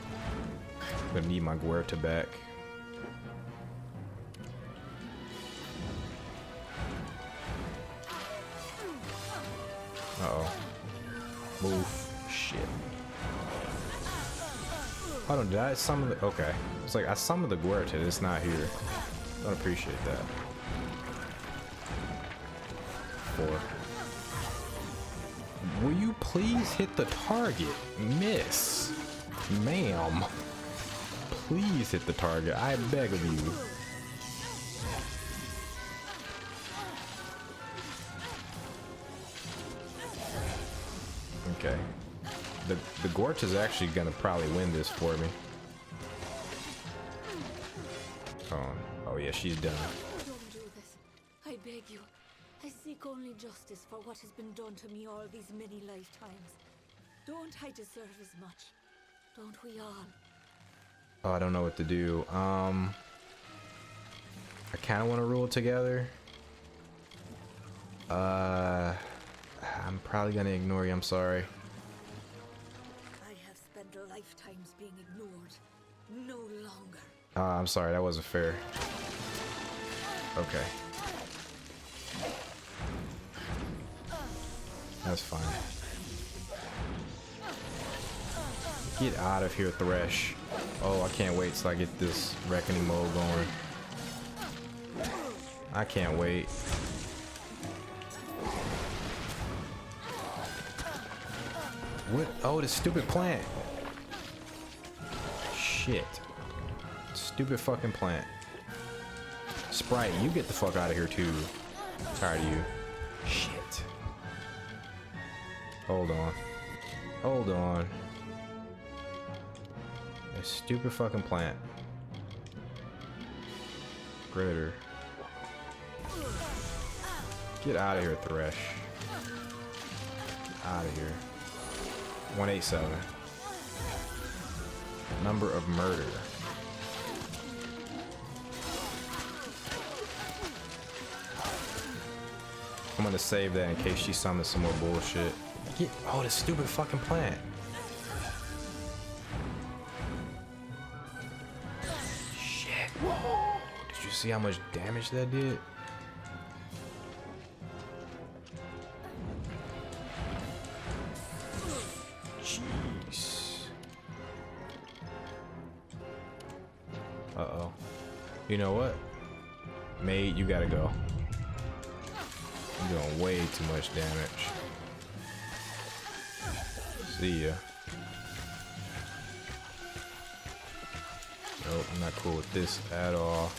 I'm gonna need my Guerta back. Uh-oh. Move. Shit. Hold on, did I summon the... Okay. It's like I summoned the Guerta, it's not here. Don't appreciate that. 4. Will you please hit the target? Miss. Ma'am. Please hit the target. I beg of you. Okay. The Gorch is actually gonna probably win this for me. Oh yeah, she's done. Don't do this. I beg you. I seek only justice for what has been done to me all these many lifetimes. Don't I deserve as much? Don't we all? Oh, I don't know what to do. I kind of want to rule together. I'm probably gonna ignore you. I'm sorry. I have spent lifetimes being ignored. No longer. I'm sorry. That wasn't fair. Okay. That's fine. Get out of here, Thresh. Oh, I can't wait till I get this reckoning mode going. I can't wait. What? Oh, the stupid plant. Shit. Stupid fucking plant. Sprite, you get the fuck out of here too. I'm tired of you. Shit. Hold on. Hold on. A stupid fucking plant. Critter. Get out of here, Thresh. Out of here. 187. Number of murder. I'm gonna save that in case she summons some more bullshit. Oh, this stupid fucking plant. Shit. Did you see how much damage that did? Jeez. Uh-oh. You know what? Maid, you gotta go. You're doing way too much damage. See ya. Nope, I'm not cool with this at all.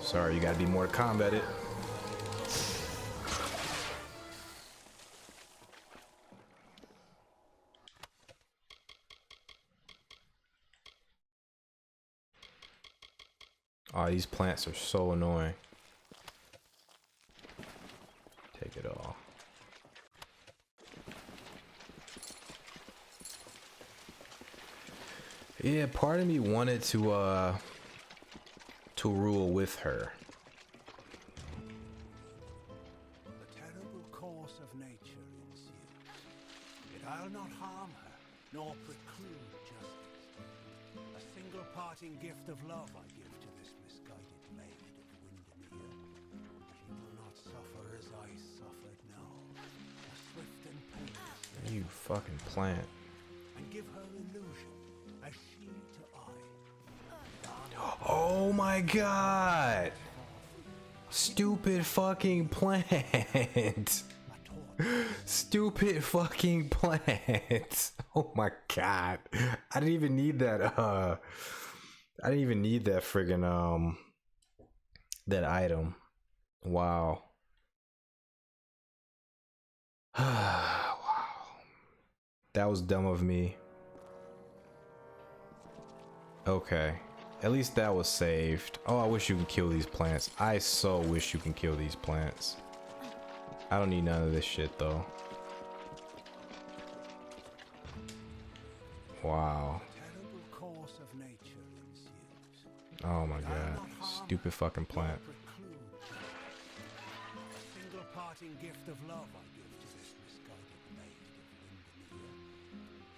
Sorry, you gotta be more combated. Oh, these plants are so annoying. Take it all. Yeah, part of me wanted to rule with her. The terrible course of nature ensues. Yet I'll not harm her, nor preclude justice. A single parting gift of love I give to this misguided maid of Windermere. She will not suffer as I suffered now. A swift and painless You fucking plant. and give her illusion as she to I. Oh my god! Stupid fucking plant! Stupid fucking plant! Oh my god! I didn't even need that. I didn't even need that friggin' that item. Wow. Wow. That was dumb of me. Okay. At least that was saved. Oh, I wish you could kill these plants. I so wish you can kill these plants. I don't need none of this shit though. Wow. Oh my god. Stupid fucking plant. Single parting gift of love I give to this misguided maid of Windermere.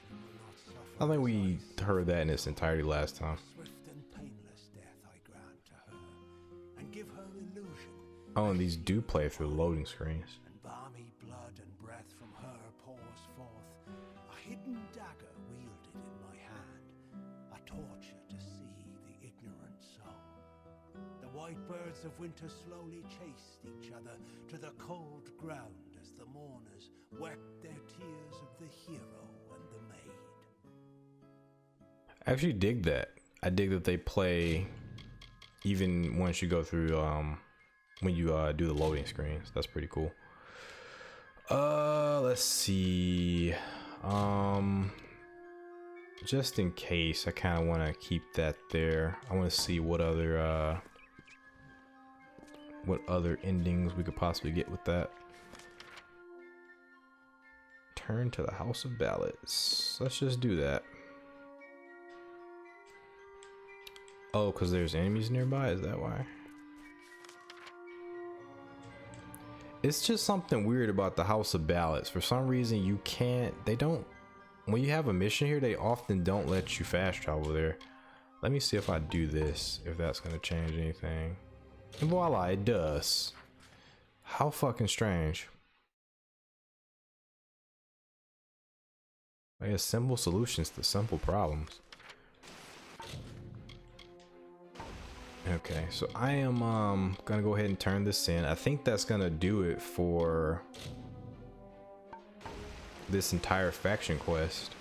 She will not suffer. I think we heard that in its entirety last time. Swift and painless death I grant to her, and give her illusion. Oh, and these do play through loading screens. And balmy blood and breath from her pours forth, a hidden dagger wielded in my hand, a torture to see the ignorant soul. white birds of winter slowly chased each other to the cold ground as the mourners wept their tears of the hero and the maid. I actually dig that. I dig that they play even once you go through when you do the loading screens. That's pretty cool. Let's see. Just in case, I kind of want to keep that there. I want to see what other endings we could possibly get with that. Turn to the House of Ballads. Let's just do that. Oh, because there's enemies nearby? Is that why? It's just something weird about the House of Ballads. For some reason, you can't... They don't... When you have a mission here, they often don't let you fast travel there. Let me see if I do this, if that's going to change anything. And voila, it does. How fucking strange. I guess simple solutions to simple problems. Okay, so I am gonna go ahead and turn this in. I think that's gonna do it for this entire faction quest.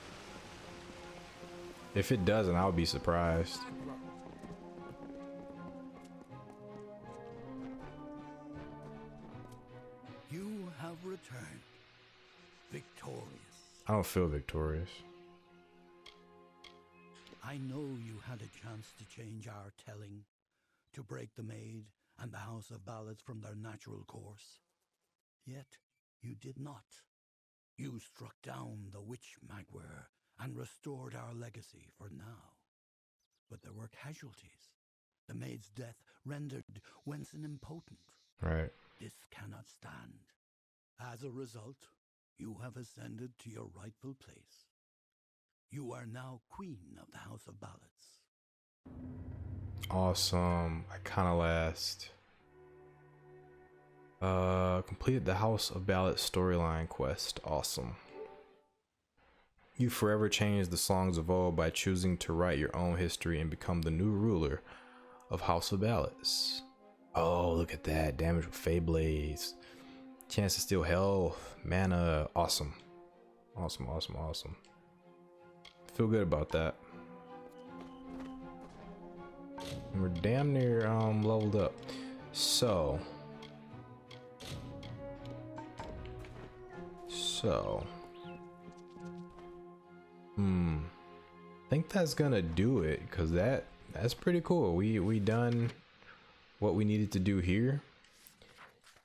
If it doesn't, I'll be surprised. You have returned, victorious. I don't feel victorious. I know you had a chance to change our telling, to break the Maid and the House of Ballads from their natural course. Yet you did not. You struck down the witch Magwer and restored our legacy for now. But there were casualties. The Maid's death rendered Wenson impotent. Right. This cannot stand. As a result, you have ascended to your rightful place. You are now Queen of the House of Ballads. Awesome. I kind of last. Completed the House of Ballads storyline quest. Awesome. You forever changed the songs of old by choosing to write your own history and become the new ruler of House of Ballads. Oh, look at that. Damage with Fey Blades. Chance to steal health. Mana. Awesome. Awesome, awesome, awesome. Feel good about that. We're damn near leveled up. So I think that's gonna do it, because that's pretty cool. We done what we needed to do here.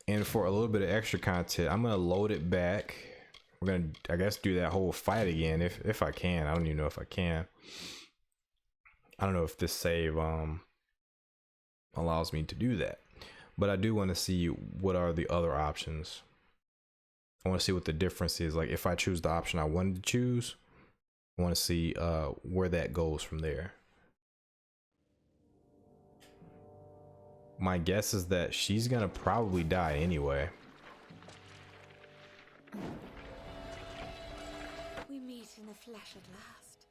And for a little bit of extra content, I'm gonna load it back. We're gonna, I guess, do that whole fight again if I can. I don't even know if I can. I don't know if this save allows me to do that, but I do want to see what are the other options. I want to see what the difference is. Like if I choose the option I wanted to choose, I want to see where that goes from there. My guess is that she's gonna probably die anyway. We meet in the flesh at last.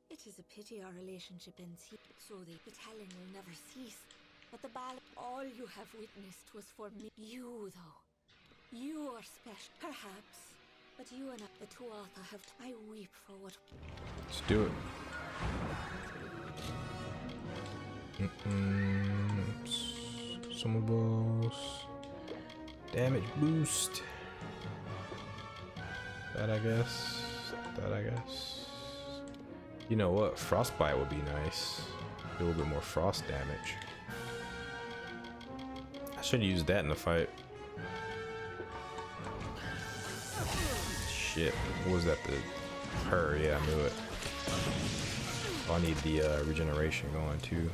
It is a pity our relationship ends here, so the telling will never cease. But the ballad, all you have witnessed was for me. You, though, you are special, perhaps. But you and I, the two author, have. I weep for what. Let's do it. Consumables. Damage boost. That I guess. That I guess. You know what? Frostbite would be nice. A little bit more frost damage. I should use that in the fight. Shit. What was that? Her? Yeah, I knew it. Oh, I need the regeneration going too.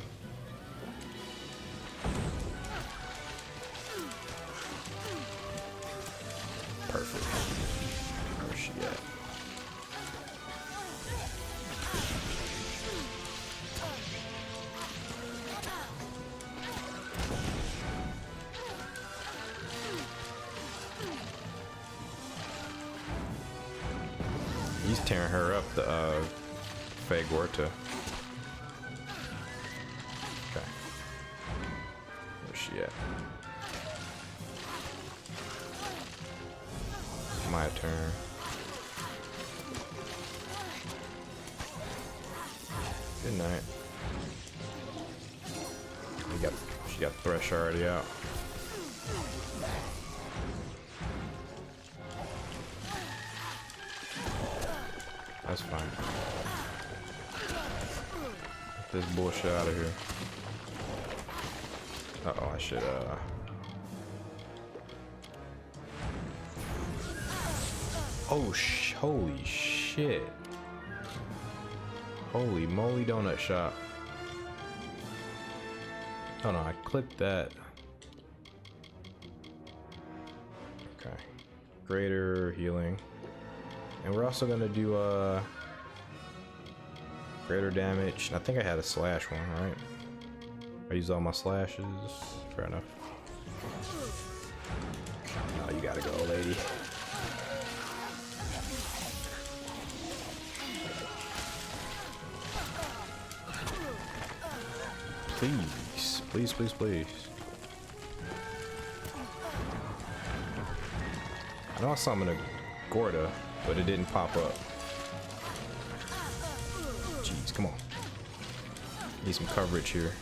Perfect. Where's she at? He's tearing her up, the Fagorta. Okay. yet. My turn. Good night. She got Thresh already out. That's fine. Get this bullshit out of here. Uh-oh, I should oh holy shit. Holy moly donut shop. Oh no, I clicked that. Okay. Greater healing. And we're also gonna do greater damage. I think I had a slash one, right? I used all my slashes. Fair enough. Oh, you gotta go, lady. Please, please, please, please. I know I summoned a Gorda, but it didn't pop up. Jeez, come on. Need some coverage here.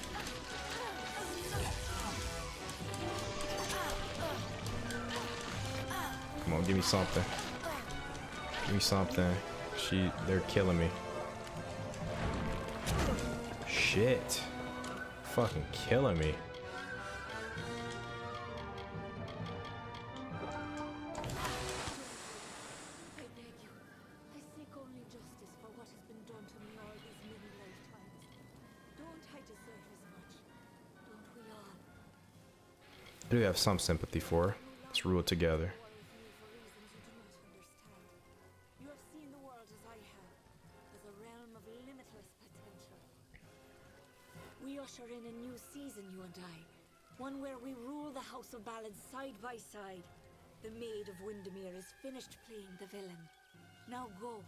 Come on, give me something. Give me something. They're killing me. Shit. Fucking killing me. I beg you, I seek only justice for what has been done to me all these many lifetimes. Don't I deserve as much? Don't we all? I do have some sympathy for her. Let's rule together. You have seen the world as I have, as a realm of limitless potential. We usher in a new season, you and I. One where we rule the House of Ballads side by side. The Maid of Windermere is finished playing the villain. Now go.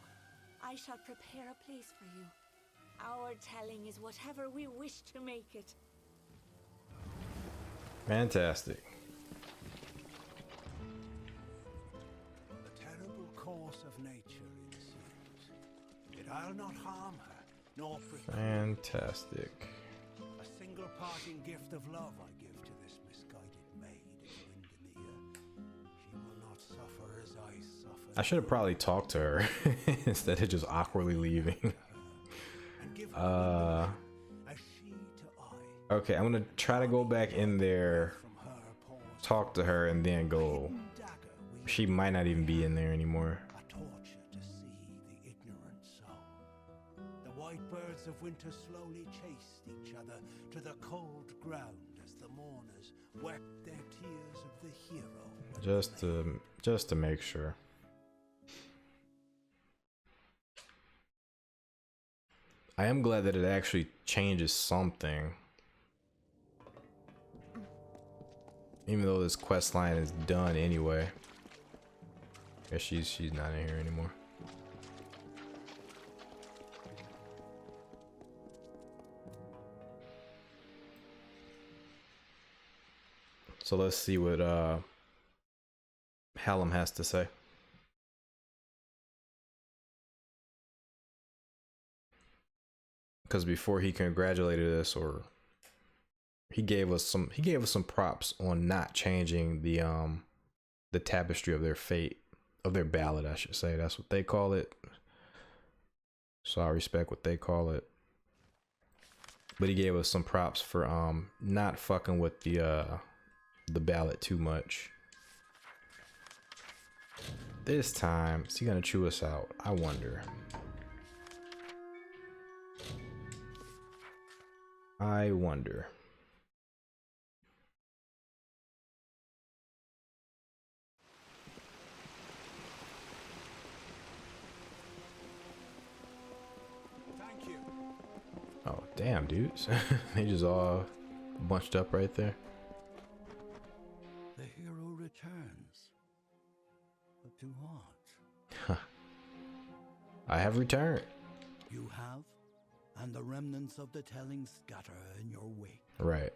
I shall prepare a place for you. Our telling is whatever we wish to make it. Fantastic. The terrible course of nature, it seems. Yet I'll not harm her, nor Fantastic. a single parting gift of love I give to this misguided maid of Windermere. She will not suffer as I suffered. I should have probably talked to her instead of just awkwardly leaving. And give her as she to I. Okay, I'm gonna try to go back in there, From her paws talk to her, and then go. dagger we She might not even be in there anymore. a torture to see the ignorant soul. The white birds of winter slowly chased each other to the cold ground as the mourners wept their tears of the hero. Just to make sure. I am glad that it actually changes something. Even though this quest line is done anyway. Yeah, she's not in here anymore. So let's see what Hallam has to say. Because before he congratulated us, or he gave us some props on not changing the tapestry of their fate, of their ballad, I should say. That's what they call it. So I respect what they call it. But he gave us some props for not fucking with the ballad too much. This time, is he gonna chew us out? I wonder. I wonder. Thank you. Oh, damn, dudes. They just all bunched up right there. The hero returns. But to what? I have returned. You have, and the remnants of the telling scatter in your wake. Right.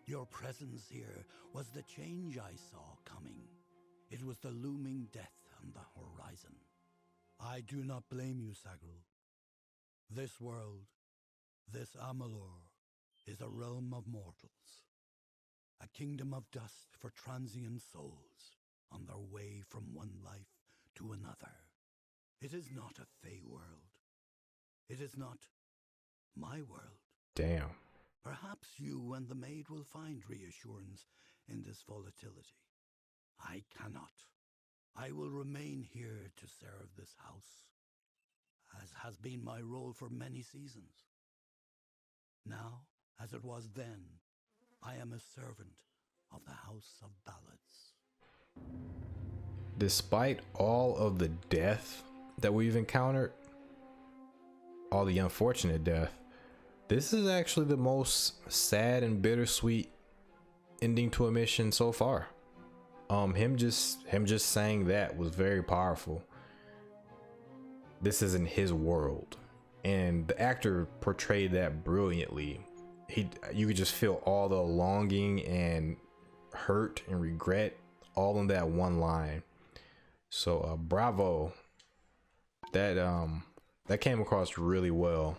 Your presence here was the change I saw coming. It was the looming death on the horizon. I do not blame you, Sagrul. This world, this Amalur, is a realm of mortals. A kingdom of dust for transient souls on their way from one life to another. It is not a fey world. It is not my world. Damn. Perhaps you and the maid will find reassurance in this volatility. I cannot. I will remain here to serve this house, as has been my role for many seasons. Now, as it was then, I am a servant of the House of Ballads. Despite all of the death that we've encountered, all the unfortunate death, this is actually the most sad and bittersweet ending to a mission so far. Him just saying that was very powerful. This isn't his world, and the actor portrayed that brilliantly. You could just feel all the longing and hurt and regret all in that one line. So bravo. That came across really well.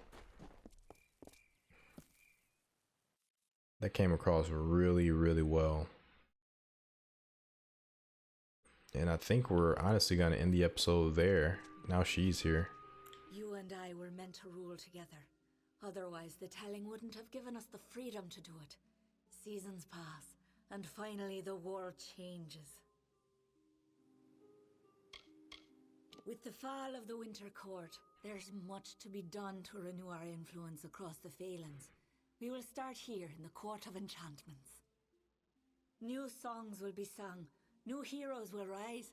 That came across really, really well. And I think we're honestly gonna end the episode there. Now she's here. You and I were meant to rule together. Otherwise, the telling wouldn't have given us the freedom to do it. Seasons pass, and finally the world changes. With the fall of the Winter Court, there's much to be done to renew our influence across the Phalanx. We will start here in the Court of Enchantments. New songs will be sung, new heroes will rise.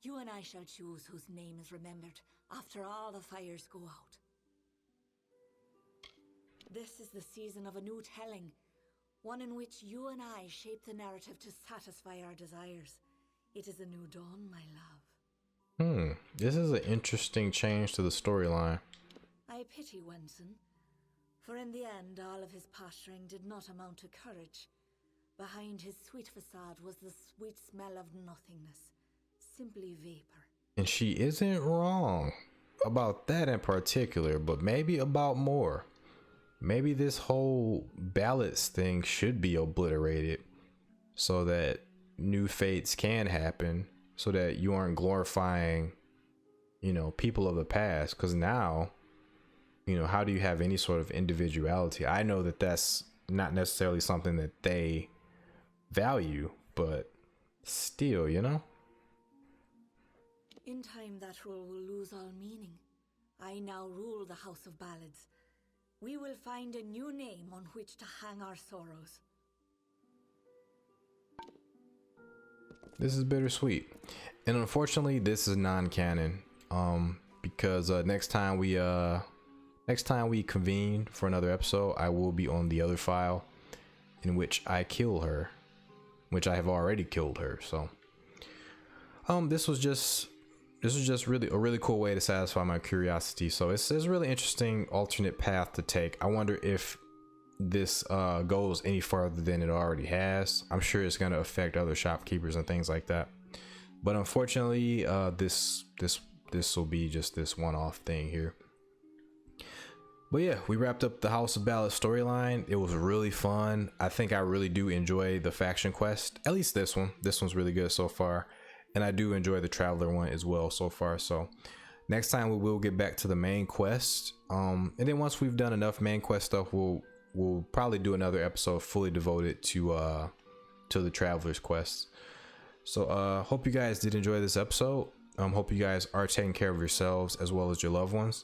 You and I shall choose whose name is remembered after all the fires go out. This is the season of a new telling, one in which you and I shape the narrative to satisfy our desires. It is a new dawn, my love. This is an interesting change to the storyline. I pity Wenson, for in the end all of his posturing did not amount to courage. Behind his sweet facade was the sweet smell of nothingness, simply vapor. And she isn't wrong about that in particular, but maybe about more. Maybe this whole Ballads thing should be obliterated so that new fates can happen, so that you aren't glorifying, people of the past. Because now, how do you have any sort of individuality? I know that that's not necessarily something that they value, but still, In time, that role will lose all meaning. I now rule the House of Ballads. We will find a new name on which to hang our sorrows. This is bittersweet, and unfortunately, this is non-canon. Because next time we convene for another episode, I will be on the other file, in which I kill her, which I have already killed her. So, this was just really a really cool way to satisfy my curiosity. So it's a really interesting alternate path to take. I wonder if this goes any further than it already has. I'm sure it's going to affect other shopkeepers and things like that, but unfortunately this will be just this one-off thing here. But yeah, we wrapped up the House of Ballads storyline. It was really fun. I think I really do enjoy the faction quest, at least this one's really good so far, and I do enjoy the Traveler one as well so far. So next time we will get back to the main quest, and then once we've done enough main quest stuff, we'll probably do another episode fully devoted to the Traveler's quest. So hope you guys did enjoy this episode. Hope you guys are taking care of yourselves as well as your loved ones.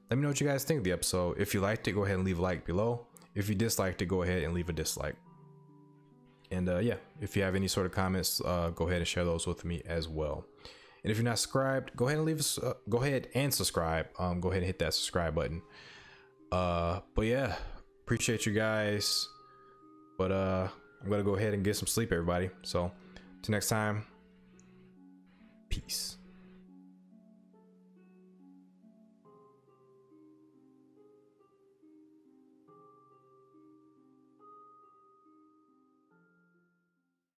Let me know what you guys think of the episode. If you liked it, go ahead and leave a like below. If you disliked it, go ahead and leave a dislike. And yeah, if you have any sort of comments, go ahead and share those with me as well. And if you're not subscribed, go ahead and go ahead and subscribe. Go ahead and hit that subscribe button. But yeah, appreciate you guys. But I'm gonna go ahead and get some sleep, everybody. So till next time, peace.